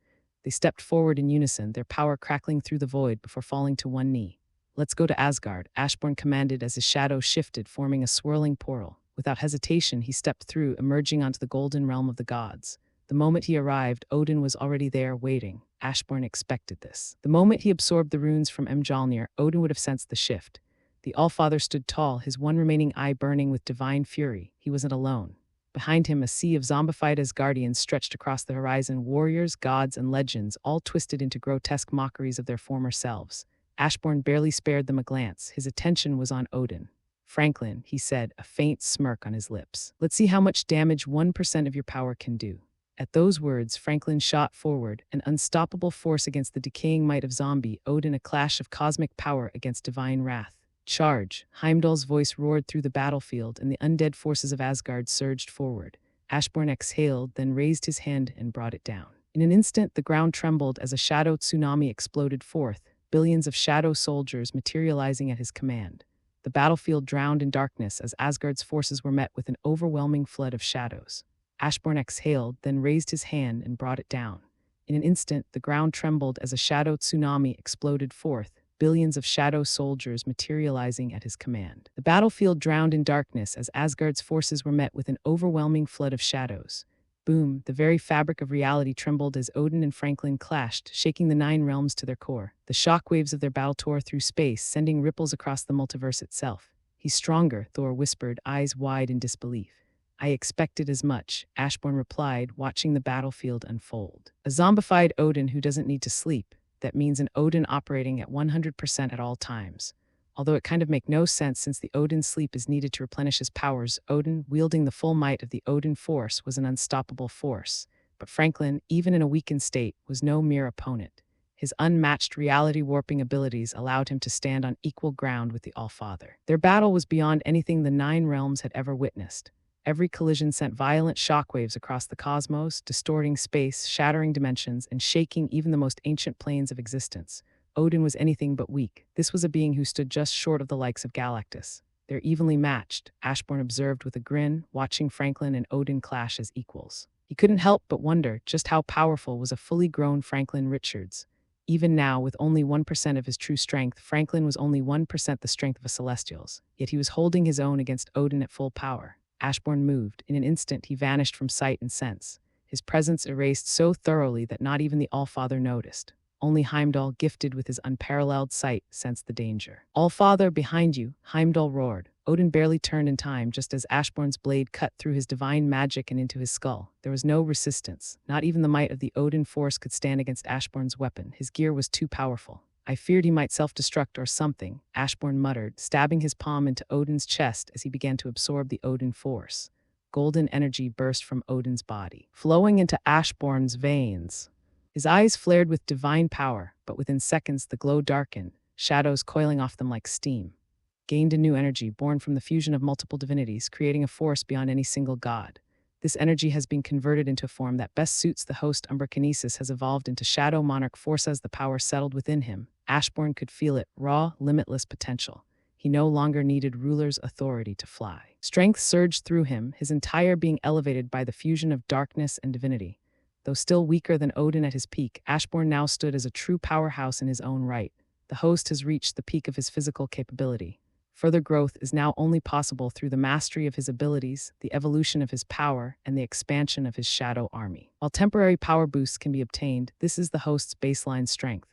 They stepped forward in unison, their power crackling through the void before falling to one knee. Let's go to Asgard, Ashburn commanded as his shadow shifted, forming a swirling portal. Without hesitation, he stepped through, emerging onto the golden realm of the gods. The moment he arrived, Odin was already there, waiting. Ashburn expected this. The moment he absorbed the runes from Mjolnir, Odin would have sensed the shift. The Allfather stood tall, his one remaining eye burning with divine fury. He wasn't alone. Behind him, a sea of zombified Asgardians stretched across the horizon, warriors, gods, and legends, all twisted into grotesque mockeries of their former selves. Ashburn barely spared them a glance. His attention was on Odin. Franklin, he said, a faint smirk on his lips. Let's see how much damage 1% of your power can do. At those words, Franklin shot forward, an unstoppable force against the decaying might of zombie, Odin a clash of cosmic power against divine wrath. Charge! Heimdall's voice roared through the battlefield, and the undead forces of Asgard surged forward. Ashburn exhaled, then raised his hand and brought it down. In an instant, the ground trembled as a shadow tsunami exploded forth, billions of shadow soldiers materializing at his command. The battlefield drowned in darkness as Asgard's forces were met with an overwhelming flood of shadows. Ashburn exhaled, then raised his hand and brought it down. In an instant, the ground trembled as a shadow tsunami exploded forth, billions of shadow soldiers materializing at his command. The battlefield drowned in darkness as Asgard's forces were met with an overwhelming flood of shadows. Boom, the very fabric of reality trembled as Odin and Franklin clashed, shaking the 9 realms to their core. The shockwaves of their battle tore through space, sending ripples across the multiverse itself. He's stronger, Thor whispered, eyes wide in disbelief. I expected as much, Ashburn replied, watching the battlefield unfold. A zombified Odin who doesn't need to sleep. That means an Odin operating at 100% at all times. Although it kind of make no sense since the Odin sleep is needed to replenish his powers, Odin, wielding the full might of the Odin force, was an unstoppable force. But Franklin, even in a weakened state, was no mere opponent. His unmatched reality-warping abilities allowed him to stand on equal ground with the Allfather. Their battle was beyond anything the 9 realms had ever witnessed. Every collision sent violent shockwaves across the cosmos, distorting space, shattering dimensions, and shaking even the most ancient planes of existence. Odin was anything but weak. This was a being who stood just short of the likes of Galactus. They're evenly matched, Ashburn observed with a grin, watching Franklin and Odin clash as equals. He couldn't help but wonder just how powerful was a fully grown Franklin Richards. Even now, with only 1% of his true strength, Franklin was only 1% the strength of a Celestial's. Yet he was holding his own against Odin at full power. Ashburn moved. In an instant, he vanished from sight and sense. His presence erased so thoroughly that not even the Allfather noticed. Only Heimdall, gifted with his unparalleled sight, sensed the danger. Allfather, behind you, Heimdall roared. Odin barely turned in time just as Ashburn's blade cut through his divine magic and into his skull. There was no resistance. Not even the might of the Odin force could stand against Ashburn's weapon. His gear was too powerful. I feared he might self-destruct or something, Ashburn muttered, stabbing his palm into Odin's chest as he began to absorb the Odin force. Golden energy burst from Odin's body, flowing into Ashburn's veins. His eyes flared with divine power, but within seconds the glow darkened, shadows coiling off them like steam. Gained a new energy born from the fusion of multiple divinities, creating a force beyond any single god. This energy has been converted into a form that best suits the host. Umbrakinesis has evolved into Shadow Monarch force as the power settled within him. Ashburn could feel it, raw, limitless potential. He no longer needed ruler's authority to fly. Strength surged through him, his entire being elevated by the fusion of darkness and divinity. Though still weaker than Odin at his peak, Ashburn now stood as a true powerhouse in his own right. The host has reached the peak of his physical capability. Further growth is now only possible through the mastery of his abilities, the evolution of his power, and the expansion of his shadow army. While temporary power boosts can be obtained, this is the host's baseline strength.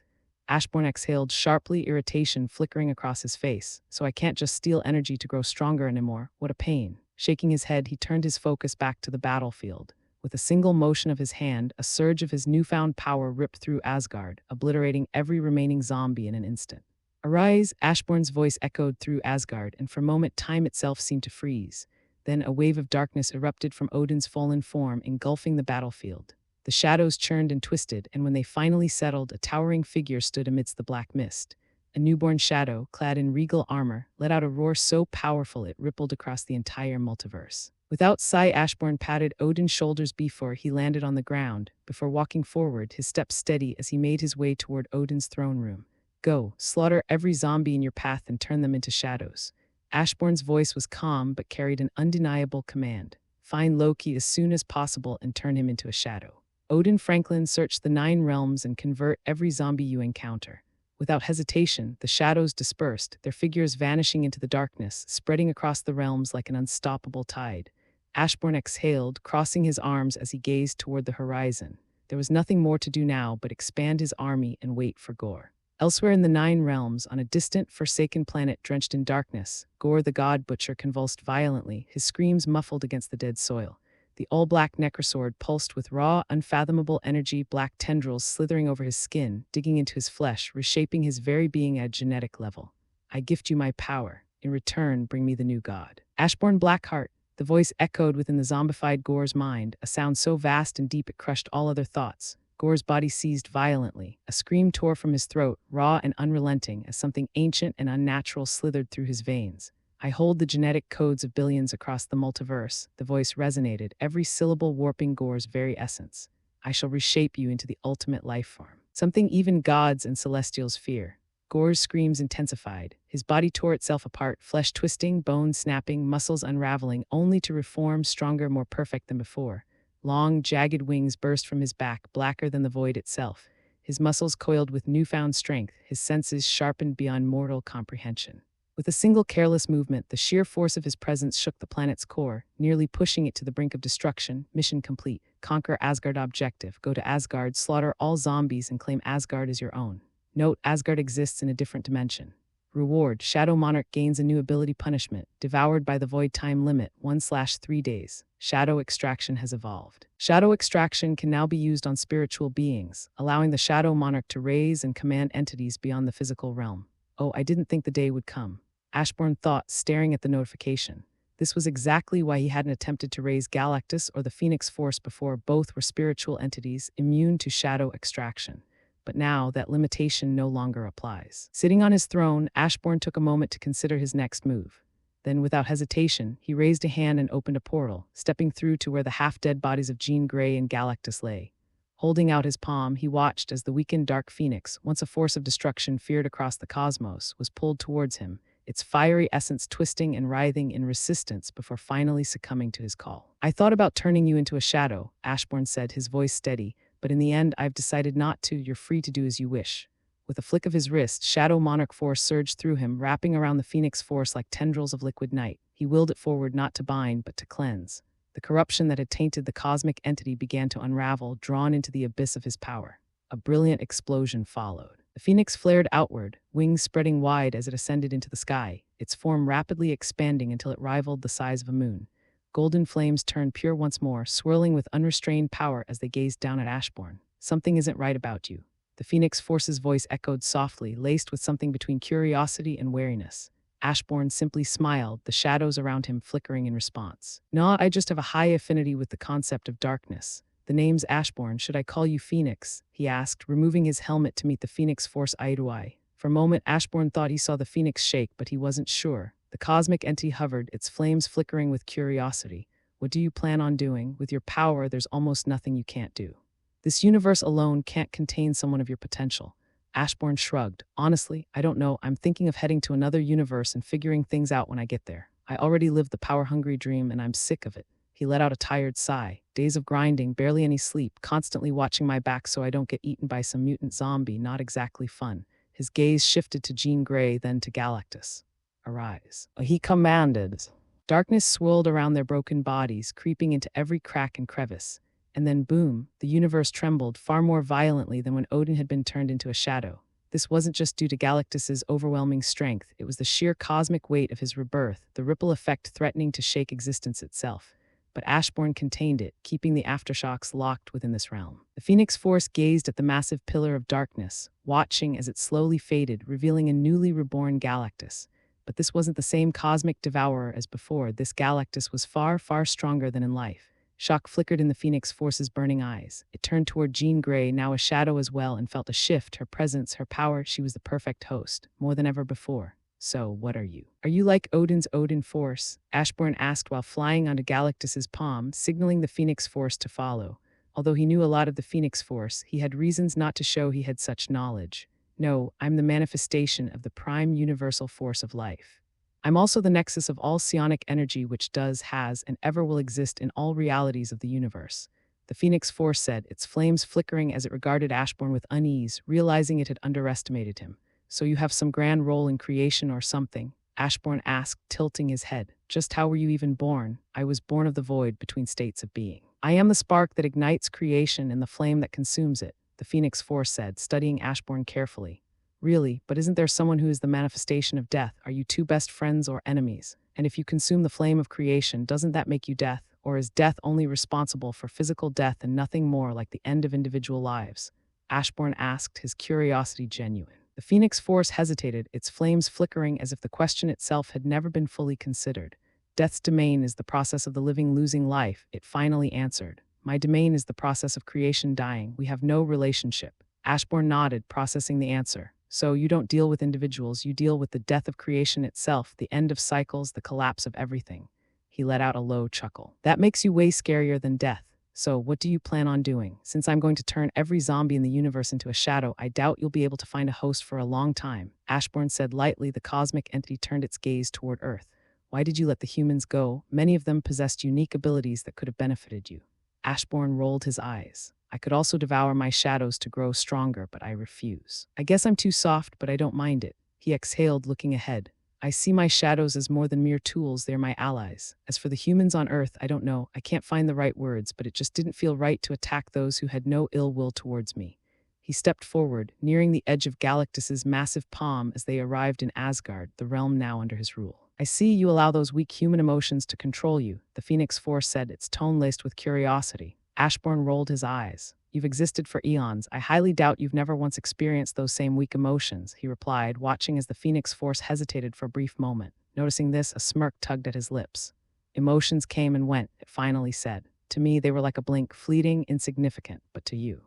Ashburn exhaled sharply, irritation flickering across his face. So I can't just steal energy to grow stronger anymore. What a pain. Shaking his head, he turned his focus back to the battlefield. With a single motion of his hand, a surge of his newfound power ripped through Asgard, obliterating every remaining zombie in an instant. Arise, Ashburn's voice echoed through Asgard, and for a moment time itself seemed to freeze. Then a wave of darkness erupted from Odin's fallen form, engulfing the battlefield. The shadows churned and twisted, and when they finally settled, a towering figure stood amidst the black mist. A newborn shadow, clad in regal armor, let out a roar so powerful it rippled across the entire multiverse. Without sigh, Ashburn patted Odin's shoulders before he landed on the ground. Before walking forward, his steps steady as he made his way toward Odin's throne room. Go, slaughter every zombie in your path and turn them into shadows. Ashburn's voice was calm but carried an undeniable command. Find Loki as soon as possible and turn him into a shadow. Odin Franklin, search the 9 realms and convert every zombie you encounter. Without hesitation, the shadows dispersed, their figures vanishing into the darkness, spreading across the realms like an unstoppable tide. Ashburn exhaled, crossing his arms as he gazed toward the horizon. There was nothing more to do now but expand his army and wait for Gore. Elsewhere in the 9 realms, on a distant, forsaken planet drenched in darkness, Gore the God Butcher convulsed violently, his screams muffled against the dead soil. The all-black necrosword pulsed with raw, unfathomable energy, black tendrils slithering over his skin, digging into his flesh, reshaping his very being at a genetic level. I gift you my power. In return, bring me the new god. Ashburn Blackheart. The voice echoed within the zombified Gore's mind, a sound so vast and deep it crushed all other thoughts. Gore's body seized violently. A scream tore from his throat, raw and unrelenting, as something ancient and unnatural slithered through his veins. I hold the genetic codes of billions across the multiverse. The voice resonated, every syllable warping Gore's very essence. I shall reshape you into the ultimate life form. Something even gods and celestials fear. Gore's screams intensified. His body tore itself apart, flesh twisting, bones snapping, muscles unraveling, only to reform stronger, more perfect than before. Long, jagged wings burst from his back, blacker than the void itself. His muscles coiled with newfound strength, his senses sharpened beyond mortal comprehension. With a single careless movement, the sheer force of his presence shook the planet's core, nearly pushing it to the brink of destruction. Mission complete. Conquer Asgard. Objective. Go to Asgard, slaughter all zombies, and claim Asgard as your own. Note: Asgard exists in a different dimension. Reward: Shadow Monarch gains a new ability. Punishment: devoured by the void. Time limit: 1/3 days. Shadow extraction has evolved. Shadow extraction can now be used on spiritual beings, allowing the Shadow Monarch to raise and command entities beyond the physical realm. Oh, I didn't think the day would come. Ashburn thought, staring at the notification. This was exactly why he hadn't attempted to raise Galactus or the Phoenix Force before. Both were spiritual entities, immune to shadow extraction. But now, that limitation no longer applies. Sitting on his throne, Ashburn took a moment to consider his next move. Then, without hesitation, he raised a hand and opened a portal, stepping through to where the half-dead bodies of Jean Grey and Galactus lay. Holding out his palm, he watched as the weakened Dark Phoenix, once a force of destruction feared across the cosmos, was pulled towards him, its fiery essence twisting and writhing in resistance before finally succumbing to his call. I thought about turning you into a shadow, Ashburn said, his voice steady, but in the end I've decided not to. You're free to do as you wish. With a flick of his wrist, Shadow Monarch force surged through him, wrapping around the Phoenix Force like tendrils of liquid night. He willed it forward not to bind, but to cleanse. The corruption that had tainted the cosmic entity began to unravel, drawn into the abyss of his power. A brilliant explosion followed. The Phoenix flared outward, wings spreading wide as it ascended into the sky, its form rapidly expanding until it rivaled the size of a moon. Golden flames turned pure once more, swirling with unrestrained power as they gazed down at Ashburn. Something isn't right about you. The Phoenix Force's voice echoed softly, laced with something between curiosity and wariness. Ashburn simply smiled, the shadows around him flickering in response. No, I just have a high affinity with the concept of darkness. The name's Ashburn. Should I call you Phoenix? He asked, removing his helmet to meet the Phoenix Force eye to eye. For a moment, Ashburn thought he saw the Phoenix shake, but he wasn't sure. The cosmic entity hovered, its flames flickering with curiosity. What do you plan on doing? With your power, there's almost nothing you can't do. This universe alone can't contain someone of your potential. Ashburn shrugged. Honestly, I don't know. I'm thinking of heading to another universe and figuring things out when I get there. I already lived the power-hungry dream, and I'm sick of it. He let out a tired sigh. Days of grinding, barely any sleep, constantly watching my back so I don't get eaten by some mutant zombie, not exactly fun. His gaze shifted to Jean Grey, then to Galactus. Arise. He commanded. Darkness swirled around their broken bodies, creeping into every crack and crevice. And then boom, the universe trembled far more violently than when Odin had been turned into a shadow. This wasn't just due to Galactus's overwhelming strength, it was the sheer cosmic weight of his rebirth, the ripple effect threatening to shake existence itself. But Ashburn contained it, keeping the aftershocks locked within this realm. The Phoenix Force gazed at the massive pillar of darkness, watching as it slowly faded, revealing a newly reborn Galactus. But this wasn't the same cosmic devourer as before. This Galactus was far, far stronger than in life. Shock flickered in the Phoenix Force's burning eyes. It turned toward Jean Grey, now a shadow as well, and felt a shift, her presence, her power. She was the perfect host, more than ever before. So, what are you? Are you like Odin's Odin Force? Ashburn asked while flying onto Galactus's palm, signaling the Phoenix Force to follow. Although he knew a lot of the Phoenix Force, he had reasons not to show he had such knowledge. No, I'm the manifestation of the prime universal force of life. I'm also the nexus of all psionic energy which does, has, and ever will exist in all realities of the universe. The Phoenix Force said, its flames flickering as it regarded Ashburn with unease, realizing it had underestimated him. So you have some grand role in creation or something? Ashburn asked, tilting his head. Just how were you even born? I was born of the void between states of being. I am the spark that ignites creation and the flame that consumes it, the Phoenix Force said, studying Ashburn carefully. Really, but isn't there someone who is the manifestation of death? Are you two best friends or enemies? And if you consume the flame of creation, doesn't that make you death? Or is death only responsible for physical death and nothing more, like the end of individual lives? Ashburn asked, his curiosity genuine. The Phoenix Force hesitated, its flames flickering as if the question itself had never been fully considered. Death's domain is the process of the living losing life, it finally answered. My domain is the process of creation dying. We have no relationship. Ashburn nodded, processing the answer. So you don't deal with individuals, you deal with the death of creation itself, the end of cycles, the collapse of everything. He let out a low chuckle. That makes you way scarier than death. So what do you plan on doing? Since I'm going to turn every zombie in the universe into a shadow, I doubt you'll be able to find a host for a long time. Ashburn said lightly. The cosmic entity turned its gaze toward Earth. Why did you let the humans go? Many of them possessed unique abilities that could have benefited you. Ashburn rolled his eyes. I could also devour my shadows to grow stronger, but I refuse. I guess I'm too soft, but I don't mind it. He exhaled, looking ahead. I see my shadows as more than mere tools, they're my allies. As for the humans on Earth, I don't know, I can't find the right words, but it just didn't feel right to attack those who had no ill will towards me. He stepped forward, nearing the edge of Galactus's massive palm as they arrived in Asgard, the realm now under his rule. I see you allow those weak human emotions to control you, the Phoenix Force said, its tone laced with curiosity. Ashburn rolled his eyes. You've existed for eons. I highly doubt you've never once experienced those same weak emotions, he replied, watching as the Phoenix Force hesitated for a brief moment. Noticing this, a smirk tugged at his lips. Emotions came and went, it finally said. To me, they were like a blink, fleeting, insignificant, but to you.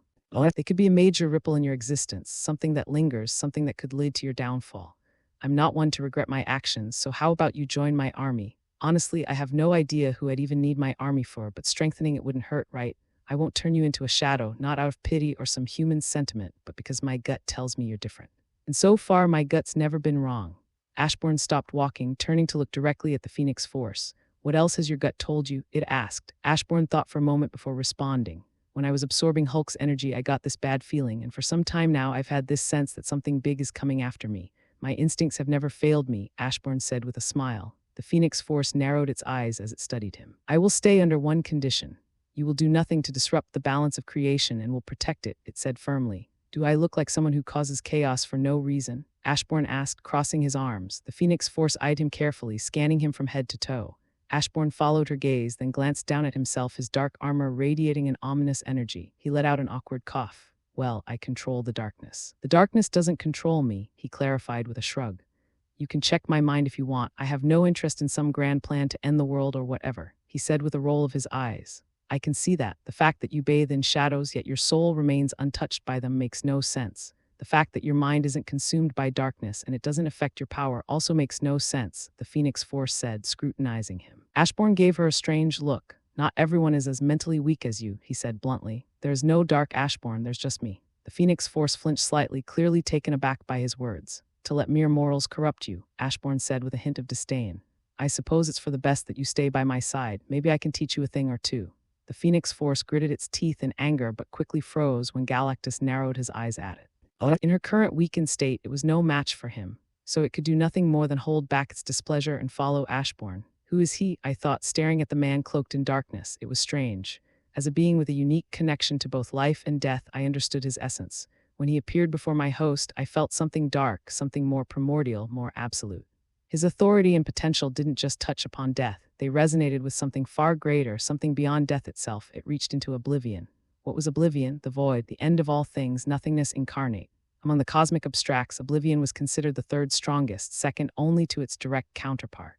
They could be a major ripple in your existence, something that lingers, something that could lead to your downfall. I'm not one to regret my actions, so how about you join my army? Honestly, I have no idea who I'd even need my army for, but strengthening it wouldn't hurt, right? I won't turn you into a shadow, not out of pity or some human sentiment, but because my gut tells me you're different. And so far, my gut's never been wrong. Ashburn stopped walking, turning to look directly at the Phoenix Force. What else has your gut told you? It asked. Ashburn thought for a moment before responding. When I was absorbing Hulk's energy, I got this bad feeling, and for some time now, I've had this sense that something big is coming after me. My instincts have never failed me, Ashburn said with a smile. The Phoenix Force narrowed its eyes as it studied him. I will stay under one condition. You will do nothing to disrupt the balance of creation and will protect it, it said firmly. Do I look like someone who causes chaos for no reason? Ashburn asked, crossing his arms. The Phoenix Force eyed him carefully, scanning him from head to toe. Ashburn followed her gaze, then glanced down at himself, his dark armor radiating an ominous energy. He let out an awkward cough. Well, I control the darkness. The darkness doesn't control me, he clarified with a shrug. You can check my mind if you want. I have no interest in some grand plan to end the world or whatever, he said with a roll of his eyes. I can see that. The fact that you bathe in shadows, yet your soul remains untouched by them, makes no sense. The fact that your mind isn't consumed by darkness and it doesn't affect your power also makes no sense, the Phoenix Force said, scrutinizing him. Ashburn gave her a strange look. Not everyone is as mentally weak as you, he said bluntly. There is no dark Ashburn, there's just me. The Phoenix Force flinched slightly, clearly taken aback by his words. To let mere mortals corrupt you, Ashburn said with a hint of disdain. I suppose it's for the best that you stay by my side. Maybe I can teach you a thing or two. The Phoenix Force gritted its teeth in anger but quickly froze when Galactus narrowed his eyes at it. In her current weakened state, it was no match for him. so it could do nothing more than hold back its displeasure and follow Ashburn. Who is he? I thought, staring at the man cloaked in darkness. It was strange. As a being with a unique connection to both life and death, I understood his essence. When he appeared before my host, I felt something dark, something more primordial, more absolute. His authority and potential didn't just touch upon death. They resonated with something far greater, something beyond death itself. It reached into oblivion. What was oblivion? The void, the end of all things, nothingness incarnate. Among the cosmic abstracts, oblivion was considered the third strongest, second only to its direct counterpart.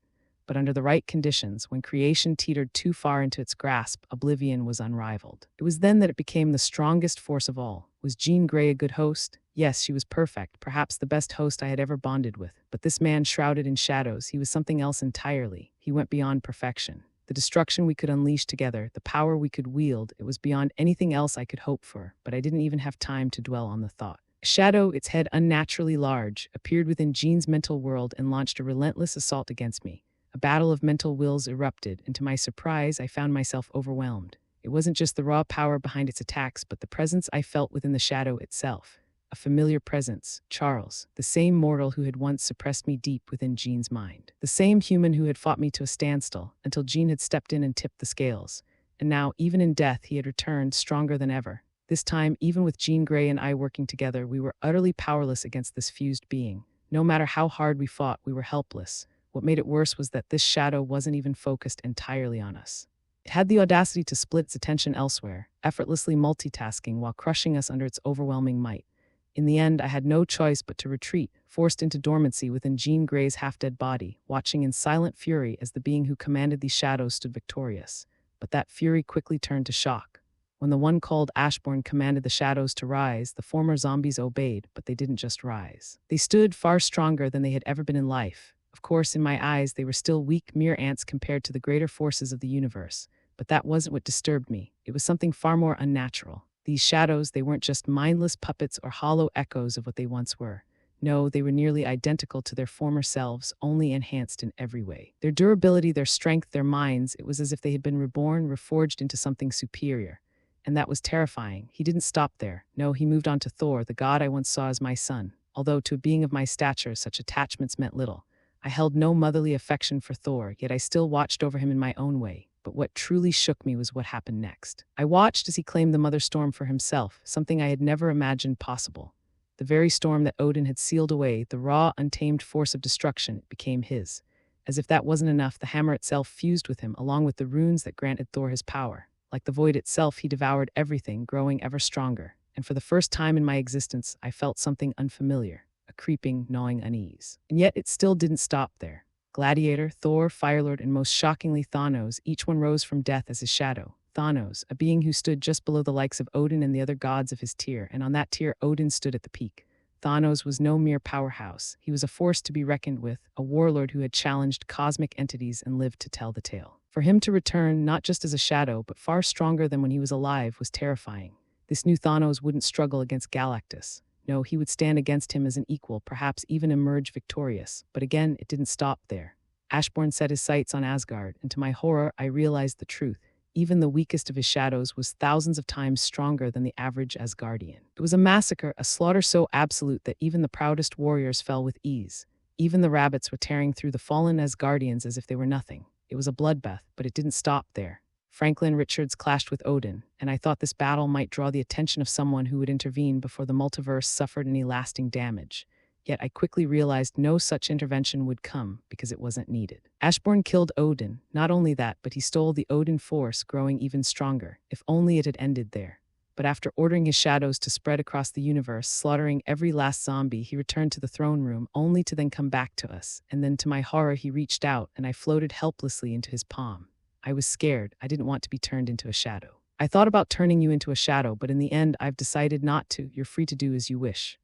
But under the right conditions, when creation teetered too far into its grasp, oblivion was unrivaled. It was then that it became the strongest force of all. Was Jean Grey a good host? Yes, she was perfect, perhaps the best host I had ever bonded with. But this man shrouded in shadows, he was something else entirely. He went beyond perfection. The destruction we could unleash together, the power we could wield, it was beyond anything else I could hope for, but I didn't even have time to dwell on the thought. A shadow, its head unnaturally large, appeared within Jean's mental world and launched a relentless assault against me. A battle of mental wills erupted, and to my surprise, I found myself overwhelmed. It wasn't just the raw power behind its attacks, but the presence I felt within the shadow itself. A familiar presence, Charles, the same mortal who had once suppressed me deep within Jean's mind. The same human who had fought me to a standstill, until Jean had stepped in and tipped the scales. And now, even in death, he had returned, stronger than ever. This time, even with Jean Grey and I working together, we were utterly powerless against this fused being. No matter how hard we fought, we were helpless. What made it worse was that this shadow wasn't even focused entirely on us. It had the audacity to split its attention elsewhere, effortlessly multitasking while crushing us under its overwhelming might. In the end, I had no choice but to retreat, forced into dormancy within Jean Grey's half-dead body, watching in silent fury as the being who commanded these shadows stood victorious. But that fury quickly turned to shock. When the one called Ashburn commanded the shadows to rise, the former zombies obeyed, but they didn't just rise. They stood far stronger than they had ever been in life. Of course, in my eyes, they were still weak, mere ants compared to the greater forces of the universe. But that wasn't what disturbed me. It was something far more unnatural. These shadows, they weren't just mindless puppets or hollow echoes of what they once were. No, they were nearly identical to their former selves, only enhanced in every way. Their durability, their strength, their minds, it was as if they had been reborn, reforged into something superior. And that was terrifying. He didn't stop there. No, he moved on to Thor, the god I once saw as my son. Although to a being of my stature, such attachments meant little. I held no motherly affection for Thor, yet I still watched over him in my own way. But what truly shook me was what happened next. I watched as he claimed the Mother Storm for himself, something I had never imagined possible. The very storm that Odin had sealed away, the raw, untamed force of destruction, became his. As if that wasn't enough, the hammer itself fused with him, along with the runes that granted Thor his power. Like the void itself, he devoured everything, growing ever stronger. And for the first time in my existence, I felt something unfamiliar. A creeping, gnawing unease. And yet it still didn't stop there. Gladiator, Thor, Firelord, and most shockingly Thanos, each one rose from death as his shadow. Thanos, a being who stood just below the likes of Odin and the other gods of his tier, and on that tier Odin stood at the peak. Thanos was no mere powerhouse. He was a force to be reckoned with, a warlord who had challenged cosmic entities and lived to tell the tale. For him to return, not just as a shadow, but far stronger than when he was alive, was terrifying. This new Thanos wouldn't struggle against Galactus. No, he would stand against him as an equal, perhaps even emerge victorious. But again, it didn't stop there. Ashburn set his sights on Asgard, and to my horror, I realized the truth. Even the weakest of his shadows was thousands of times stronger than the average Asgardian. It was a massacre, a slaughter so absolute that even the proudest warriors fell with ease. Even the rabbits were tearing through the fallen Asgardians as if they were nothing. It was a bloodbath, but it didn't stop there. Franklin Richards clashed with Odin, and I thought this battle might draw the attention of someone who would intervene before the multiverse suffered any lasting damage. Yet I quickly realized no such intervention would come because it wasn't needed. Ashburn killed Odin. Not only that, but he stole the Odin force, growing even stronger. If only it had ended there. But after ordering his shadows to spread across the universe, slaughtering every last zombie, he returned to the throne room, only to then come back to us. And then to my horror, he reached out, and I floated helplessly into his palm. I was scared. I didn't want to be turned into a shadow. I thought about turning you into a shadow, but in the end, I've decided not to. You're free to do as you wish.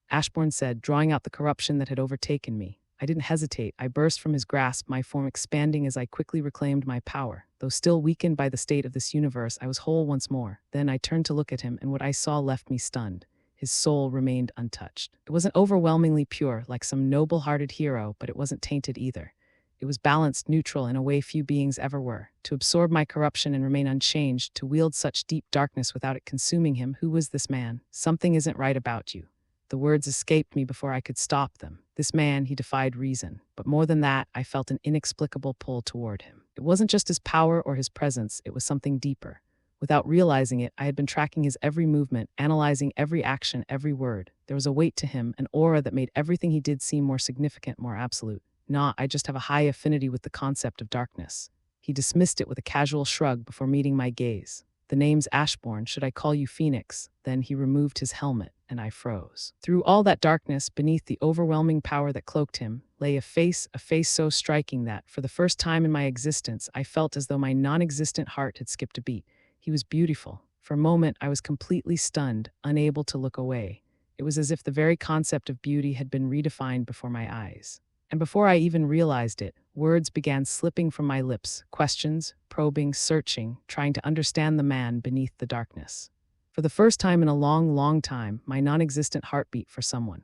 Ashburn said, drawing out the corruption that had overtaken me. I didn't hesitate. I burst from his grasp, my form expanding as I quickly reclaimed my power. Though still weakened by the state of this universe, I was whole once more. Then I turned to look at him, and what I saw left me stunned. His soul remained untouched. It wasn't overwhelmingly pure, like some noble-hearted hero, but it wasn't tainted either. It was balanced, neutral, in a way few beings ever were. To absorb my corruption and remain unchanged, to wield such deep darkness without it consuming him, who was this man? Something isn't right about you. The words escaped me before I could stop them. This man, he defied reason. But more than that, I felt an inexplicable pull toward him. It wasn't just his power or his presence, it was something deeper. Without realizing it, I had been tracking his every movement, analyzing every action, every word. There was a weight to him, an aura that made everything he did seem more significant, more absolute. Nah, I just have a high affinity with the concept of darkness. He dismissed it with a casual shrug before meeting my gaze. The name's Ashburn, should I call you Phoenix? Then he removed his helmet, and I froze. Through all that darkness, beneath the overwhelming power that cloaked him, lay a face so striking that, for the first time in my existence, I felt as though my non-existent heart had skipped a beat. He was beautiful. For a moment, I was completely stunned, unable to look away. It was as if the very concept of beauty had been redefined before my eyes. And before I even realized it, words began slipping from my lips, questions, probing, searching, trying to understand the man beneath the darkness. For the first time in a long time, my non-existent heart beat for someone.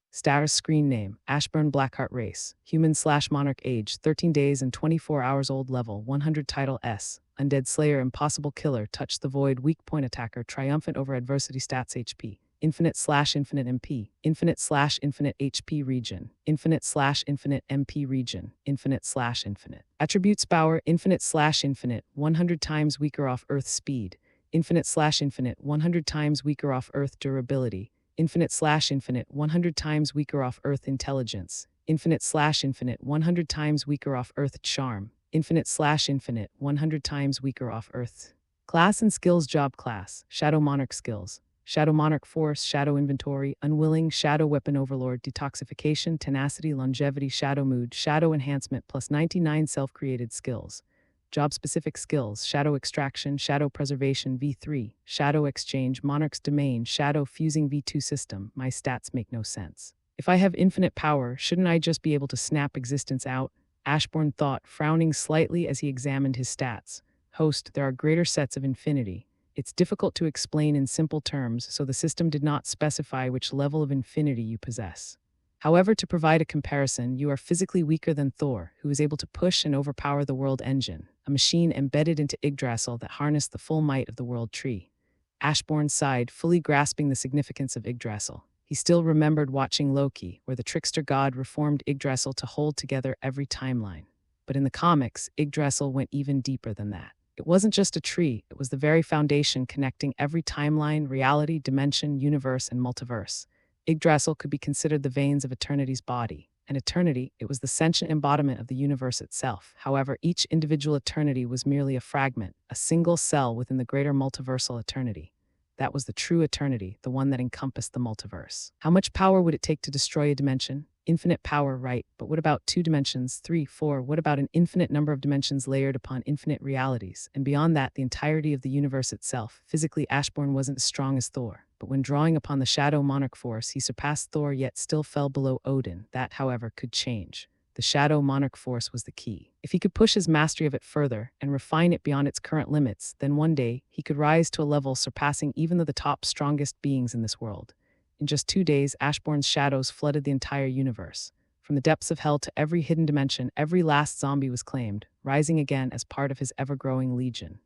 Status screen name, Ashburn Blackheart race, human/monarch age, 13 days and 24 hours old level, 100 title S, undead slayer, impossible killer, touch the void, weak point attacker, triumphant over adversity, stats HP. Infinite/infinite MP, infinite/infinite HP region, infinite/infinite MP region, infinite/infinite. Attributes power, infinite/infinite, 100 times weaker off Earth speed, infinite/infinite, 100 times weaker off Earth durability, infinite/infinite, 100 times weaker off Earth intelligence, infinite/infinite, 100 times weaker off Earth charm, infinite/infinite, 100 times weaker off Earth. Class and skills. Job class, Shadow Monarch skills. Shadow Monarch Force, Shadow Inventory, Unwilling, Shadow Weapon Overlord, Detoxification, Tenacity, Longevity, Shadow Mood, Shadow Enhancement, plus 99 self-created skills. Job-specific skills, Shadow Extraction, Shadow Preservation V3, Shadow Exchange, Monarch's Domain, Shadow Fusing V2 System. My stats make no sense. If I have infinite power, shouldn't I just be able to snap existence out? Ashburn thought, frowning slightly as he examined his stats. Host, there are greater sets of infinity. It's difficult to explain in simple terms, so the system did not specify which level of infinity you possess. However, to provide a comparison, you are physically weaker than Thor, who is able to push and overpower the World Engine, a machine embedded into Yggdrasil that harnessed the full might of the World Tree. Ashburn sighed, fully grasping the significance of Yggdrasil. He still remembered watching Loki, where the trickster god reformed Yggdrasil to hold together every timeline. But in the comics, Yggdrasil went even deeper than that. It wasn't just a tree, it was the very foundation connecting every timeline, reality, dimension, universe, and multiverse. Yggdrasil could be considered the veins of eternity's body. And eternity, it was the sentient embodiment of the universe itself. However, each individual eternity was merely a fragment, a single cell within the greater multiversal eternity. That was the true eternity, the one that encompassed the multiverse. How much power would it take to destroy a dimension? Infinite power, right, but what about 2 dimensions, 3, 4, what about an infinite number of dimensions layered upon infinite realities, and beyond that, the entirety of the universe itself? Physically, Ashburn wasn't as strong as Thor, but when drawing upon the Shadow Monarch force, he surpassed Thor yet still fell below Odin. That, however, could change. The Shadow Monarch force was the key. If he could push his mastery of it further and refine it beyond its current limits, then one day, he could rise to a level surpassing even the top strongest beings in this world. In just 2 days, Ashburn's shadows flooded the entire universe. From the depths of hell to every hidden dimension, every last zombie was claimed, rising again as part of his ever-growing legion.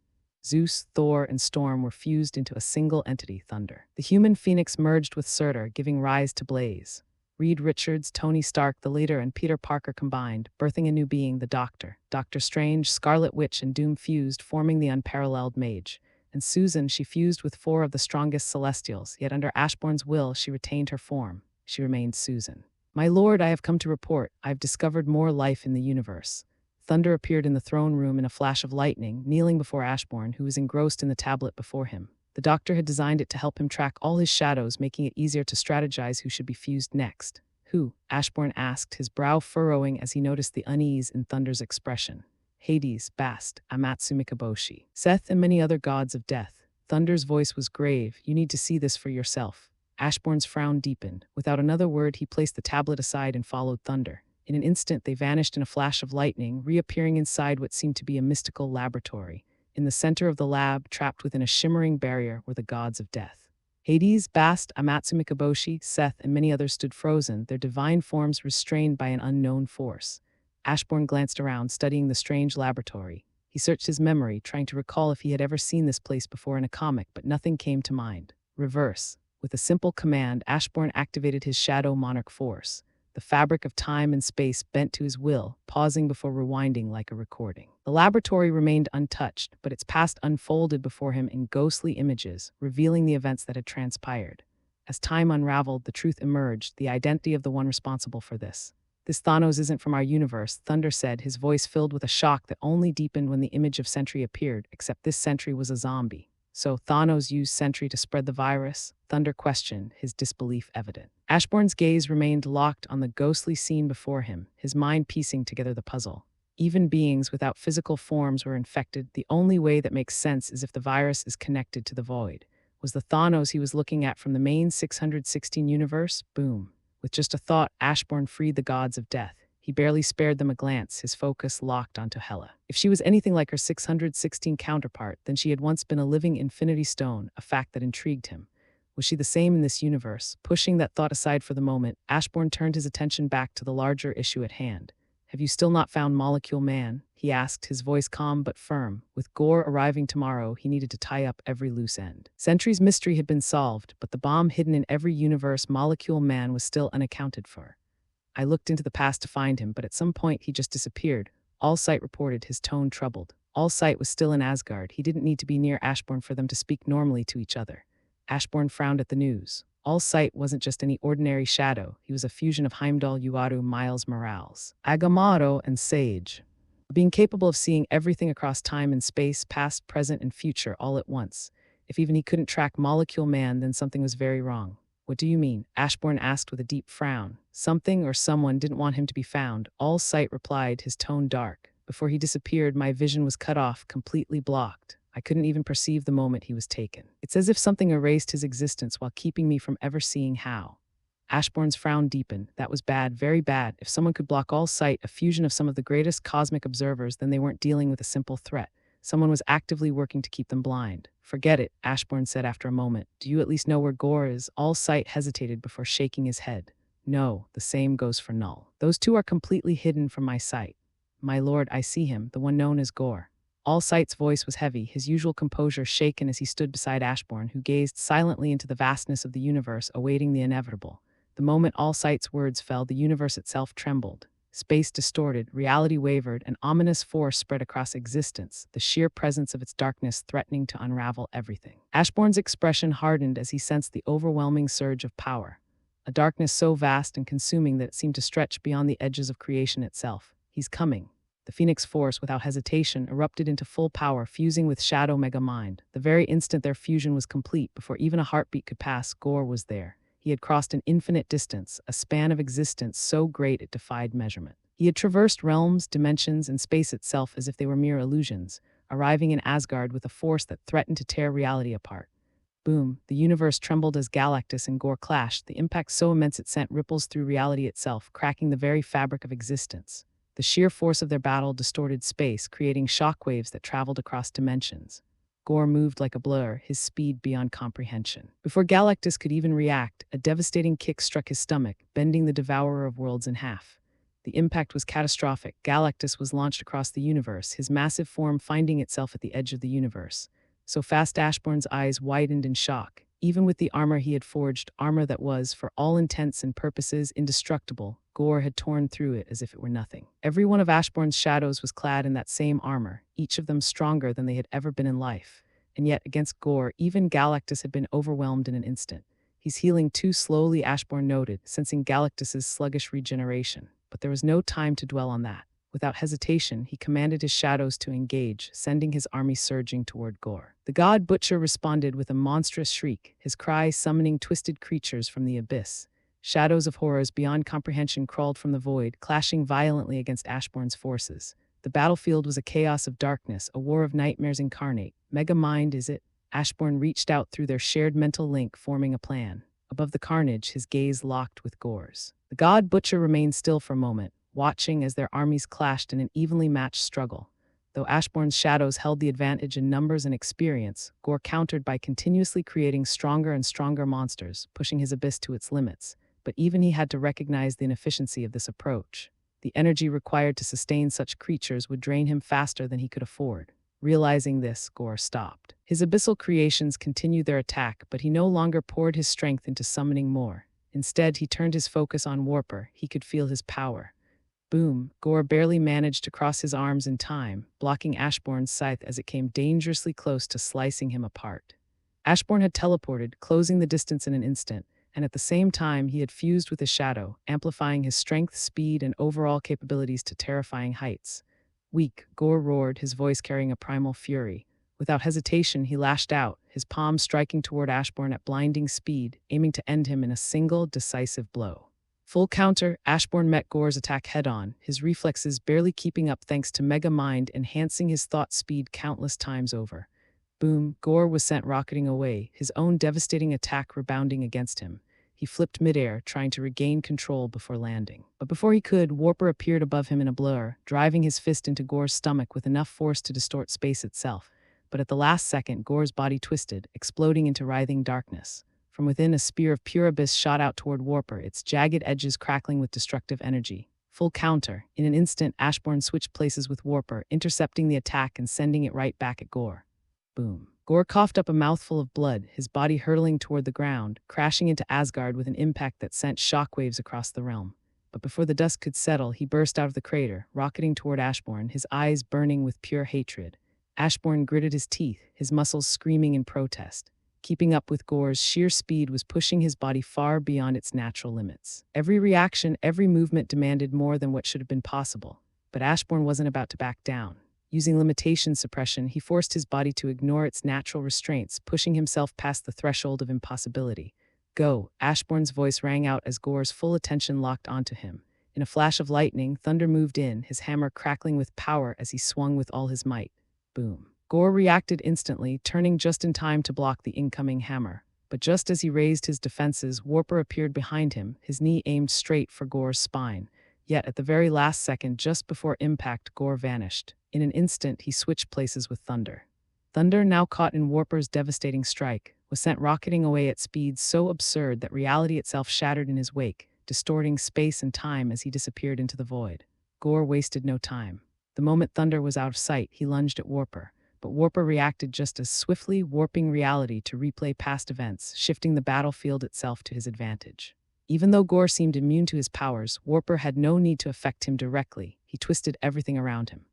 Zeus, Thor, and Storm were fused into a single entity, Thunder. The human phoenix merged with Surtur, giving rise to Blaze. Reed Richards, Tony Stark, the leader, and Peter Parker combined, birthing a new being, the Doctor. Doctor Strange, Scarlet Witch, and Doom fused, forming the unparalleled Mage. And Susan, she fused with 4 of the strongest Celestials, yet under Ashburn's will, she retained her form. She remained Susan. My lord, I have come to report. I have discovered more life in the universe. Thunder appeared in the throne room in a flash of lightning, kneeling before Ashburn, who was engrossed in the tablet before him. The Doctor had designed it to help him track all his shadows, making it easier to strategize who should be fused next. Who? Ashburn asked, his brow furrowing as he noticed the unease in Thunder's expression. Hades, Bast, Amatsu Mikaboshi, Seth, and many other gods of death. Thunder's voice was grave. You need to see this for yourself. Ashburn's frown deepened. Without another word, he placed the tablet aside and followed Thunder. In an instant, they vanished in a flash of lightning, reappearing inside what seemed to be a mystical laboratory. In the center of the lab, trapped within a shimmering barrier, were the gods of death. Hades, Bast, Amatsu Mikaboshi, Seth, and many others stood frozen, their divine forms restrained by an unknown force. Ashburn glanced around, studying the strange laboratory. He searched his memory, trying to recall if he had ever seen this place before in a comic, but nothing came to mind. Reverse. With a simple command, Ashburn activated his Shadow Monarch force. The fabric of time and space bent to his will, pausing before rewinding like a recording. The laboratory remained untouched, but its past unfolded before him in ghostly images, revealing the events that had transpired. As time unraveled, the truth emerged, the identity of the one responsible for this. "This Thanos isn't from our universe," Thunder said, his voice filled with a shock that only deepened when the image of Sentry appeared, except this Sentry was a zombie. "So Thanos used Sentry to spread the virus?" Thunder questioned, his disbelief evident. Ashbourne's gaze remained locked on the ghostly scene before him, his mind piecing together the puzzle. Even beings without physical forms were infected. The only way that makes sense is if the virus is connected to the void. Was the Thanos he was looking at from the main 616 universe? Boom. With just a thought, Ashburn freed the gods of death. He barely spared them a glance, his focus locked onto Hela. If she was anything like her 616 counterpart, then she had once been a living infinity stone, a fact that intrigued him. Was she the same in this universe? Pushing that thought aside for the moment, Ashburn turned his attention back to the larger issue at hand. "Have you still not found Molecule Man?" he asked, his voice calm but firm. With Gore arriving tomorrow, he needed to tie up every loose end. Sentry's mystery had been solved, but the bomb hidden in every universe, Molecule Man, was still unaccounted for. "I looked into the past to find him, but at some point he just disappeared." Allsight reported, his tone troubled. Allsight was still in Asgard. He didn't need to be near Ashburn for them to speak normally to each other. Ashburn frowned at the news. Allsight wasn't just any ordinary shadow. He was a fusion of Heimdall, Uatu, Miles Morales, Agamotto, and Sage. Being capable of seeing everything across time and space, past, present, and future, all at once. If even he couldn't track Molecule Man, then something was very wrong. "What do you mean?" Ashburn asked with a deep frown. "Something or someone didn't want him to be found." Allsight replied, his tone dark. "Before he disappeared, my vision was cut off, completely blocked. I couldn't even perceive the moment he was taken. It's as if something erased his existence while keeping me from ever seeing how." Ashburn's frown deepened. That was bad, very bad. If someone could block all sight, a fusion of some of the greatest cosmic observers, then they weren't dealing with a simple threat. Someone was actively working to keep them blind. "Forget it," Ashburn said after a moment. "Do you at least know where Gore is?" Allsight hesitated before shaking his head. "No, the same goes for Null. Those two are completely hidden from my sight." "My lord, I see him, the one known as Gore." Allsight's voice was heavy, his usual composure shaken as he stood beside Ashburn, who gazed silently into the vastness of the universe, awaiting the inevitable. The moment Allsight's words fell, the universe itself trembled. Space distorted, reality wavered, an ominous force spread across existence, the sheer presence of its darkness threatening to unravel everything. Ashburn's expression hardened as he sensed the overwhelming surge of power. A darkness so vast and consuming that it seemed to stretch beyond the edges of creation itself. "He's coming." The Phoenix Force, without hesitation, erupted into full power, fusing with Shadow Mega Mind. The very instant their fusion was complete, before even a heartbeat could pass, Gore was there. He had crossed an infinite distance, a span of existence so great it defied measurement. He had traversed realms, dimensions, and space itself as if they were mere illusions, arriving in Asgard with a force that threatened to tear reality apart. Boom, the universe trembled as Galactus and Gore clashed, the impact so immense it sent ripples through reality itself, cracking the very fabric of existence. The sheer force of their battle distorted space, creating shockwaves that traveled across dimensions. Gore moved like a blur, his speed beyond comprehension. Before Galactus could even react, a devastating kick struck his stomach, bending the Devourer of Worlds in half. The impact was catastrophic. Galactus was launched across the universe, his massive form finding itself at the edge of the universe. So fast Ashburn's eyes widened in shock. Even with the armor he had forged, armor that was, for all intents and purposes, indestructible, Gore had torn through it as if it were nothing. Every one of Ashburn's shadows was clad in that same armor, each of them stronger than they had ever been in life. And yet, against Gore, even Galactus had been overwhelmed in an instant. "He's healing too slowly," Ashburn noted, sensing Galactus's sluggish regeneration. But there was no time to dwell on that. Without hesitation, he commanded his shadows to engage, sending his army surging toward Gore. The god Butcher responded with a monstrous shriek, his cry summoning twisted creatures from the abyss. Shadows of horrors beyond comprehension crawled from the void, clashing violently against Ashburn's forces. The battlefield was a chaos of darkness, a war of nightmares incarnate. "Mega Mind, is it?" Ashburn reached out through their shared mental link, forming a plan. Above the carnage, his gaze locked with Gore's. The god Butcher remained still for a moment, watching as their armies clashed in an evenly matched struggle. Though Ashburn's shadows held the advantage in numbers and experience, Gore countered by continuously creating stronger and stronger monsters, pushing his abyss to its limits. But even he had to recognize the inefficiency of this approach. The energy required to sustain such creatures would drain him faster than he could afford. Realizing this, Gore stopped. His abyssal creations continued their attack, but he no longer poured his strength into summoning more. Instead, he turned his focus on Warper. He could feel his power. Boom! Gore barely managed to cross his arms in time, blocking Ashbourne's scythe as it came dangerously close to slicing him apart. Ashbourne had teleported, closing the distance in an instant, and at the same time he had fused with his shadow, amplifying his strength, speed, and overall capabilities to terrifying heights. Weak, Gore roared, his voice carrying a primal fury. Without hesitation, he lashed out, his palm striking toward Ashbourne at blinding speed, aiming to end him in a single, decisive blow. Full counter, Ashbourne met Gore's attack head-on, his reflexes barely keeping up thanks to Mega Mind enhancing his thought speed countless times over. Boom! Gore was sent rocketing away, his own devastating attack rebounding against him. He flipped midair, trying to regain control before landing. But before he could, Warper appeared above him in a blur, driving his fist into Gore's stomach with enough force to distort space itself. But at the last second, Gore's body twisted, exploding into writhing darkness. From within, a spear of pure abyss shot out toward Warper, its jagged edges crackling with destructive energy. Full counter. In an instant, Ashbourne switched places with Warper, intercepting the attack and sending it right back at Gore. Boom. Gore coughed up a mouthful of blood, his body hurtling toward the ground, crashing into Asgard with an impact that sent shockwaves across the realm. But before the dust could settle, he burst out of the crater, rocketing toward Ashbourne, his eyes burning with pure hatred. Ashbourne gritted his teeth, his muscles screaming in protest. Keeping up with Gore's sheer speed was pushing his body far beyond its natural limits. Every reaction, every movement demanded more than what should have been possible. But Ashbourne wasn't about to back down. Using limitation suppression, he forced his body to ignore its natural restraints, pushing himself past the threshold of impossibility. Go! Ashbourne's voice rang out as Gore's full attention locked onto him. In a flash of lightning, thunder moved in, his hammer crackling with power as he swung with all his might. Boom. Gore reacted instantly, turning just in time to block the incoming hammer. But just as he raised his defenses, Warper appeared behind him, his knee aimed straight for Gore's spine. Yet at the very last second, just before impact, Gore vanished. In an instant, he switched places with Thunder. Thunder, now caught in Warper's devastating strike, was sent rocketing away at speeds so absurd that reality itself shattered in his wake, distorting space and time as he disappeared into the void. Gore wasted no time. The moment Thunder was out of sight, he lunged at Warper. But Warper reacted just as swiftly, warping reality to replay past events, shifting the battlefield itself to his advantage. Even though Gore seemed immune to his powers, Warper had no need to affect him directly. He twisted everything around him.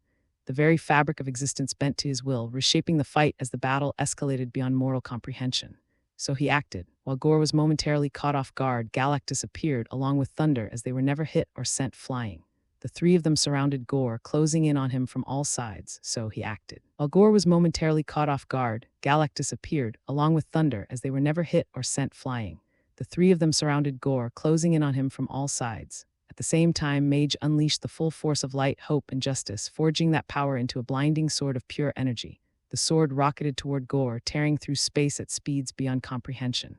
The very fabric of existence bent to his will, reshaping the fight as the battle escalated beyond mortal comprehension. So he acted. While Gore was momentarily caught off guard, Galactus appeared, along with Thunder, as they were never hit or sent flying. The three of them surrounded Gore, closing in on him from all sides, so he acted. While Gore was momentarily caught off guard, Galactus appeared, along with Thunder, as they were never hit or sent flying. The three of them surrounded Gore, closing in on him from all sides. At the same time, Mage unleashed the full force of light, hope, and justice, forging that power into a blinding sword of pure energy. The sword rocketed toward Gore, tearing through space at speeds beyond comprehension.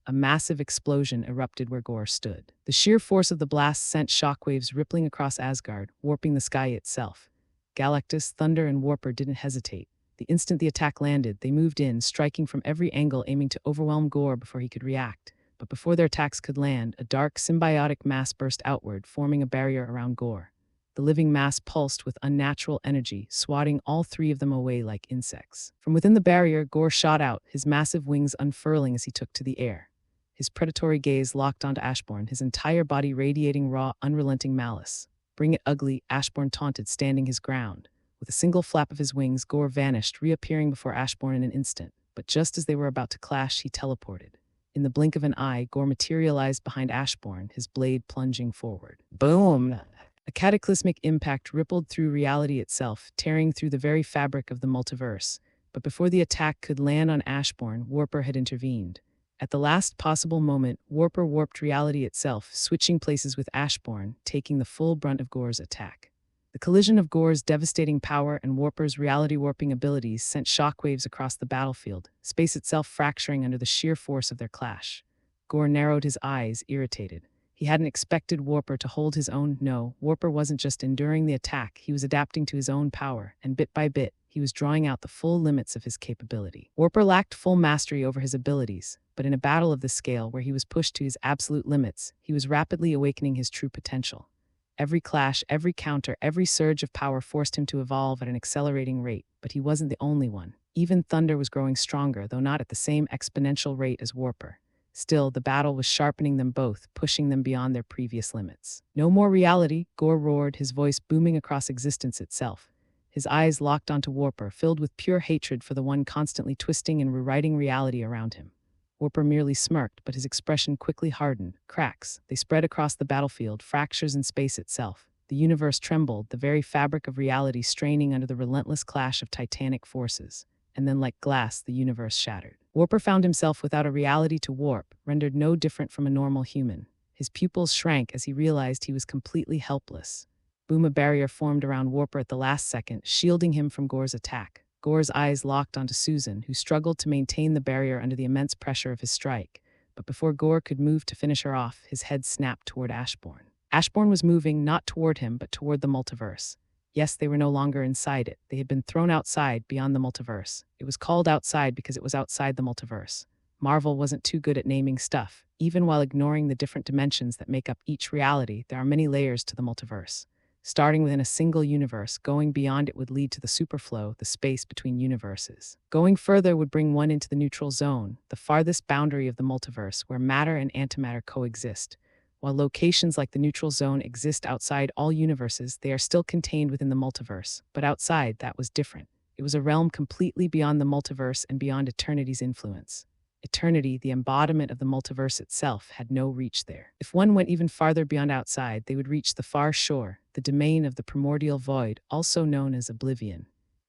A massive explosion erupted where Gore stood. The sheer force of the blast sent shockwaves rippling across Asgard, warping the sky itself. Galactus, Thunder, and Warper didn't hesitate. The instant the attack landed, they moved in, striking from every angle, aiming to overwhelm Gore before he could react. But before their attacks could land, a dark, symbiotic mass burst outward, forming a barrier around Gore. The living mass pulsed with unnatural energy, swatting all three of them away like insects. From within the barrier, Gore shot out, his massive wings unfurling as he took to the air. His predatory gaze locked onto Ashbourne, his entire body radiating raw, unrelenting malice. Bring it ugly, Ashbourne taunted, standing his ground. With a single flap of his wings, Gore vanished, reappearing before Ashbourne in an instant. But just as they were about to clash, he teleported. In the blink of an eye, Gore materialized behind Ashbourne, his blade plunging forward. Boom! A cataclysmic impact rippled through reality itself, tearing through the very fabric of the multiverse. But before the attack could land on Ashbourne, Warper had intervened. At the last possible moment, Warper warped reality itself, switching places with Ashbourne, taking the full brunt of Gore's attack. The collision of Gore's devastating power and Warper's reality-warping abilities sent shockwaves across the battlefield, space itself fracturing under the sheer force of their clash. Gore narrowed his eyes, irritated. He hadn't expected Warper to hold his own. No, Warper wasn't just enduring the attack, he was adapting to his own power, and bit by bit, he was drawing out the full limits of his capability. Warper lacked full mastery over his abilities, but in a battle of this scale where he was pushed to his absolute limits, he was rapidly awakening his true potential. Every clash, every counter, every surge of power forced him to evolve at an accelerating rate, but he wasn't the only one. Even thunder was growing stronger, though not at the same exponential rate as Warper. Still, the battle was sharpening them both, pushing them beyond their previous limits. "No more reality," Gore roared, his voice booming across existence itself. His eyes locked onto Warper, filled with pure hatred for the one constantly twisting and rewriting reality around him. Warper merely smirked, but his expression quickly hardened. Cracks, they spread across the battlefield, fractures in space itself. The universe trembled, the very fabric of reality straining under the relentless clash of titanic forces. And then, like glass, the universe shattered. Warper found himself without a reality to warp, rendered no different from a normal human. His pupils shrank as he realized he was completely helpless. Boom, a barrier formed around Warper at the last second, shielding him from Gore's attack. Gore's eyes locked onto Susan, who struggled to maintain the barrier under the immense pressure of his strike. But before Gore could move to finish her off, his head snapped toward Ashburn. Ashburn was moving not toward him, but toward the multiverse. Yes, they were no longer inside it. They had been thrown outside, beyond the multiverse. It was called outside because it was outside the multiverse. Marvel wasn't too good at naming stuff. Even while ignoring the different dimensions that make up each reality, there are many layers to the multiverse. Starting within a single universe, going beyond it would lead to the superflow, the space between universes. Going further would bring one into the neutral zone, the farthest boundary of the multiverse, where matter and antimatter coexist. While locations like the neutral zone exist outside all universes, they are still contained within the multiverse. But outside, that was different. It was a realm completely beyond the multiverse and beyond eternity's influence. Eternity, the embodiment of the multiverse itself, had no reach there. If one went even farther beyond outside, they would reach the far shore, the domain of the primordial void, also known as oblivion.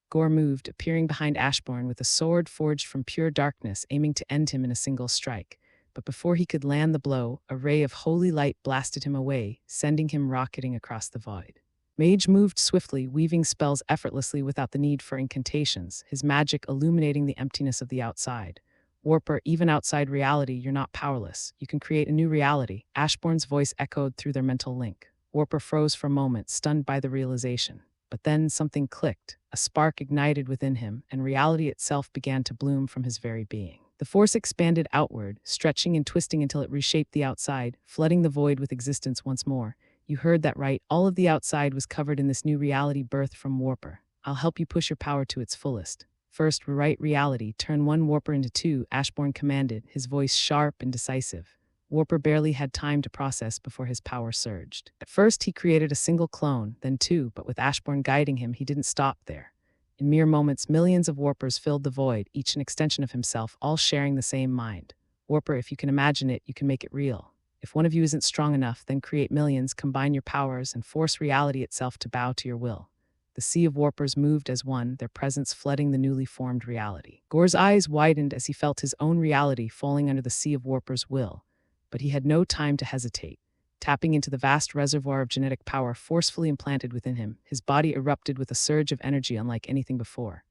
Gore moved, appearing behind Ashburn with a sword forged from pure darkness, aiming to end him in a single strike. But before he could land the blow, a ray of holy light blasted him away, sending him rocketing across the void. Mage moved swiftly, weaving spells effortlessly without the need for incantations, his magic illuminating the emptiness of the outside. Warper, even outside reality, you're not powerless. You can create a new reality. Ashburn's voice echoed through their mental link. Warper froze for a moment, stunned by the realization. But then something clicked. A spark ignited within him, and reality itself began to bloom from his very being. The force expanded outward, stretching and twisting until it reshaped the outside, flooding the void with existence once more. You heard that right. All of the outside was covered in this new reality birthed from Warper. I'll help you push your power to its fullest. First, rewrite reality. Turn one Warper into two, Ashburn commanded, his voice sharp and decisive. Warper barely had time to process before his power surged. At first, he created a single clone, then two, but with Ashburn guiding him, he didn't stop there. In mere moments, millions of Warpers filled the void, each an extension of himself, all sharing the same mind. Warper, if you can imagine it, you can make it real. If one of you isn't strong enough, then create millions, combine your powers, and force reality itself to bow to your will. The sea of Warpers moved as one, their presence flooding the newly formed reality. Gore's eyes widened as he felt his own reality falling under the sea of Warpers' will. But he had no time to hesitate. Tapping into the vast reservoir of genetic power forcefully implanted within him, his body erupted with a surge of energy unlike anything before.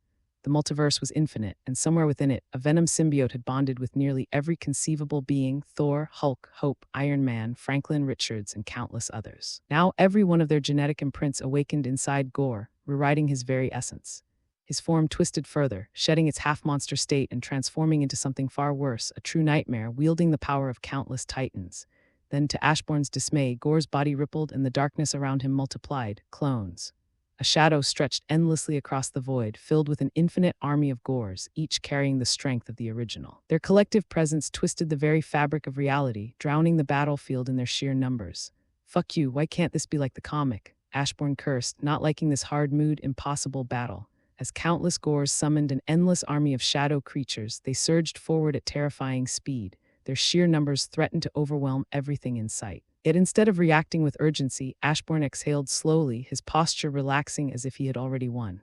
The multiverse was infinite, and somewhere within it, a venom symbiote had bonded with nearly every conceivable being: Thor, Hulk, Hope, Iron Man, Franklin Richards, and countless others. Now every one of their genetic imprints awakened inside Gore, rewriting his very essence. His form twisted further, shedding its half-monster state and transforming into something far worse, a true nightmare, wielding the power of countless titans. Then, to Ashburn's dismay, Gore's body rippled and the darkness around him multiplied. Clones. A shadow stretched endlessly across the void, filled with an infinite army of Gores, each carrying the strength of the original. Their collective presence twisted the very fabric of reality, drowning the battlefield in their sheer numbers. "Fuck you, why can't this be like the comic?" Ashburn cursed, not liking this hard-mood, impossible battle. As countless Gores summoned an endless army of shadow creatures, they surged forward at terrifying speed. Their sheer numbers threatened to overwhelm everything in sight. Yet instead of reacting with urgency, Ashburn exhaled slowly, his posture relaxing as if he had already won.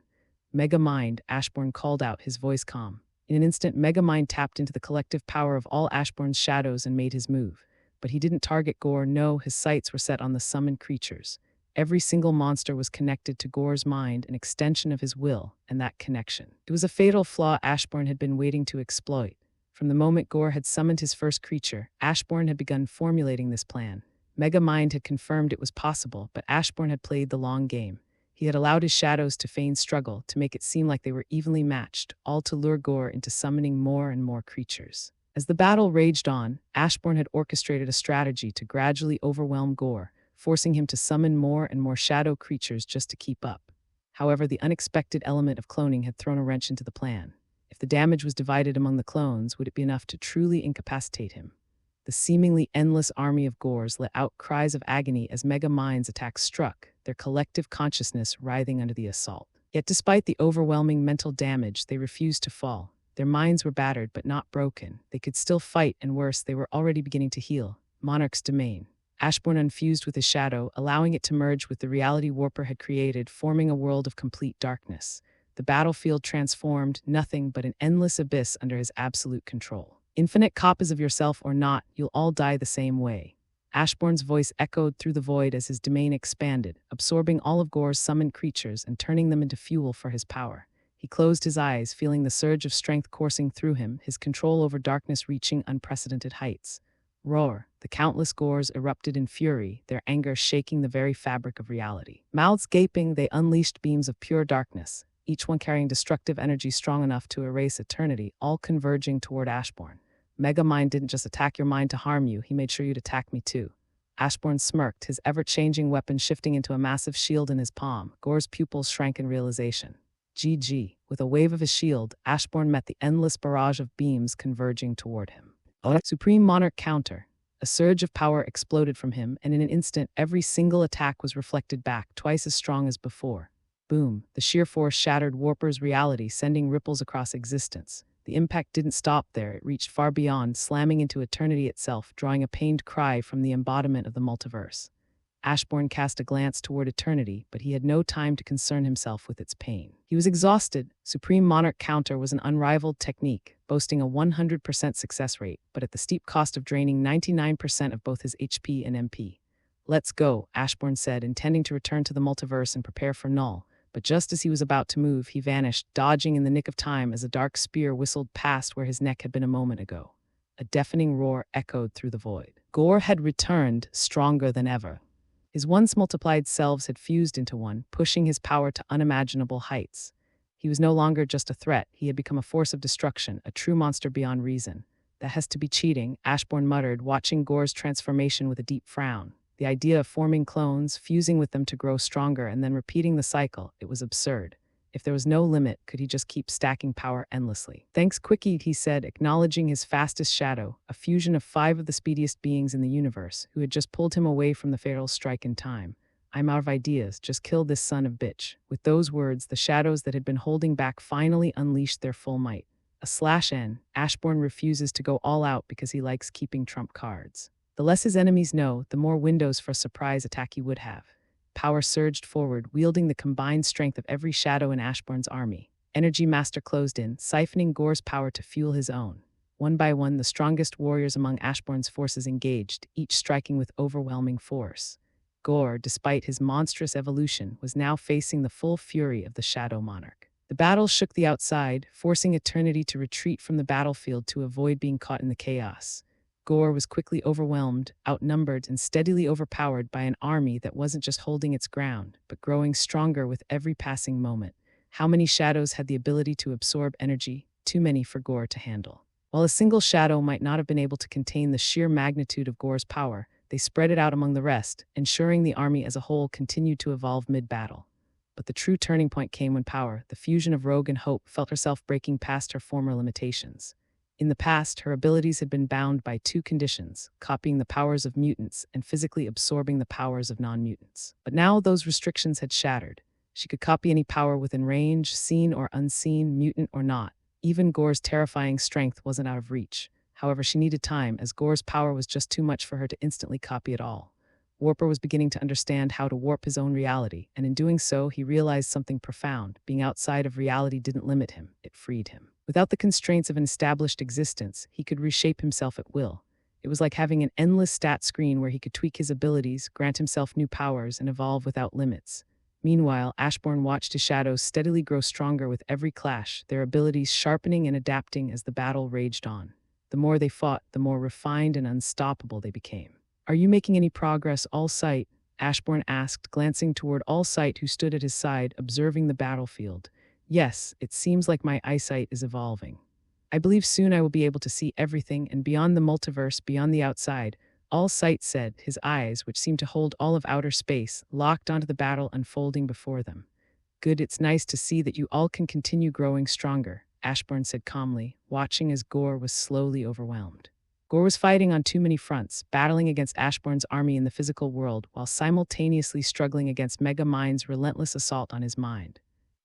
"Mega Mind," Ashburn called out, his voice calm. In an instant, Mega Mind tapped into the collective power of all Ashburn's shadows and made his move. But he didn't target Gore, no, his sights were set on the summoned creatures. Every single monster was connected to Gore's mind, an extension of his will, and that connection. It was a fatal flaw Ashburn had been waiting to exploit. From the moment Gore had summoned his first creature, Ashburn had begun formulating this plan. Mega Mind had confirmed it was possible, but Ashburn had played the long game. He had allowed his shadows to feign struggle, to make it seem like they were evenly matched, all to lure Gore into summoning more and more creatures. As the battle raged on, Ashburn had orchestrated a strategy to gradually overwhelm Gore, forcing him to summon more and more shadow creatures just to keep up. However, the unexpected element of cloning had thrown a wrench into the plan. the damage was divided among the clones, would it be enough to truly incapacitate him? The seemingly endless army of Gors let out cries of agony as Mega Mind's attack struck, their collective consciousness writhing under the assault. Yet despite the overwhelming mental damage, they refused to fall. Their minds were battered but not broken. They could still fight, and worse, they were already beginning to heal. Monarch's domain. Ashburn unfused with his shadow, allowing it to merge with the reality Warper had created, forming a world of complete darkness. The battlefield transformed, nothing but an endless abyss under his absolute control. Infinite copies of yourself or not, you'll all die the same way. Ashburn's voice echoed through the void as his domain expanded, absorbing all of Gor's summoned creatures and turning them into fuel for his power. He closed his eyes, feeling the surge of strength coursing through him, his control over darkness reaching unprecedented heights. Roar! The countless Gors erupted in fury, their anger shaking the very fabric of reality. Mouths gaping, they unleashed beams of pure darkness, each one carrying destructive energy strong enough to erase eternity, all converging toward Ashburn. Mega Mind didn't just attack your mind to harm you, he made sure you'd attack me too. Ashburn smirked, his ever-changing weapon shifting into a massive shield in his palm. Gor's pupils shrank in realization. GG. With a wave of his shield, Ashburn met the endless barrage of beams converging toward him. Supreme Monarch counter. A surge of power exploded from him, and in an instant, every single attack was reflected back, twice as strong as before. Boom! The sheer force shattered Warper's reality, sending ripples across existence. The impact didn't stop there, it reached far beyond, slamming into eternity itself, drawing a pained cry from the embodiment of the multiverse. Ashburn cast a glance toward eternity, but he had no time to concern himself with its pain. He was exhausted. Supreme Monarch counter was an unrivaled technique, boasting a 100% success rate, but at the steep cost of draining 99% of both his HP and MP. Let's go, Ashburn said, intending to return to the multiverse and prepare for Null. But just as he was about to move, he vanished, dodging in the nick of time as a dark spear whistled past where his neck had been a moment ago. A deafening roar echoed through the void. Gor had returned, stronger than ever. His once multiplied selves had fused into one, pushing his power to unimaginable heights. He was no longer just a threat, he had become a force of destruction, a true monster beyond reason. That has to be cheating, Ashburn muttered, watching Gor's transformation with a deep frown. The idea of forming clones, fusing with them to grow stronger, and then repeating the cycle, it was absurd. If there was no limit, could he just keep stacking power endlessly? Thanks, Quickie, he said, acknowledging his fastest shadow, a fusion of 5 of the speediest beings in the universe, who had just pulled him away from the fatal strike in time. I'm out of ideas, just kill this son of bitch. With those words, the shadows that had been holding back finally unleashed their full might. /N, Ashburn refuses to go all out because he likes keeping trump cards. The less his enemies know, the more windows for a surprise attack he would have. Power surged forward, wielding the combined strength of every shadow in Ashburn's army. Energy Master closed in, siphoning Gor's power to fuel his own. One by one, the strongest warriors among Ashburn's forces engaged, each striking with overwhelming force. Gor, despite his monstrous evolution, was now facing the full fury of the Shadow Monarch. The battle shook the outside, forcing eternity to retreat from the battlefield to avoid being caught in the chaos. Gor was quickly overwhelmed, outnumbered, and steadily overpowered by an army that wasn't just holding its ground, but growing stronger with every passing moment. How many shadows had the ability to absorb energy? Too many for Gor to handle. While a single shadow might not have been able to contain the sheer magnitude of Gor's power, they spread it out among the rest, ensuring the army as a whole continued to evolve mid-battle. But the true turning point came when Power, the fusion of Rogue and Hope, felt herself breaking past her former limitations. In the past, her abilities had been bound by 2 conditions, copying the powers of mutants and physically absorbing the powers of non-mutants. But now those restrictions had shattered. She could copy any power within range, seen or unseen, mutant or not. Even Gor's terrifying strength wasn't out of reach. However, she needed time, as Gor's power was just too much for her to instantly copy it all. Warper was beginning to understand how to warp his own reality, and in doing so, he realized something profound. Being outside of reality didn't limit him, it freed him. Without the constraints of an established existence, he could reshape himself at will. It was like having an endless stat screen where he could tweak his abilities, grant himself new powers, and evolve without limits. Meanwhile, Ashburn watched his shadows steadily grow stronger with every clash, their abilities sharpening and adapting as the battle raged on. The more they fought, the more refined and unstoppable they became. "Are you making any progress, All Sight?" Ashburn asked, glancing toward All Sight, who stood at his side, observing the battlefield. "Yes, it seems like my eyesight is evolving. I believe soon I will be able to see everything, and beyond the multiverse, beyond the outside," All Sight said, his eyes, which seemed to hold all of outer space, locked onto the battle unfolding before them. "Good, it's nice to see that you all can continue growing stronger," Ashburn said calmly, watching as Gore was slowly overwhelmed. Gore was fighting on too many fronts, battling against Ashburn's army in the physical world while simultaneously struggling against Mega Mind's relentless assault on his mind.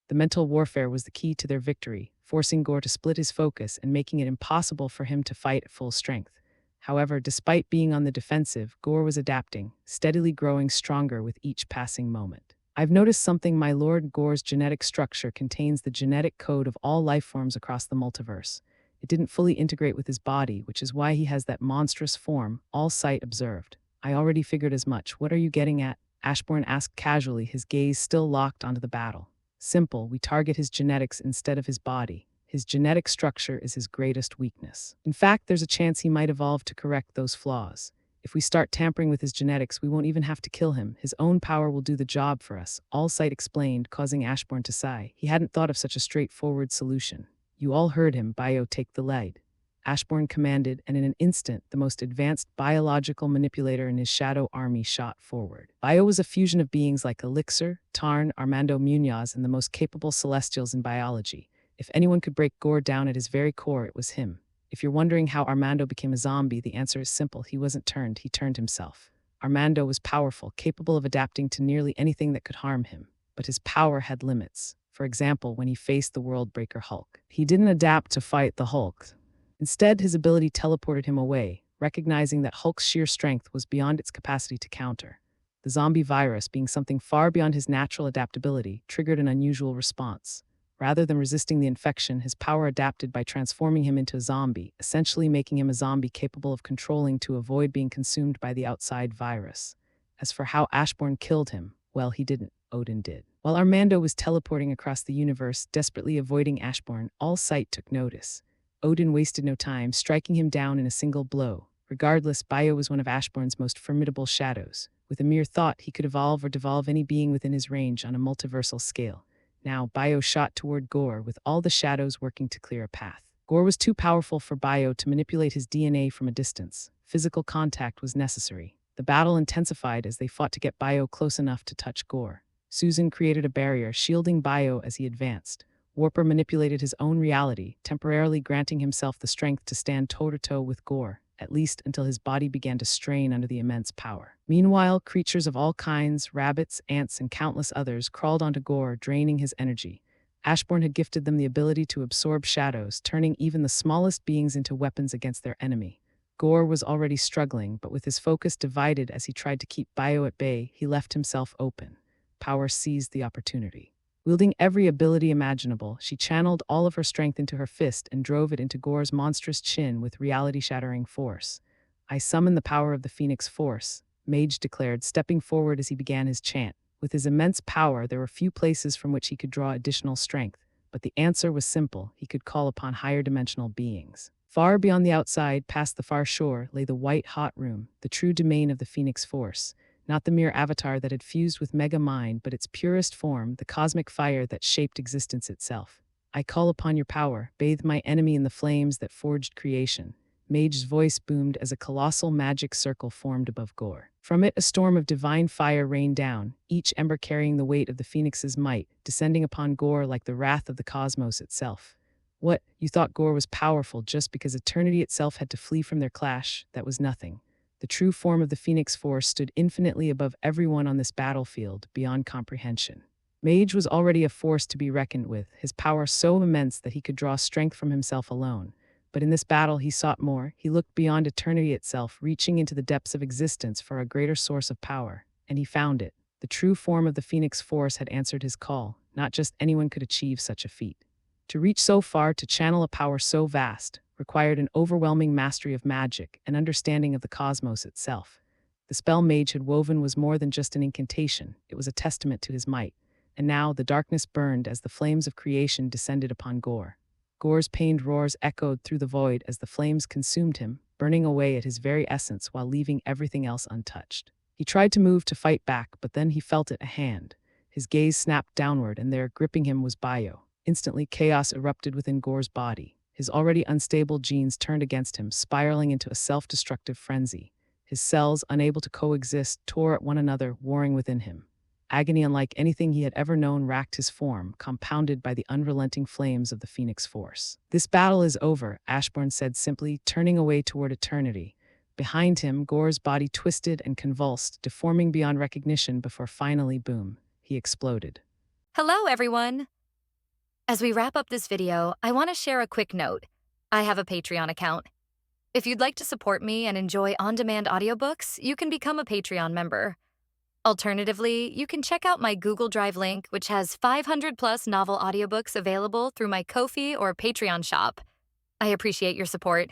The mental warfare was the key to their victory, forcing Gore to split his focus and making it impossible for him to fight at full strength. However, despite being on the defensive, Gore was adapting, steadily growing stronger with each passing moment. I've noticed something. My Lord Gore's genetic structure contains the genetic code of all life forms across the multiverse. It didn't fully integrate with his body, which is why he has that monstrous form, all sight observed. I already figured as much. What are you getting at? Ashburn asked casually, his gaze still locked onto the battle. Simple, we target his genetics instead of his body. His genetic structure is his greatest weakness. In fact, there's a chance he might evolve to correct those flaws. If we start tampering with his genetics, we won't even have to kill him. His own power will do the job for us, All Sight explained, causing Ashburn to sigh. He hadn't thought of such a straightforward solution. You all heard him, Bio, take the lead. Ashburn commanded, and in an instant, the most advanced biological manipulator in his shadow army shot forward. Bio was a fusion of beings like Elixir, Tarn, Armando Munoz, and the most capable celestials in biology. If anyone could break Gore down at his very core, it was him. If you're wondering how Armando became a zombie, the answer is simple. He wasn't turned, he turned himself. Armando was powerful, capable of adapting to nearly anything that could harm him. But his power had limits. For example, when he faced the Worldbreaker Hulk. He didn't adapt to fight the Hulk. Instead, his ability teleported him away, recognizing that Hulk's sheer strength was beyond its capacity to counter. The zombie virus, being something far beyond his natural adaptability, triggered an unusual response. Rather than resisting the infection, his power adapted by transforming him into a zombie, essentially making him a zombie capable of controlling to avoid being consumed by the outside virus. As for how Ashburn killed him, well, he didn't. Odin did. While Armando was teleporting across the universe, desperately avoiding Ashburn, All Sight took notice. Odin wasted no time, striking him down in a single blow. Regardless, Bio was one of Ashburn's most formidable shadows. With a mere thought, he could evolve or devolve any being within his range on a multiversal scale. Now, Bio shot toward Gore, with all the shadows working to clear a path. Gore was too powerful for Bio to manipulate his DNA from a distance. Physical contact was necessary. The battle intensified as they fought to get Bio close enough to touch Gore. Susan created a barrier, shielding Bio as he advanced. Warper manipulated his own reality, temporarily granting himself the strength to stand toe-to-toe with Gore, at least until his body began to strain under the immense power. Meanwhile, creatures of all kinds, rabbits, ants, and countless others, crawled onto Gore, draining his energy. Ashburn had gifted them the ability to absorb shadows, turning even the smallest beings into weapons against their enemy. Gore was already struggling, but with his focus divided as he tried to keep Bio at bay, he left himself open. Power seized the opportunity. Wielding every ability imaginable, she channeled all of her strength into her fist and drove it into Gore's monstrous chin with reality-shattering force. I summon the power of the Phoenix Force, Mage declared, stepping forward as he began his chant. With his immense power, there were few places from which he could draw additional strength, but the answer was simple. He could call upon higher dimensional beings. Far beyond the outside, past the far shore, lay the white-hot room, the true domain of the Phoenix Force. Not the mere avatar that had fused with Mega Mind, but its purest form, the cosmic fire that shaped existence itself. I call upon your power, bathe my enemy in the flames that forged creation. Mage's voice boomed as a colossal magic circle formed above Gore. From it, a storm of divine fire rained down, each ember carrying the weight of the Phoenix's might, descending upon Gore like the wrath of the cosmos itself. What? You thought Gore was powerful just because eternity itself had to flee from their clash? That was nothing. The true form of the Phoenix Force stood infinitely above everyone on this battlefield, beyond comprehension. Mage was already a force to be reckoned with, his power so immense that he could draw strength from himself alone. But in this battle he sought more. He looked beyond eternity itself, reaching into the depths of existence for a greater source of power. And he found it. The true form of the Phoenix Force had answered his call. Not just anyone could achieve such a feat. To reach so far, to channel a power so vast, required an overwhelming mastery of magic and understanding of the cosmos itself. The spell Mage had woven was more than just an incantation. It was a testament to his might. And now the darkness burned as the flames of creation descended upon Gore. Gore's pained roars echoed through the void as the flames consumed him, burning away at his very essence while leaving everything else untouched. He tried to move to fight back, but then he felt it a hand. His gaze snapped downward, and there, gripping him, was Bio. Instantly, chaos erupted within Gore's body. His already unstable genes turned against him, spiraling into a self-destructive frenzy. His cells, unable to coexist, tore at one another, warring within him. Agony unlike anything he had ever known racked his form, compounded by the unrelenting flames of the Phoenix Force. "This battle is over," Ashburn said simply, turning away toward eternity. Behind him, Gore's body twisted and convulsed, deforming beyond recognition before finally, boom, he exploded. Hello, everyone! As we wrap up this video, I want to share a quick note. I have a Patreon account. If you'd like to support me and enjoy on-demand audiobooks, you can become a Patreon member. Alternatively, you can check out my Google Drive link, which has 500-plus novel audiobooks available through my Ko-fi or Patreon shop. I appreciate your support.